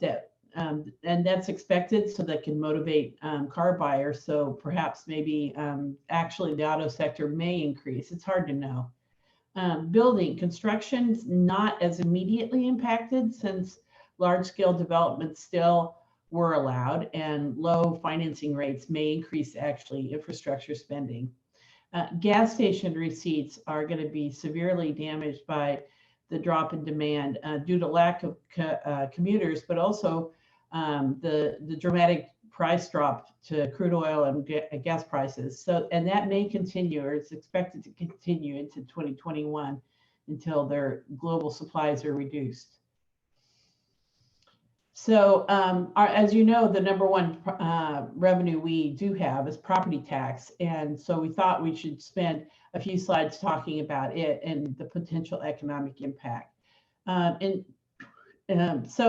that's expected, so that can motivate car buyers. So perhaps maybe actually the auto sector may increase. It's hard to know. Building construction's not as immediately impacted since large-scale developments still were allowed, and low financing rates may increase actually infrastructure spending. Gas station receipts are going to be severely damaged by the drop in demand due to lack of commuters, but also the dramatic price drop to crude oil and gas prices. So, and that may continue, or it's expected to continue into 2021 until their global supplies are reduced. So as you know, the number one revenue we do have is property tax. And so we thought we should spend a few slides talking about it and the potential economic impact. So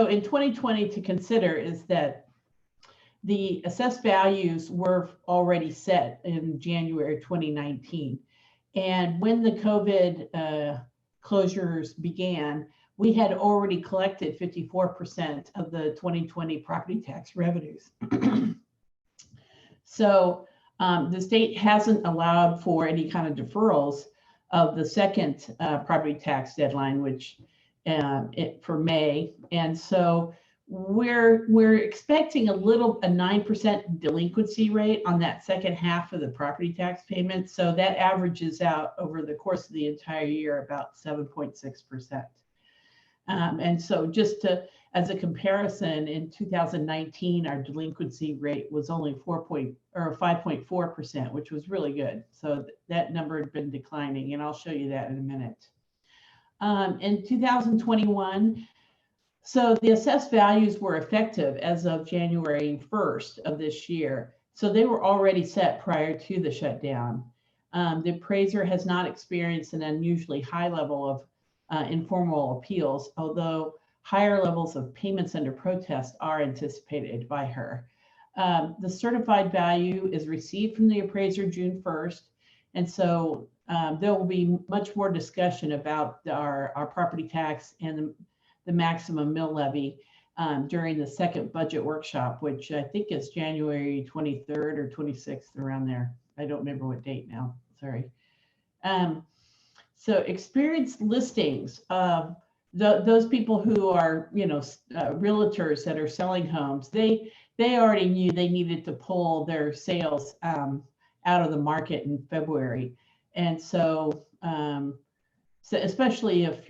in 2020 to consider is that the assessed values were already set in January 2019. And when the COVID closures began, we had already collected 54% of the 2020 property tax revenues. So the state hasn't allowed for any kind of deferrals of the second property tax deadline, which for May. And so we're expecting a 9% delinquency rate on that second half of the property tax payment. So that averages out over the course of the entire year about 7.6%. And so just as a comparison, in 2019, our delinquency rate was only 5.4%, which was really good. So that number had been declining, and I'll show you that in a minute. In 2021, so the assessed values were effective as of January 1st of this year. So they were already set prior to the shutdown. The appraiser has not experienced an unusually high level of informal appeals, although higher levels of payments under protest are anticipated by her. The certified value is received from the appraiser June 1st. And so there will be much more discussion about our property tax and the maximum mill levy during the second budget workshop, which I think is January 23rd or 26th, around there. I don't remember what date now, sorry. So experienced listings, those people who are, realtors that are selling homes, they already knew they needed to pull their sales out of the market in February. And so, especially if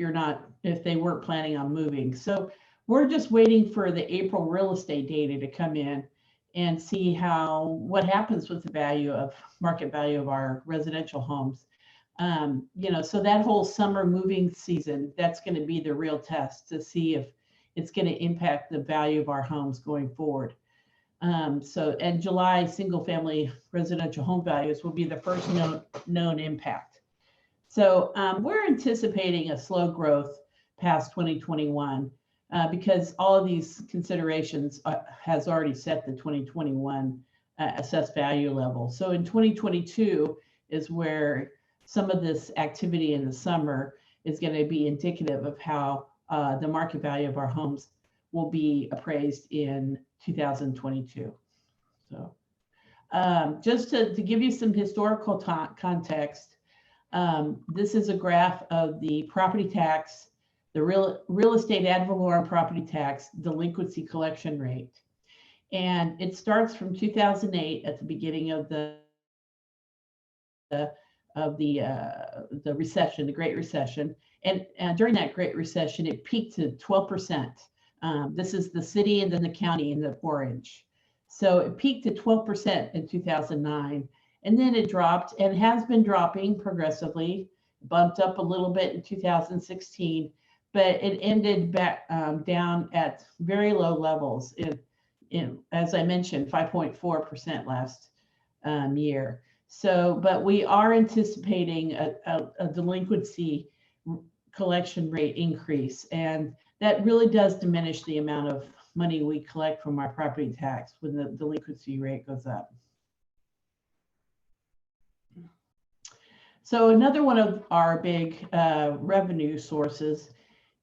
they weren't planning on moving. So we're just waiting for the April real estate data to come in and see what happens with the market value of our residential homes. So that whole summer moving season, that's going to be the real test to see if it's going to impact the value of our homes going forward. And July single family residential home values will be the first known impact. So we're anticipating a slow growth past 2021 because all of these considerations has already set the 2021 assessed value level. So in 2022 is where some of this activity in the summer is going to be indicative of how the market value of our homes will be appraised in 2022. So just to give you some historical context, this is a graph of the property tax the real estate ad valorem property tax delinquency collection rate. And it starts from 2008 at the beginning of the recession, the Great Recession. And during that Great Recession, it peaked to 12%. This is the city and then the county in the orange. So it peaked to 12% in 2009. And then it dropped and has been dropping progressively, bumped up a little bit in 2016, but it ended back down at very low levels in, as I mentioned, 5.4% last year. So, but we are anticipating a delinquency collection rate increase, and that really does diminish the amount of money we collect from our property tax when the delinquency rate goes up. So another one of our big revenue sources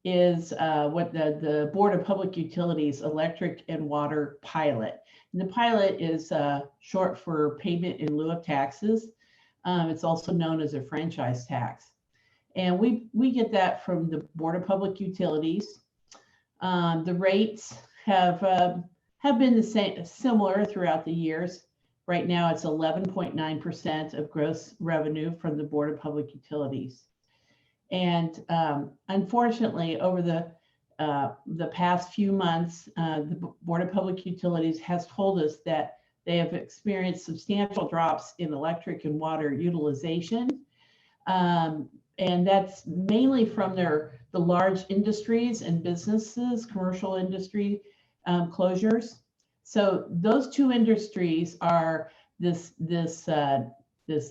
is what the Board of Public Utilities Electric and Water Pilot. And the pilot is short for payment in lieu of taxes. It's also known as a franchise tax. And we get that from the Board of Public Utilities. The rates have been the same, similar throughout the years. Right now, it's 11.9% of gross revenue from the Board of Public Utilities. And unfortunately, over the past few months, the Board of Public Utilities has told us that they have experienced substantial drops in electric and water utilization. And that's mainly from the large industries and businesses, commercial industry closures. So those two industries are this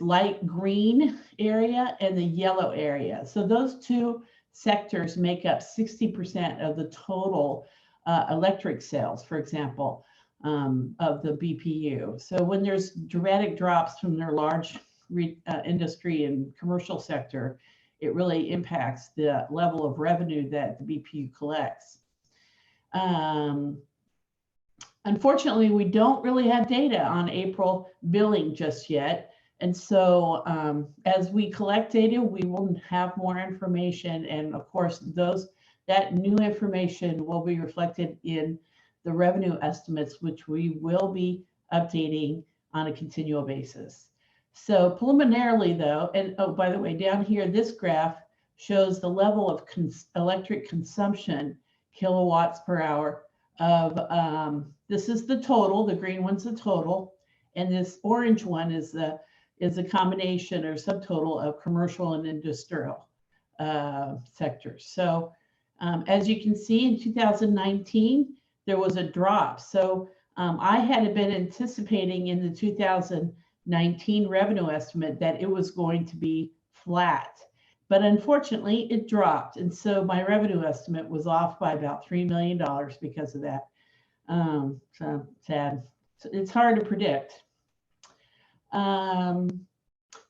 light green area and the yellow area. So those two sectors make up 60% of the total electric sales, for example, of the BPU. So when there's dramatic drops from their large industry and commercial sector, it really impacts the level of revenue that the BPU collects. Unfortunately, we don't really have data on April billing just yet. And so as we collect data, we will have more information. And of course, that new information will be reflected in the revenue estimates, which we will be updating on a continual basis. So preliminarily though, and oh, by the way, down here, this graph shows the level of electric consumption, kilowatts per hour of, this is the total, the green one's the total, and this orange one is a combination or subtotal of commercial and industrial sectors. So as you can see in 2019, there was a drop. So I had been anticipating in the 2019 revenue estimate that it was going to be flat, but unfortunately it dropped. And so my revenue estimate was off by about $3 million because of that. So sad. It's hard to predict.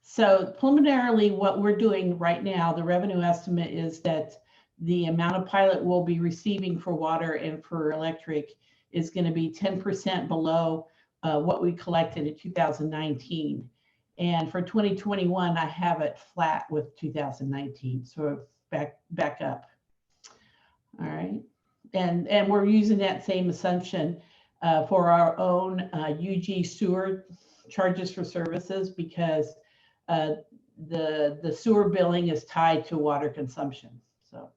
So preliminarily, what we're doing right now, the revenue estimate is that the amount of pilot we'll be receiving for water and for electric is going to be 10% below what we collected in 2019. And for 2021, I have it flat with 2019. So back up. All right. And we're using that same assumption for our own UG sewer charges for services, because the sewer billing is tied to water consumption. So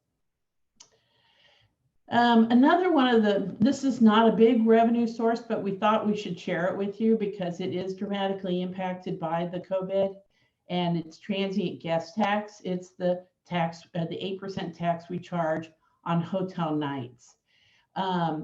another one of this is not a big revenue source, but we thought we should share it with you because it is dramatically impacted by the COVID, and it's transient guest tax. It's the tax, the 8% tax we charge on hotel nights.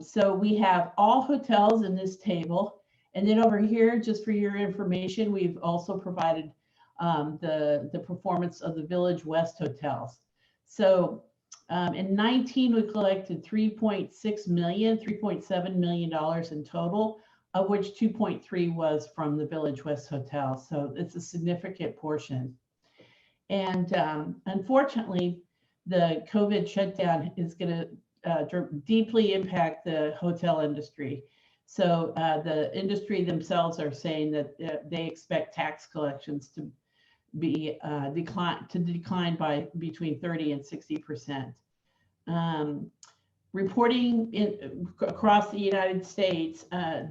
So we have all hotels in this table. And then over here, just for your information, we've also provided the performance of the Village West hotels. So in 19, we collected $3.7 million in total, of which 2.3 was from the Village West Hotel. So it's a significant portion. And unfortunately, the COVID shutdown is going to deeply impact the hotel industry. So the industry themselves are saying that they expect tax collections to be decline by between 30 and 60%. reporting across the United States,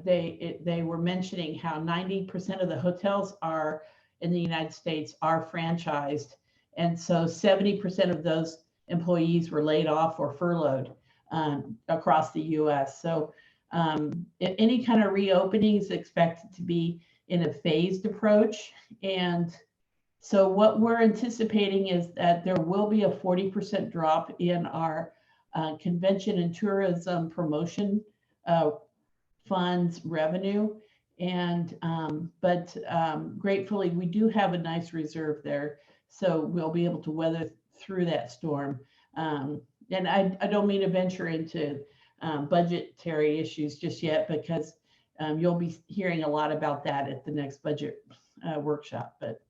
they were mentioning how 90% of the hotels are in the United States are franchised. And so 70% of those employees were laid off or furloughed across the US. So any kind of reopening is expected to be in a phased approach. And so what we're anticipating is that there will be a 40% drop in our convention and tourism promotion funds revenue. And but gratefully, we do have a nice reserve there. So we'll be able to weather through that storm. And I don't mean to venture into budgetary issues just yet, because you'll be hearing a lot about that at the next budget workshop. But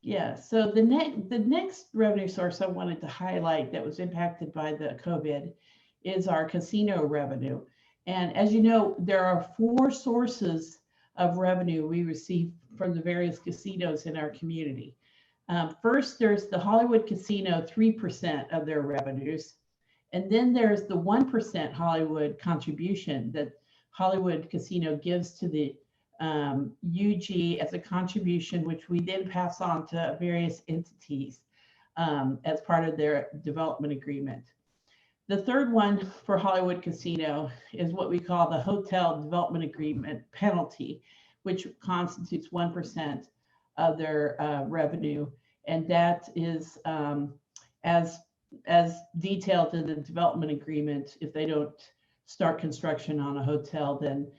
yeah, so the next revenue source I wanted to highlight that was impacted by the COVID is our casino revenue. And as you know, there are 4 sources of revenue we receive from the various casinos in our community. First, there's the Hollywood Casino, 3% of their revenues. And then there's the 1% Hollywood contribution that Hollywood Casino gives to the UG as a contribution, which we then pass on to various entities as part of their development agreement. The third one for Hollywood Casino is what we call the Hotel Development Agreement penalty, which constitutes 1% of their revenue. And that is as detailed in the development agreement. If they don't start construction on a hotel, then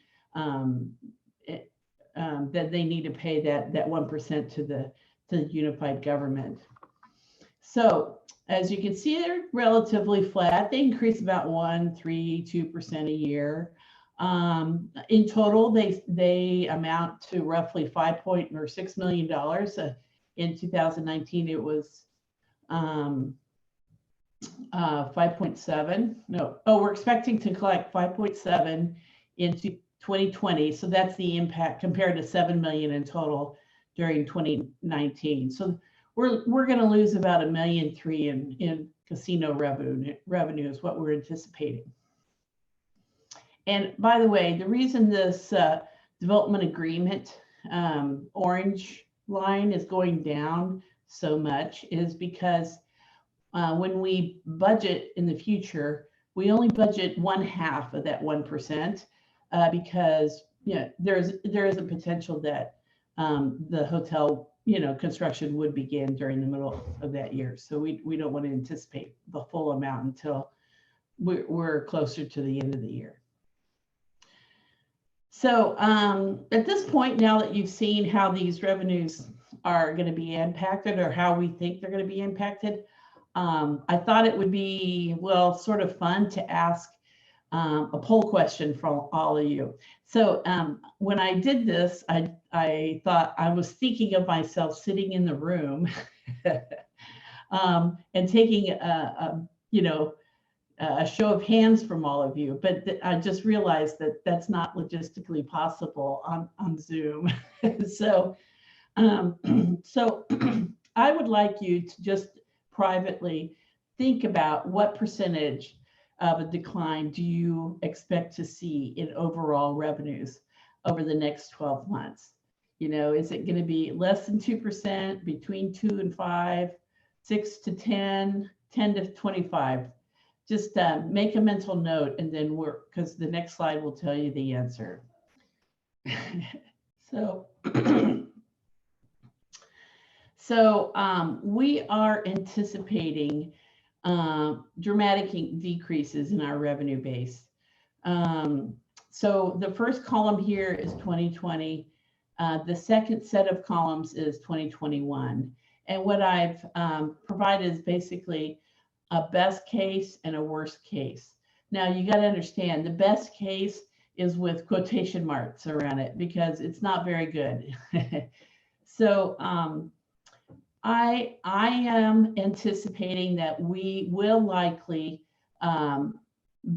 that they need to pay that 1% to the unified government. So as you can see, they're relatively flat. They increase about 1, 3, 2% a year. In total, they amount to roughly $6 million. In 2019, it was 5.7. No, we're expecting to collect 5.7 into 2020. So that's the impact compared to 7 million in total during 2019. So we're going to lose about $1.3 million in casino revenue is what we're anticipating. And by the way, the reason this development agreement orange line is going down so much is because when we budget in the future, we only budget 1/2 of that 1% because there is a potential that the hotel construction would begin during the middle of that year. So we don't want to anticipate the full amount until we're closer to the end of the year. So at this point, now that you've seen how these revenues are going to be impacted or how we think they're going to be impacted, I thought it would be, well, sort of fun to ask a poll question from all of you. So when I did this, I thought I was thinking of myself sitting in the room and taking a show of hands from all of you, but I just realized that that's not logistically possible on Zoom. So I would like you to just privately think about what percentage of a decline do you expect to see in overall revenues over the next 12 months? Is it going to be less than 2%, between 2 and 5, 6 to 10, 10 to 25? Just make a mental note and then because the next slide will tell you the answer. So we are anticipating dramatic decreases in our revenue base. So the first column here is 2020. The second set of columns is 2021. And what I've provided is basically a best case and a worst case. Now you got to understand the best case is with quotation marks around it because it's not very good. So I am anticipating that we will likely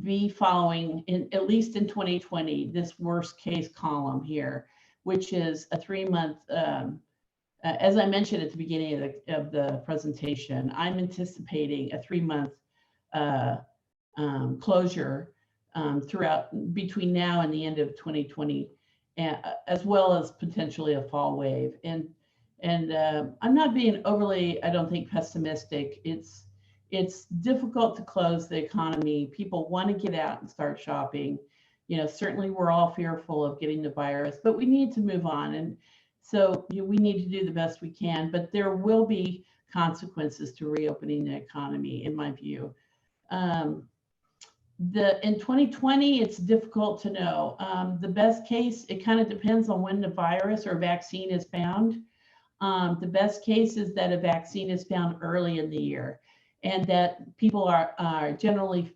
be following, at least in 2020, this worst case column here, which is a 3-month as I mentioned at the beginning of the presentation, I'm anticipating a 3-month closure throughout between now and the end of 2020, as well as potentially a fall wave. And I'm not being overly, I don't think, pessimistic. It's difficult to close the economy. People want to get out and start shopping. You know, certainly we're all fearful of getting the virus, but we need to move on. And so we need to do the best we can, but there will be consequences to reopening the economy, in my view. In 2020, it's difficult to know. The best case, it kind of depends on when the virus or vaccine is found. The best case is that a vaccine is found early in the year, and that people are generally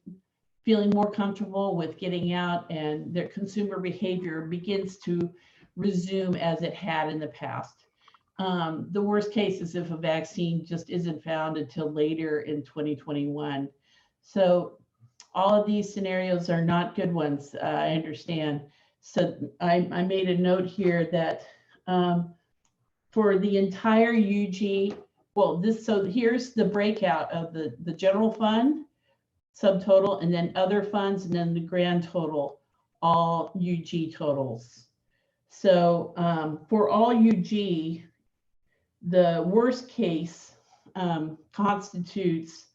feeling more comfortable with getting out, and their consumer behavior begins to resume as it had in the past. The worst case is if a vaccine just isn't found until later in 2021. So all of these scenarios are not good ones, I understand. So I made a note here that for the entire UG, well, so here's the breakout of the general fund subtotal, and then other funds, and then the grand total, all UG totals. So for all UG, the worst case constitutes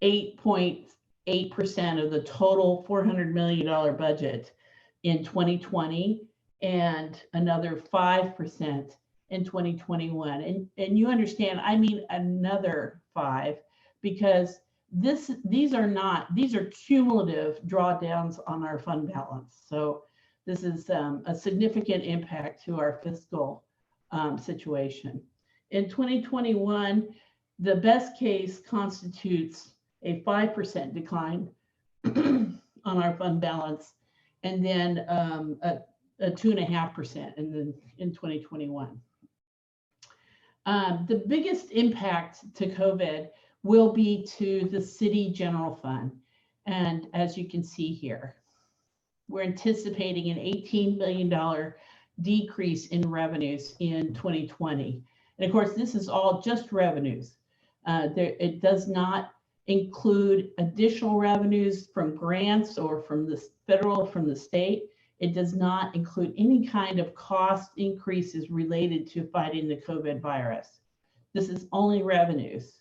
8.8% of the total $400 million budget in 2020, and another 5% in 2021. And you understand, I mean another 5, because these are cumulative drawdowns on our fund balance. So this is a significant impact to our fiscal situation. In 2021, the best case constitutes a 5% decline on our fund balance, and then a 2.5% in 2021. The biggest impact to COVID will be to the city general fund. And as you can see here, we're anticipating an $18 million decrease in revenues in 2020. And of course, this is all just revenues. It does not include additional revenues from grants or from the federal, from the state. It does not include any kind of cost increases related to fighting the COVID virus. This is only revenues.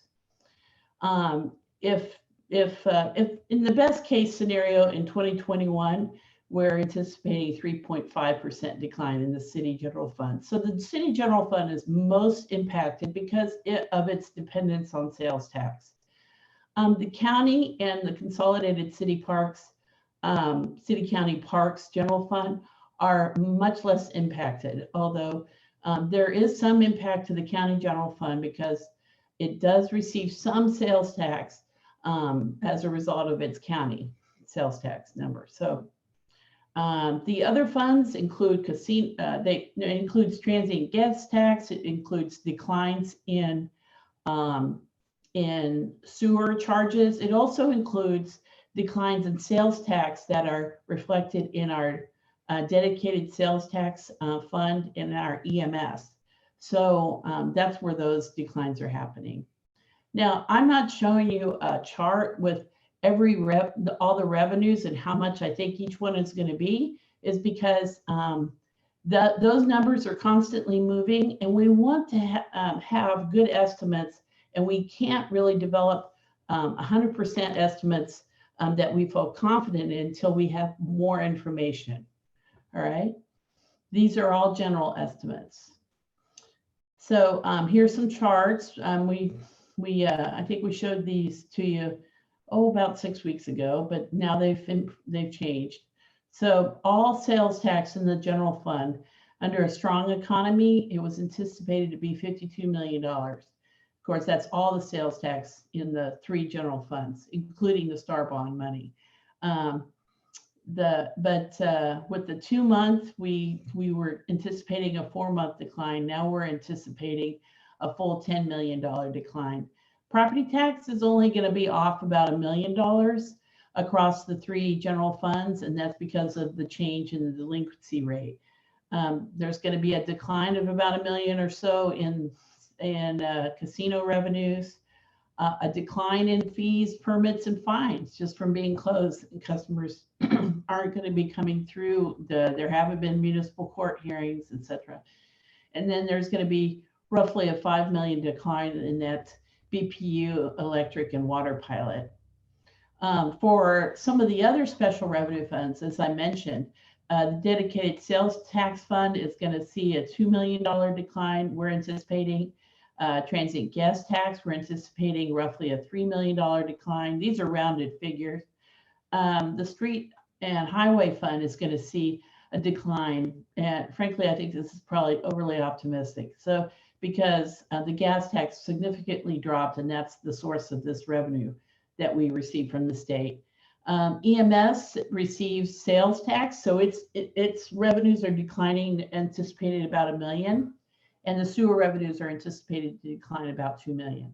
If in the best case scenario in 2021, we're anticipating 3.5% decline in the city general fund. So the city general fund is most impacted because of its dependence on sales tax. The county and the consolidated city parks, city county parks general fund are much less impacted, although there is some impact to the county general fund because it does receive some sales tax as a result of its county sales tax number. So the other funds include it includes transient guest tax. It includes declines in sewer charges. It also includes declines in sales tax that are reflected in our dedicated sales tax fund in our EMS. So that's where those declines are happening. Now, I'm not showing you a chart with all the revenues and how much I think each one is going to be, is because those numbers are constantly moving, and we want to have good estimates, and we can't really develop 100% estimates that we feel confident in until we have more information. All right, these are all general estimates. So here's some charts. I think we showed these to you about 6 weeks ago, but now they've changed. So all sales tax in the general fund under a strong economy, it was anticipated to be $52 million. Of course, that's all the sales tax in the 3 general funds, including the Star Bond money. With the 2-month, we were anticipating a 4-month decline. Now we're anticipating a full $10 million decline. Property tax is only going to be off about $1 million across the 3 general funds, and that's because of the change in the delinquency rate. There's going to be a decline of about $1 million or so in casino revenues, a decline in fees, permits, and fines just from being closed. And customers aren't going to be coming through. There haven't been municipal court hearings, etc. And then there's going to be roughly a $5 million decline in that BPU electric and water pilot. For some of the other special revenue funds, as I mentioned, the dedicated sales tax fund is going to see a $2 million decline. We're anticipating transient guest tax. We're anticipating roughly a $3 million decline. These are rounded figures. The street and highway fund is going to see a decline. And frankly, I think this is probably overly optimistic. So because the gas tax significantly dropped, and that's the source of this revenue that we receive from the state. EMS receives sales tax, so its revenues are declining, anticipated about $1 million, and the sewer revenues are anticipated to decline about $2 million.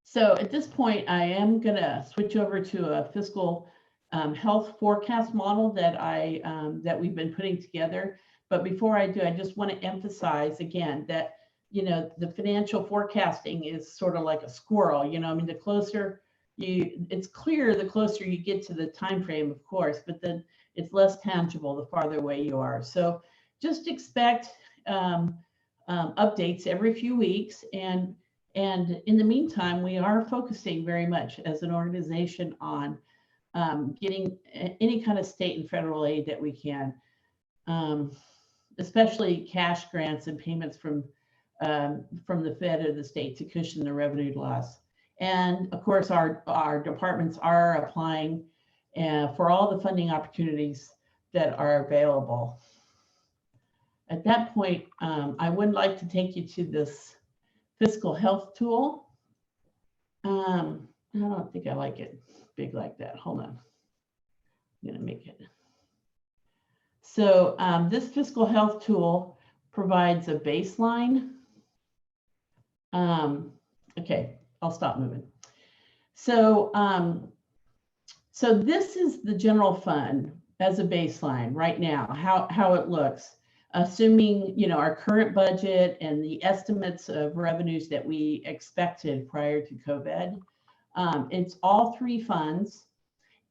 So at this point, I am going to switch over to a fiscal health forecast model that we've been putting together. But before I do, I just want to emphasize again that, you know, the financial forecasting is sort of like a squirrel. You know, I mean, the closer it's clear the closer you get to the time frame, of course, but then it's less tangible the farther away you are. So just expect updates every few weeks, and in the meantime, we are focusing very much as an organization on getting any kind of state and federal aid that we can, especially cash grants and payments from the Fed or the state to cushion the revenue loss. And of course, our departments are applying for all the funding opportunities that are available. At that point, I would like to take you to this fiscal health tool. I don't think I like it big like that. Hold on. I'm going to make it. So this fiscal health tool provides a baseline. Okay, I'll stop moving. So, so this is the general fund as a baseline right now, how it looks, assuming, you know, our current budget and the estimates of revenues that we expected prior to COVID. It's all three funds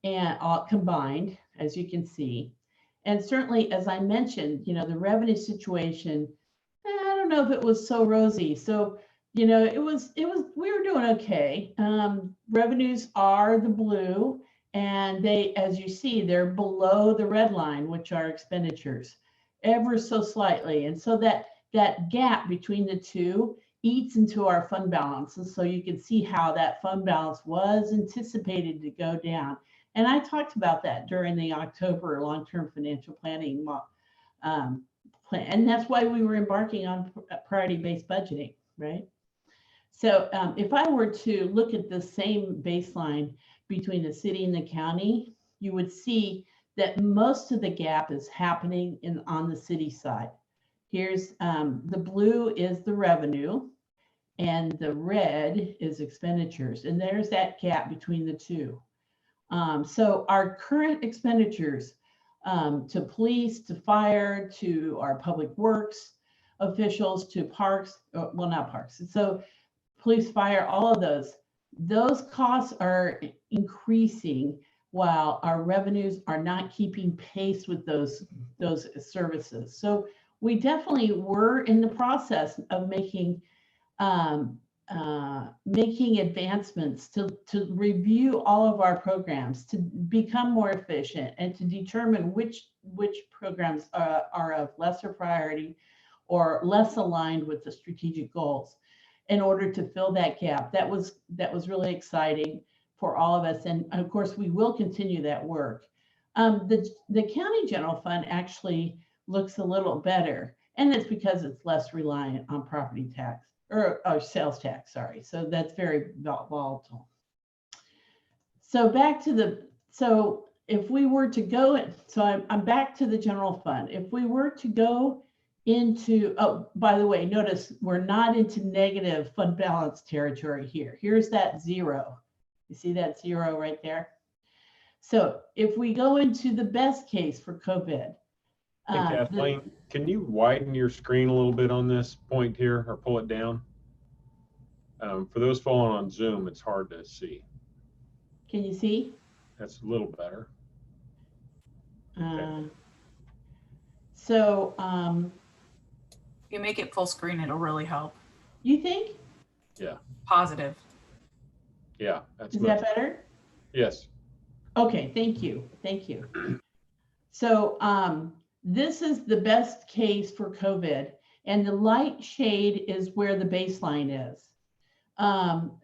and all combined, as you can see. And certainly, as I mentioned, you know, the revenue situation, I don't know if it was so rosy. So, you know, we were doing okay. Revenues are the blue, and they, as you see, they're below the red line, which are expenditures, ever so slightly. And so that gap between the two eats into our fund balance. And so you can see how that fund balance was anticipated to go down. And I talked about that during the October long-term financial planning plan. And that's why we were embarking on priority-based budgeting, right? So if I were to look at the same baseline between the city and the county, you would see that most of the gap is happening on the city side. Here's the blue is the revenue, and the red is expenditures. And there's that gap between the two. So our current expenditures to police, to fire, to our public works officials, to parks, well, not parks. So police, fire, all of those costs are increasing while our revenues are not keeping pace with those services. So we definitely were in the process of making advancements to review all of our programs, to become more efficient, and to determine which programs are of lesser priority or less aligned with the strategic goals in order to fill that gap. That was really exciting for all of us. And of course, we will continue that work. The county general fund actually looks a little better, and it's because it's less reliant on property tax or sales tax, sorry. So that's very volatile. So back to so if we were to go, so I'm back to the general fund. If we were to go into, oh, by the way, notice we're not into negative fund balance territory here. Here's that zero. You see that zero right there? So if we go into the best case for COVID, Hey, Kathleen, can you widen your screen a little bit on this point here or pull it down? For those following on Zoom, it's hard to see. Can you see? That's a little better. So if you make it full screen, it'll really help. You think? Yeah. Positive. Yeah, that's Is that better? Yes. Okay, thank you. Thank you. So this is the best case for COVID, and the light shade is where the baseline is.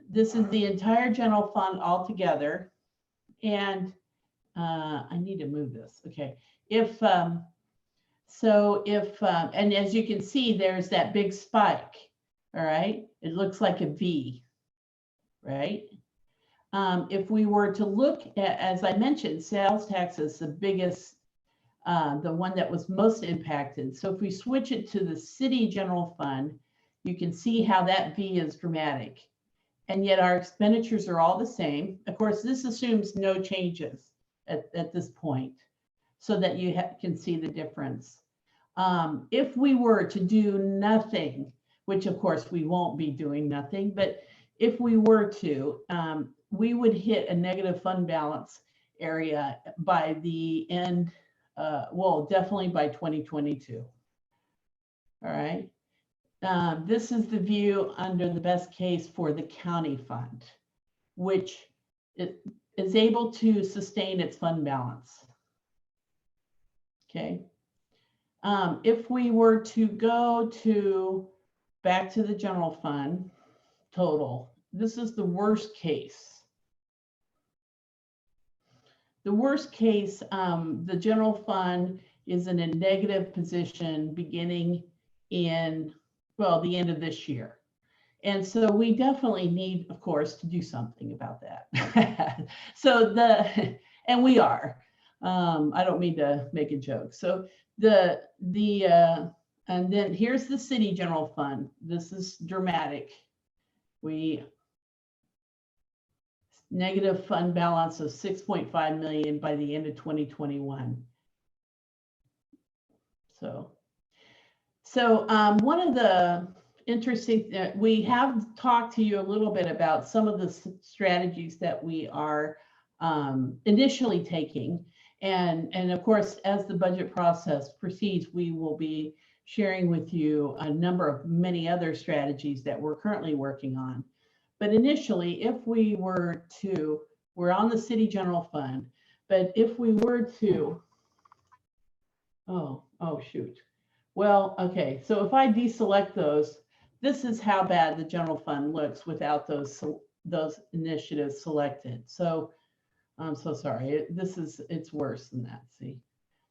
This is the entire general fund altogether. And I need to move this. Okay. And as you can see, there's that big spike. All right. It looks like a V, right? If we were to look at, as I mentioned, sales tax is the biggest, the one that was most impacted. So if we switch it to the city general fund, you can see how that V is dramatic. And yet our expenditures are all the same. Of course, this assumes no changes at this point so that you can see the difference. If we were to do nothing, which of course we won't be doing nothing, but if we were to, we would hit a negative fund balance area by the end, well, definitely by 2022. All right. This is the view under the best case for the county fund, which is able to sustain its fund balance. Okay. If we were to go back to the general fund total, this is the worst case. The worst case, the general fund is in a negative position beginning in, well, the end of this year. And so we definitely need, of course, to do something about that. And we are. I don't mean to make a joke. So and then here's the city general fund. This is dramatic. Negative fund balance of 6.5 million by the end of 2021. So one of the interesting, we have talked to you a little bit about some of the strategies that we are initially taking. And of course, as the budget process proceeds, we will be sharing with you a number of many other strategies that we're currently working on. But initially, if we were to, we're on the city general fund, but if we were to, oh shoot. Well, okay, so if I deselect those, this is how bad the general fund looks without those initiatives selected. So I'm so sorry, it's worse than that, see?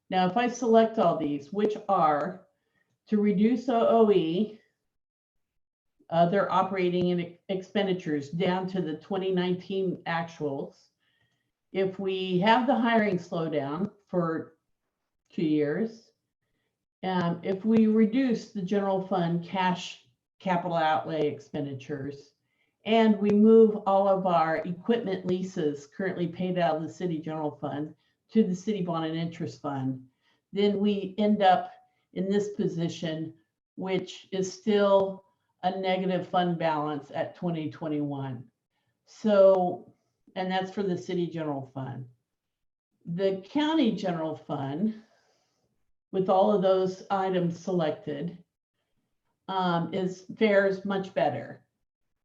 Now, if I select all these, which are to reduce OOE, their operating expenditures down to the 2019 actuals. If we have the hiring slowdown for 2 years, if we reduce the general fund cash capital outlay expenditures, and we move all of our equipment leases currently paid out of the city general fund to the city bond and interest fund, then we end up in this position, which is still a negative fund balance at 2021. So, and that's for the city general fund. The county general fund, with all of those items selected, fares much better.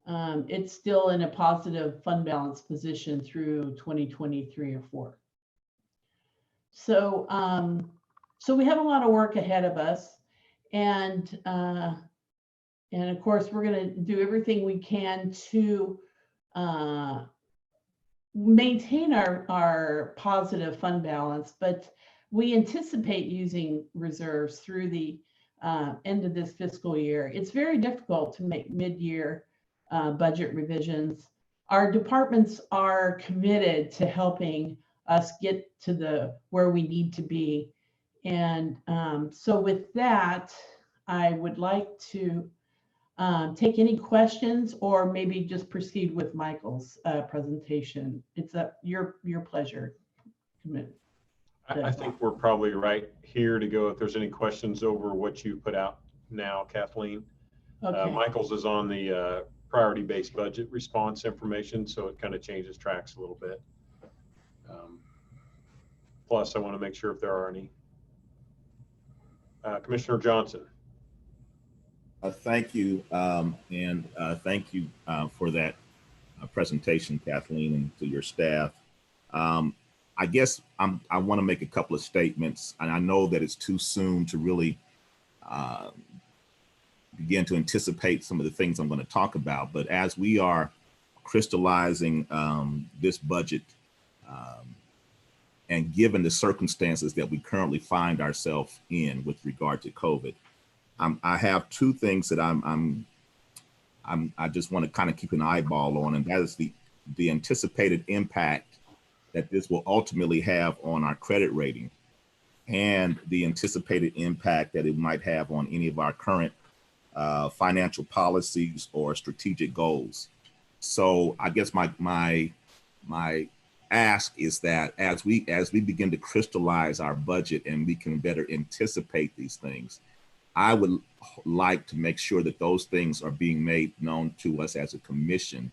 It's still in a positive fund balance position through 2023 or 4. So, so we have a lot of work ahead of us, and of course, we're going to do everything we can to maintain our positive fund balance, but we anticipate using reserves through the end of this fiscal year. It's very difficult to make mid-year budget revisions. Our departments are committed to helping us get to where we need to be. And so with that, I would like to take any questions, or maybe just proceed with Michael's presentation. It's your pleasure. I think we're probably right here to go if there's any questions over what you put out now, Kathleen. Okay. Michael's is on the priority-based budget response information, so it kind of changes tracks a little bit. Plus, I want to make sure if there are any. Commissioner Johnson. Thank you, and thank you for that presentation, Kathleen, and to your staff. I guess I want to make a couple of statements, and I know that it's too soon to really begin to anticipate some of the things I'm going to talk about. But as we are crystallizing this budget, and given the circumstances that we currently find ourselves in with regard to COVID, I have two things that I just want to kind of keep an eyeball on, and that is the anticipated impact that this will ultimately have on our credit rating, and the anticipated impact that it might have on any of our current financial policies or strategic goals. So I guess my ask is that as we begin to crystallize our budget and we can better anticipate these things, I would like to make sure that those things are being made known to us as a commission,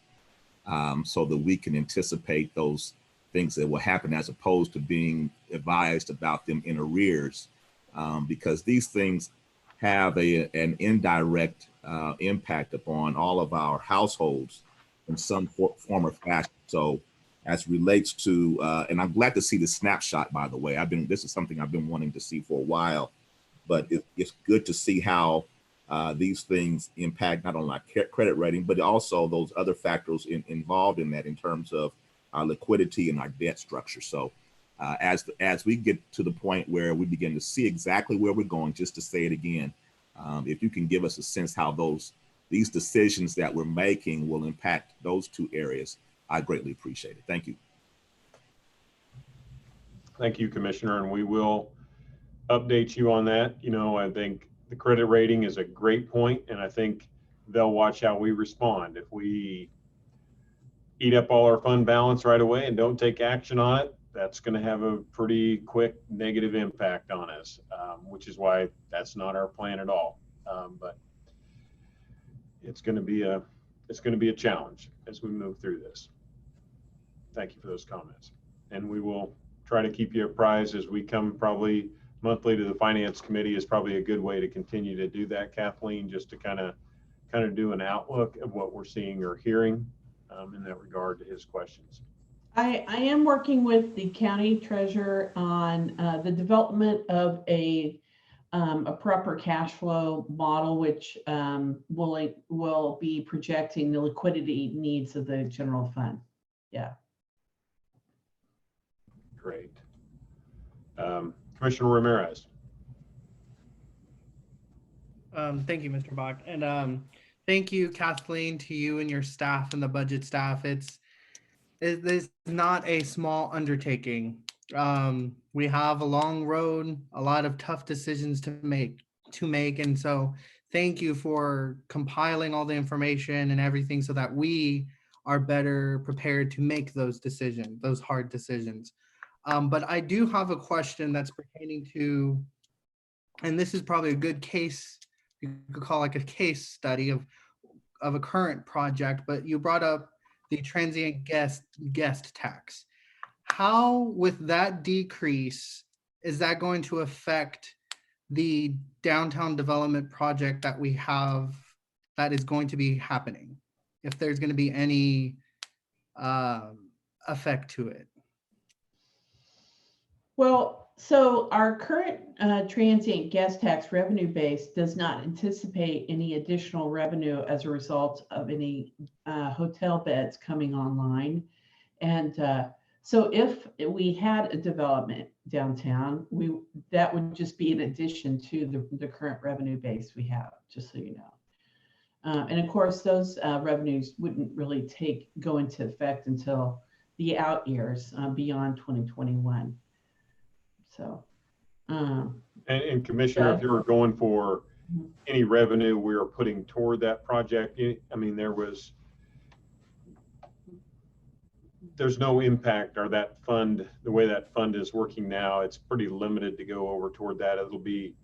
so that we can anticipate those things that will happen as opposed to being advised about them in arrears, because these things have an indirect impact upon all of our households in some form or fashion. So as relates to, and I'm glad to see the snapshot, by the way. This is something I've been wanting to see for a while, but it's good to see how these things impact not only our credit rating, but also those other factors involved in that in terms of our liquidity and our debt structure. So as we get to the point where we begin to see exactly where we're going, just to say it again, if you can give us a sense how these decisions that we're making will impact those two areas, I greatly appreciate it. Thank you. Thank you, Commissioner, and we will update you on that. You know, I think the credit rating is a great point, and I think they'll watch how we respond. If we eat up all our fund balance right away and don't take action on it, that's going to have a pretty quick negative impact on us, which is why that's not our plan at all. But it's going to be a challenge as we move through this. Thank you for those comments, and we will try to keep you apprised as we come probably monthly to the Finance Committee. Is probably a good way to continue to do that, Kathleen, just to kind of do an outlook of what we're seeing or hearing in that regard to his questions. I am working with the county treasurer on the development of a proper cash flow model, which will be projecting the liquidity needs of the general fund. Yeah. Great. Commissioner Ramirez. Thank you, Mr. Bach. And thank you, Kathleen, to you and your staff and the budget staff. It is not a small undertaking. We have a long road, a lot of tough decisions to make. And so thank you for compiling all the information and everything so that we are better prepared to make those decisions, those hard decisions. But I do have a question that's pertaining to, and this is probably a good case, you could call like a case study of a current project, but you brought up the transient guest tax. How, with that decrease, is that going to affect the downtown development project that we have that is going to be happening? If there's going to be any effect to it? Well, so our current transient guest tax revenue base does not anticipate any additional revenue as a result of any hotel beds coming online. And so if we had a development downtown, that would just be in addition to the current revenue base we have, just so you know. And of course, those revenues wouldn't really go into effect until the out years beyond 2021. So, and Commissioner, if you were going for any revenue we were putting toward that project, I mean, there was there's no impact, or that fund, the way that fund is working now, it's pretty limited to go over toward that. It'll be,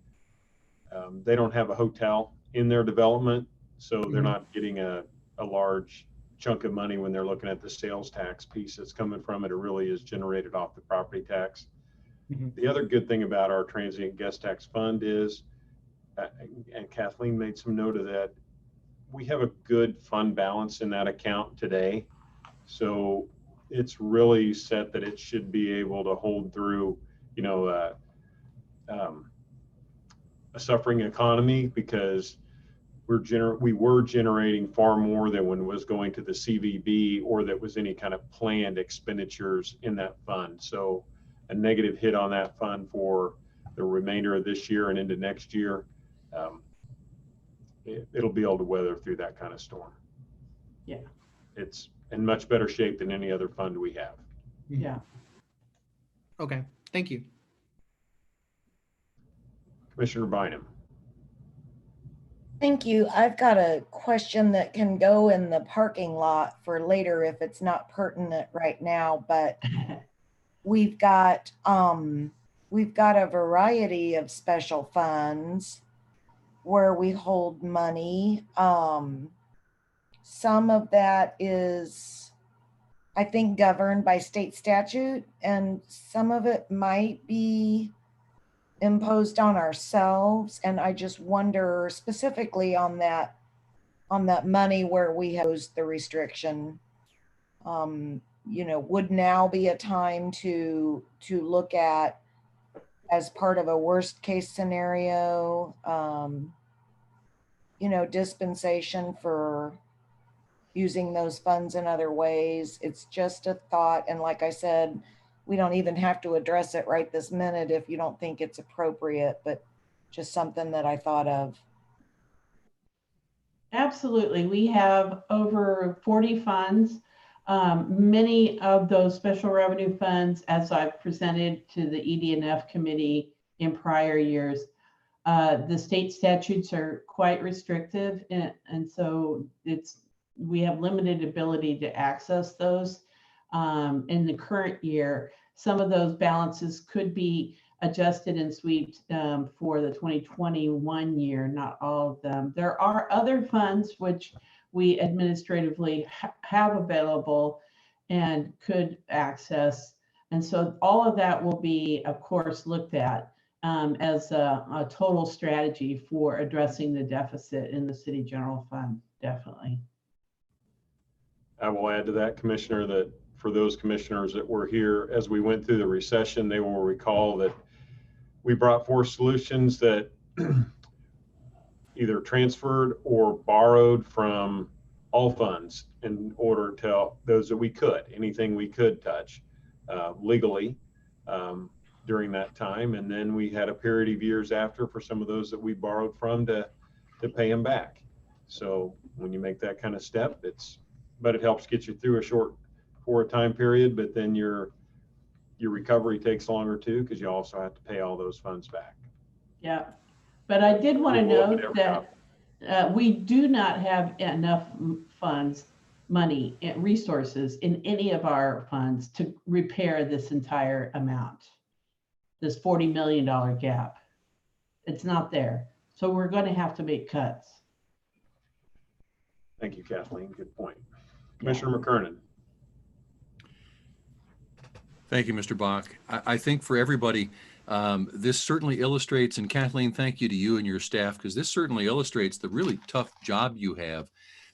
they don't have a hotel in their development, so they're not getting a large chunk of money when they're looking at the sales tax piece that's coming from it. It really is generated off the property tax. The other good thing about our transient guest tax fund is, and Kathleen made some note of that, we have a good fund balance in that account today. So it's really set that it should be able to hold through, you know, a suffering economy, because we were generating far more than when it was going to the CVB or that was any kind of planned expenditures in that fund. So a negative hit on that fund for the remainder of this year and into next year, it'll be able to weather through that kind of storm. Yeah. It's in much better shape than any other fund we have. Yeah. Okay, thank you. Commissioner Bynum. Thank you. I've got a question that can go in the parking lot for later if it's not pertinent right now, but we've got a variety of special funds where we hold money. Some of that is, I think, governed by state statute, and some of it might be imposed on ourselves. And I just wonder specifically on that money where we have the restriction, you know, would now be a time to look at, as part of a worst case scenario, you know, dispensation for using those funds in other ways. It's just a thought. And like I said, we don't even have to address it right this minute if you don't think it's appropriate, but just something that I thought of. Absolutely. We have over 40 funds. Many of those special revenue funds, as I've presented to the ED&F committee in prior years, the state statutes are quite restrictive, and so we have limited ability to access those. In the current year, some of those balances could be adjusted and swept for the 2021 year, not all of them. There are other funds which we administratively have available and could access. And so all of that will be, of course, looked at as a total strategy for addressing the deficit in the city general fund, definitely. I will add to that, Commissioner, that for those commissioners that were here as we went through the recession, they will recall that we brought forth solutions that either transferred or borrowed from all funds in order to those that we could, anything we could touch legally during that time. And then we had a period of years after for some of those that we borrowed from to pay them back. So when you make that kind of step, but it helps get you through for a time period, but then your recovery takes longer too, because you also have to pay all those funds back. Yeah, but I did want to note that we do not have enough money and resources in any of our funds to repair this entire amount, this $40 million gap. It's not there. So we're going to have to make cuts. Thank you, Kathleen. Good point. Commissioner McKernan. Thank you, Mr. Bach. I think for everybody, this certainly illustrates, and Kathleen, thank you to you and your staff, because this certainly illustrates the really tough job you have,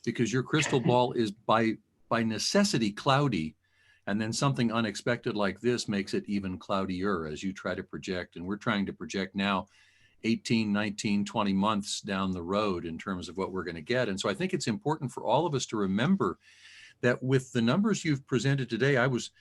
because your crystal ball is by necessity cloudy, and then something unexpected like this makes it even cloudier as you try to project. And we're trying to project now 18, 19, 20 months down the road in terms of what we're going to get. And so I think it's important for all of us to remember that with the numbers you've presented today, I was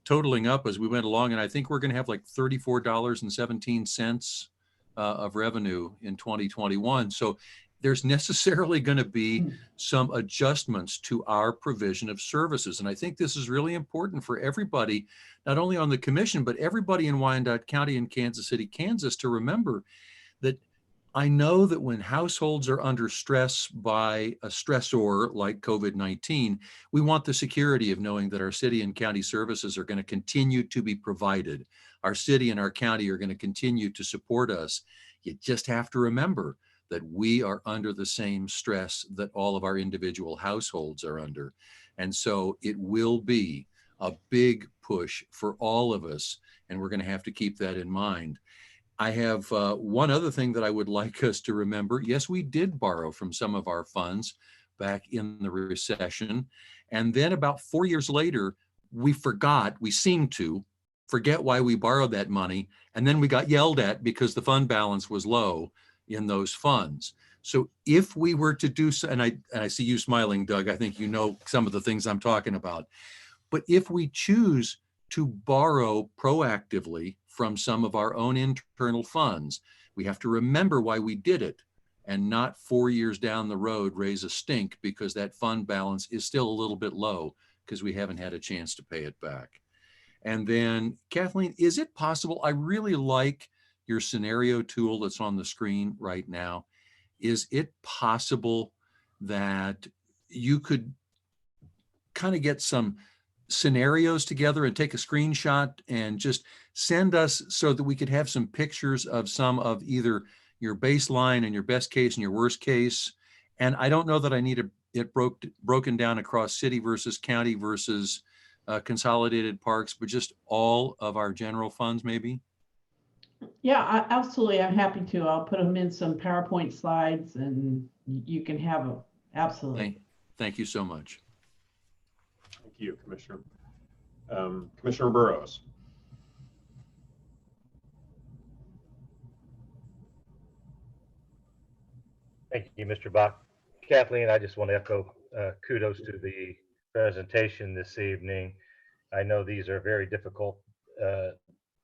totaling up as we went along, and I think we're going to have like $34.17 of revenue in 2021. So there's necessarily going to be some adjustments to our provision of services. And I think this is really important for everybody, not only on the commission, but everybody in Wyandotte County and Kansas City, Kansas, to remember that I know that when households are under stress by a stressor like COVID-19, we want the security of knowing that our city and county services are going to continue to be provided. Our city and our county are going to continue to support us. You just have to remember that we are under the same stress that all of our individual households are under. And so it will be a big push for all of us, and we're going to have to keep that in mind. I have one other thing that I would like us to remember. Yes, we did borrow from some of our funds back in the recession. And then about 4 years later, we seemed to forget why we borrowed that money. And then we got yelled at because the fund balance was low in those funds. So if we were to do so, and I see you smiling, Doug, I think you know some of the things I'm talking about. But if we choose to borrow proactively from some of our own internal funds, we have to remember why we did it and not 4 years down the road raise a stink because that fund balance is still a little bit low because we haven't had a chance to pay it back. And then Kathleen, is it possible, I really like your scenario tool that's on the screen right now. Is it possible that you could kind of get some scenarios together and take a screenshot and just send us so that we could have some pictures of some of either your baseline and your best case and your worst case? And I don't know that I need it broken down across city versus county versus consolidated parks, but just all of our general funds maybe? Yeah, absolutely. I'm happy to. I'll put them in some PowerPoint slides and you can have them. Absolutely. Thank you so much. Thank you, Commissioner. Commissioner Burrows. Thank you, Mr. Bach. Kathleen, I just want to echo kudos to the presentation this evening. I know these are very difficult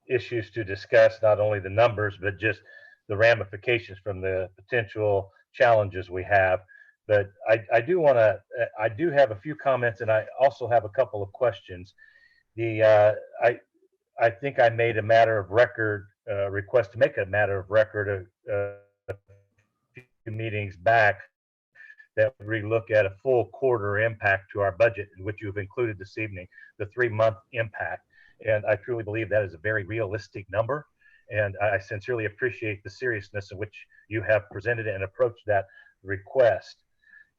issues to discuss, not only the numbers, but just the ramifications from the potential challenges we have. But I do have a few comments, and I also have a couple of questions. I think I made a matter of record request to make a matter of record a few meetings back that we look at a full quarter impact to our budget, which you've included this evening, the 3-month impact. And I truly believe that is a very realistic number. And I sincerely appreciate the seriousness in which you have presented and approached that request.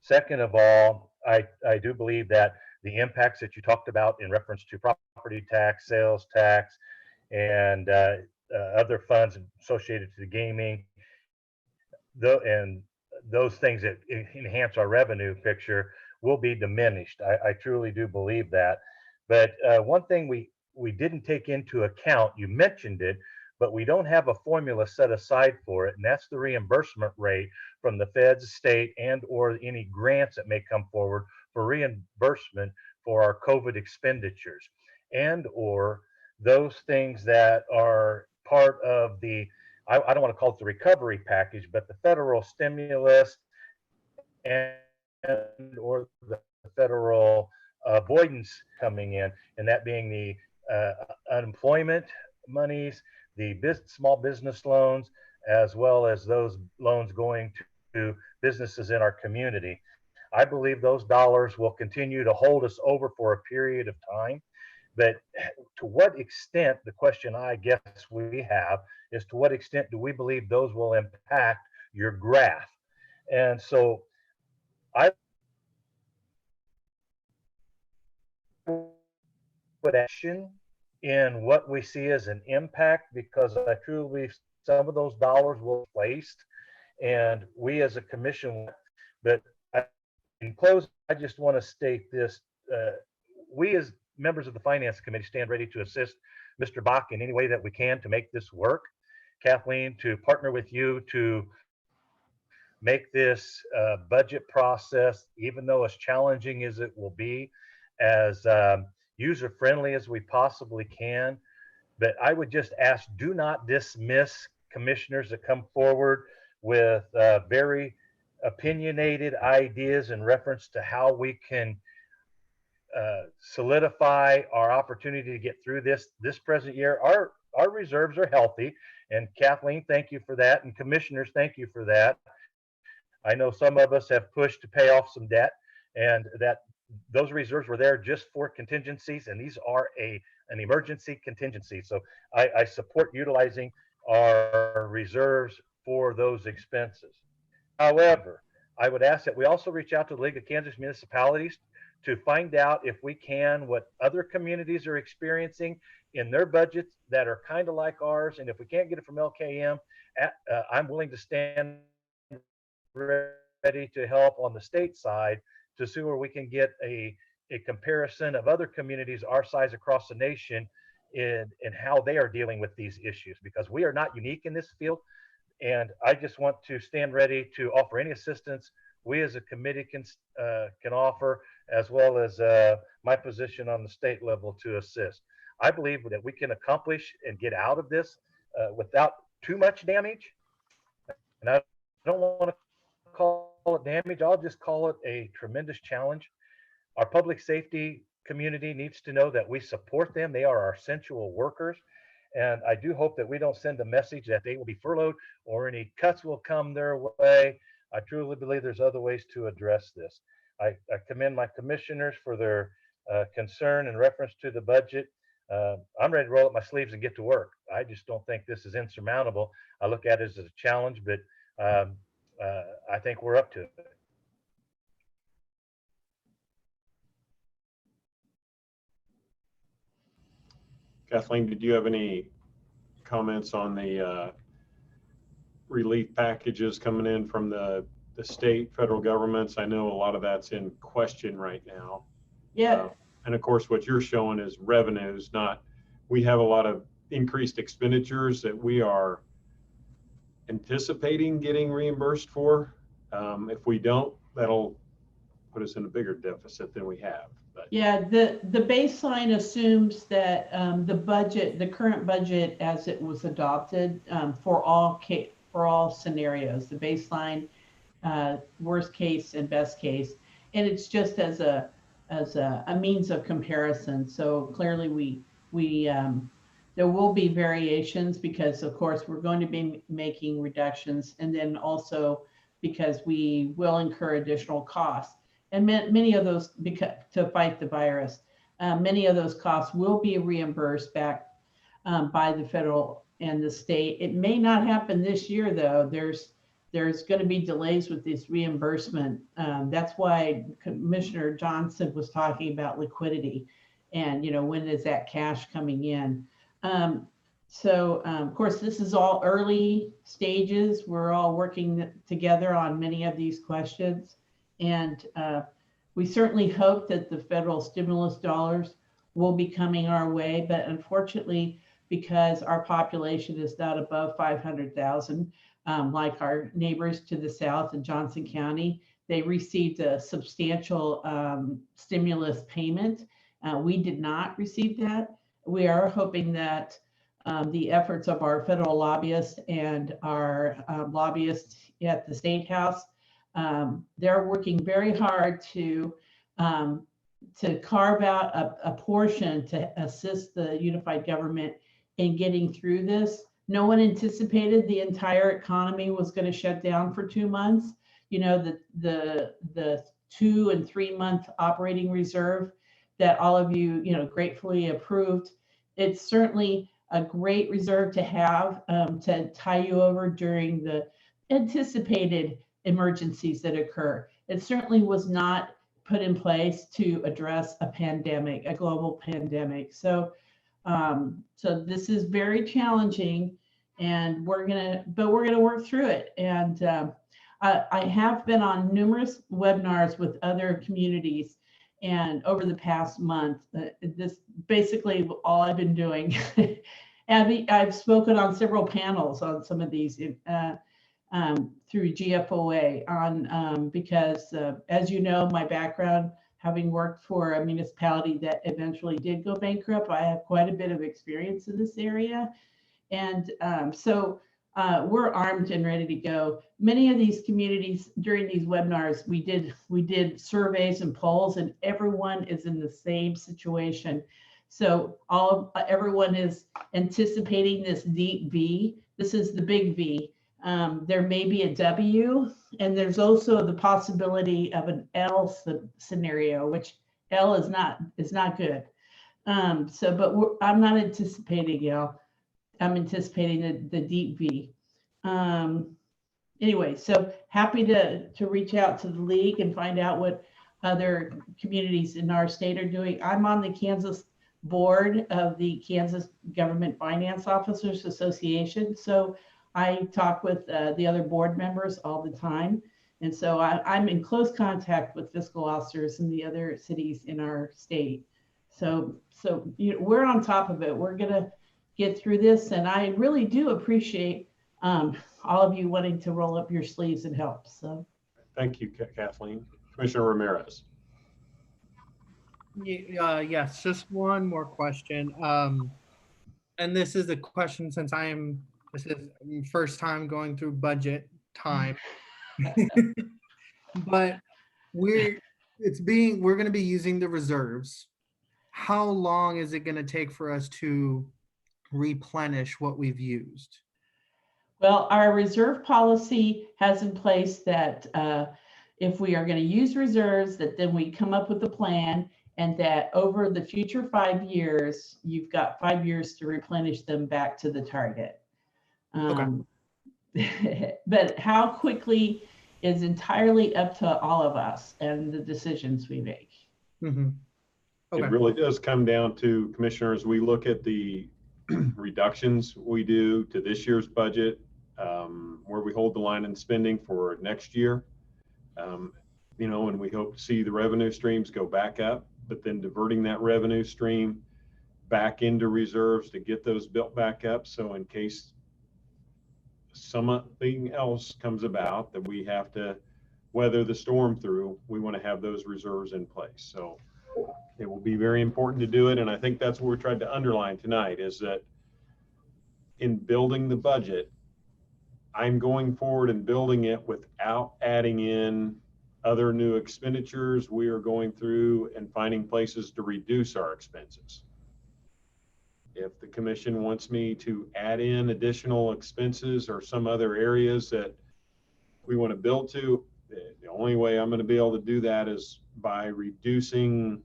Second of all, I do believe that the impacts that you talked about in reference to property tax, sales tax, and other funds associated to the gaming, and those things that enhance our revenue picture will be diminished. I truly do believe that. But one thing we didn't take into account, you mentioned it, but we don't have a formula set aside for it, and that's the reimbursement rate from the feds, state, and or any grants that may come forward for reimbursement for our COVID expenditures, and or those things that are part of the, I don't want to call it the recovery package, but the federal stimulus and or the federal avoidance coming in, and that being the unemployment monies, the small business loans, as well as those loans going to businesses in our community. I believe those dollars will continue to hold us over for a period of time. But to what extent, the question I guess we have is, to what extent do we believe those will impact your graph? And so I would action in what we see as an impact, because I truly believe some of those dollars will be placed, and we as a commission. But in close, I just want to state this: we as members of the Finance Committee stand ready to assist Mr. Bach in any way that we can to make this work. Kathleen, to partner with you to make this budget process, even though as challenging as it will be, as user-friendly as we possibly can. But I would just ask, do not dismiss commissioners that come forward with very opinionated ideas in reference to how we can solidify our opportunity to get through this present year. our reserves are healthy. And Kathleen, thank you for that. And commissioners, thank you for that. I know some of us have pushed to pay off some debt, and that those reserves were there just for contingencies, and these are an emergency contingency. So I support utilizing our reserves for those expenses. However, I would ask that we also reach out to the League of Kansas Municipalities to find out if we can what other communities are experiencing in their budgets that are kind of like ours. And if we can't get it from LKM, I'm willing to stand ready to help on the state side to see where we can get a comparison of other communities our size across the nation in how they are dealing with these issues, because we are not unique in this field. And I just want to stand ready to offer any assistance we as a committee can offer, as well as my position on the state level to assist. I believe that we can accomplish and get out of this without too much damage. And I don't want to call it damage. I'll just call it a tremendous challenge. Our public safety community needs to know that we support them. They are our essential workers. And I do hope that we don't send a message that they will be furloughed or any cuts will come their way. I truly believe there's other ways to address this. I commend my commissioners for their concern in reference to the budget. I'm ready to roll up my sleeves and get to work. I just don't think this is insurmountable. I look at it as a challenge, but I think we're up to it. Kathleen, did you have any comments on the relief packages coming in from the state, federal governments? I know a lot of that's in question right now. Yeah. And of course, what you're showing is revenues, not, we have a lot of increased expenditures that we are anticipating getting reimbursed for. If we don't, that'll put us in a bigger deficit than we have. But yeah, the baseline assumes that the current budget as it was adopted for all scenarios, the baseline, worst case and best case, and it's just as a means of comparison. So clearly there will be variations because of course we're going to be making reductions, and then also because we will incur additional costs. And many of those, because to fight the virus, many of those costs will be reimbursed back by the federal and the state. It may not happen this year, though. There's going to be delays with this reimbursement. That's why Commissioner Johnson was talking about liquidity, and when is that cash coming in? So of course, this is all early stages. We're all working together on many of these questions. And we certainly hope that the federal stimulus dollars will be coming our way. But unfortunately, because our population is not above 500,000, like our neighbors to the south in Johnson County, they received a substantial stimulus payment. We did not receive that. We are hoping that the efforts of our federal lobbyists and our lobbyists at the State House, they're working very hard to carve out a portion to assist the unified government in getting through this. No one anticipated the entire economy was going to shut down for 2 months. The 2 and 3 month operating reserve that all of you, gratefully approved. It's certainly a great reserve to have to tie you over during the anticipated emergencies that occur. It certainly was not put in place to address a pandemic, a global pandemic. So this is very challenging, and we're gonna work through it. And I have been on numerous webinars with other communities, and over the past month, this basically all I've been doing. Abby, I've spoken on several panels on some of these through GFOA because as you know, my background, having worked for a municipality that eventually did go bankrupt, I have quite a bit of experience in this area. And so we're armed and ready to go. Many of these communities during these webinars, we did surveys and polls, and everyone is in the same situation. So everyone is anticipating this deep V. This is the big V. There may be a W, and there's also the possibility of an L scenario, which L is not good. But I'm not anticipating L. I'm anticipating the deep V. Anyway, so happy to reach out to the league and find out what other communities in our state are doing. I'm on the Kansas board of the Kansas Government Finance Officers Association. So I talk with the other board members all the time. And so I'm in close contact with fiscal officers in the other cities in our state. So we're on top of it. We're going to get through this. And I really do appreciate all of you wanting to roll up your sleeves and help. So thank you, Kathleen. Commissioner Ramirez. Yes, just one more question. And this is a question since this is first time going through budget time. But we're going to be using the reserves. How long is it going to take for us to replenish what we've used? Well, our reserve policy has in place that if we are going to use reserves, that then we come up with a plan, and that over the future 5 years, you've got 5 years to replenish them back to the target. But how quickly is entirely up to all of us and the decisions we make. Mm-hmm. Okay. It really does come down to, commissioners, we look at the reductions we do to this year's budget, where we hold the line in spending for next year, and we hope to see the revenue streams go back up, but then diverting that revenue stream back into reserves to get those built back up. So in case something else comes about that we have to weather the storm through, we want to have those reserves in place. So it will be very important to do it. And I think that's what we tried to underline tonight, is that in building the budget, I'm going forward and building it without adding in other new expenditures. We are going through and finding places to reduce our expenses. If the commission wants me to add in additional expenses or some other areas that we want to build to, the only way I'm going to be able to do that is by reducing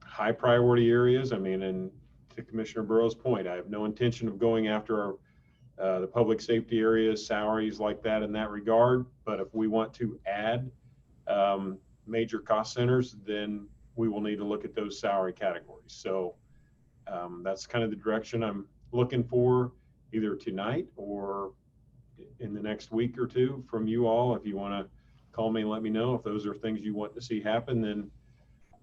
high priority areas. I mean, and to Commissioner Burrow's point, I have no intention of going after the public safety areas, salaries like that in that regard. But if we want to add major cost centers, then we will need to look at those salary categories. So that's kind of the direction I'm looking for, either tonight or in the next week or two from you all. If you want to call me and let me know if those are things you want to see happen, then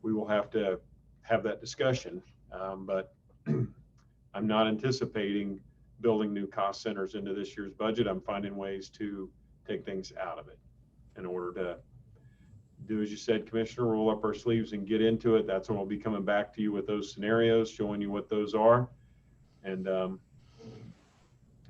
we will have to have that discussion. But I'm not anticipating building new cost centers into this year's budget. I'm finding ways to take things out of it in order to do, as you said, Commissioner, roll up our sleeves and get into it. That's when we'll be coming back to you with those scenarios, showing you what those are, and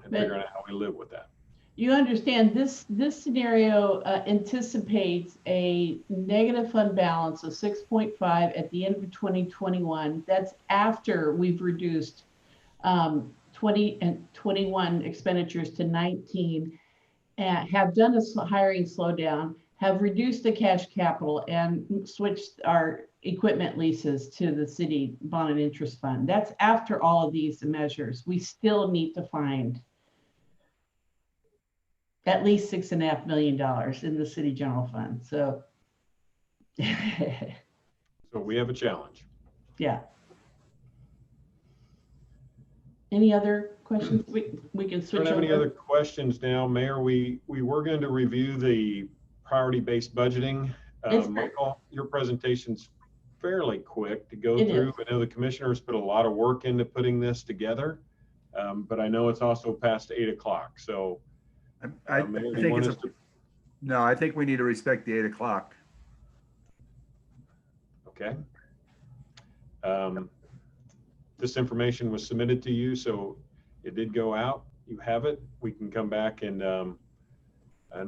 figuring out how we live with that. You understand this scenario anticipates a negative fund balance of 6.5 at the end of 2021. That's after we've reduced 20 and 21 expenditures to 19, and have done a hiring slowdown, have reduced the cash capital, and switched our equipment leases to the city bond and interest fund. That's after all of these measures. We still need to find at least $6.5 million in the city general fund. So, so we have a challenge. Yeah. Any other questions? We can switch. Don't have over. any other questions now, Mayor. We were going to review the priority-based budgeting. Michael, your presentation's fairly quick to go through. I know the commissioners put a lot of work into putting this together, but I know it's also past 8 o'clock. So I Mayor, think no, I think we need to respect the 8 o'clock. Okay. This information was submitted to you, so it did go out. You have it. We can come back and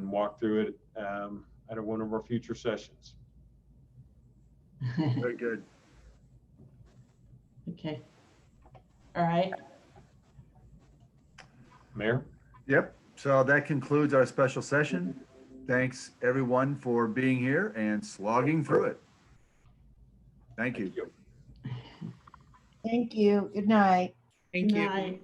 walk through it at one of our future sessions. Very good. Okay. All right. Mayor? Yep. So that concludes our special session. Thanks everyone for being here and slogging through it. Thank you. Thank you. Good night. Thank Good you. night.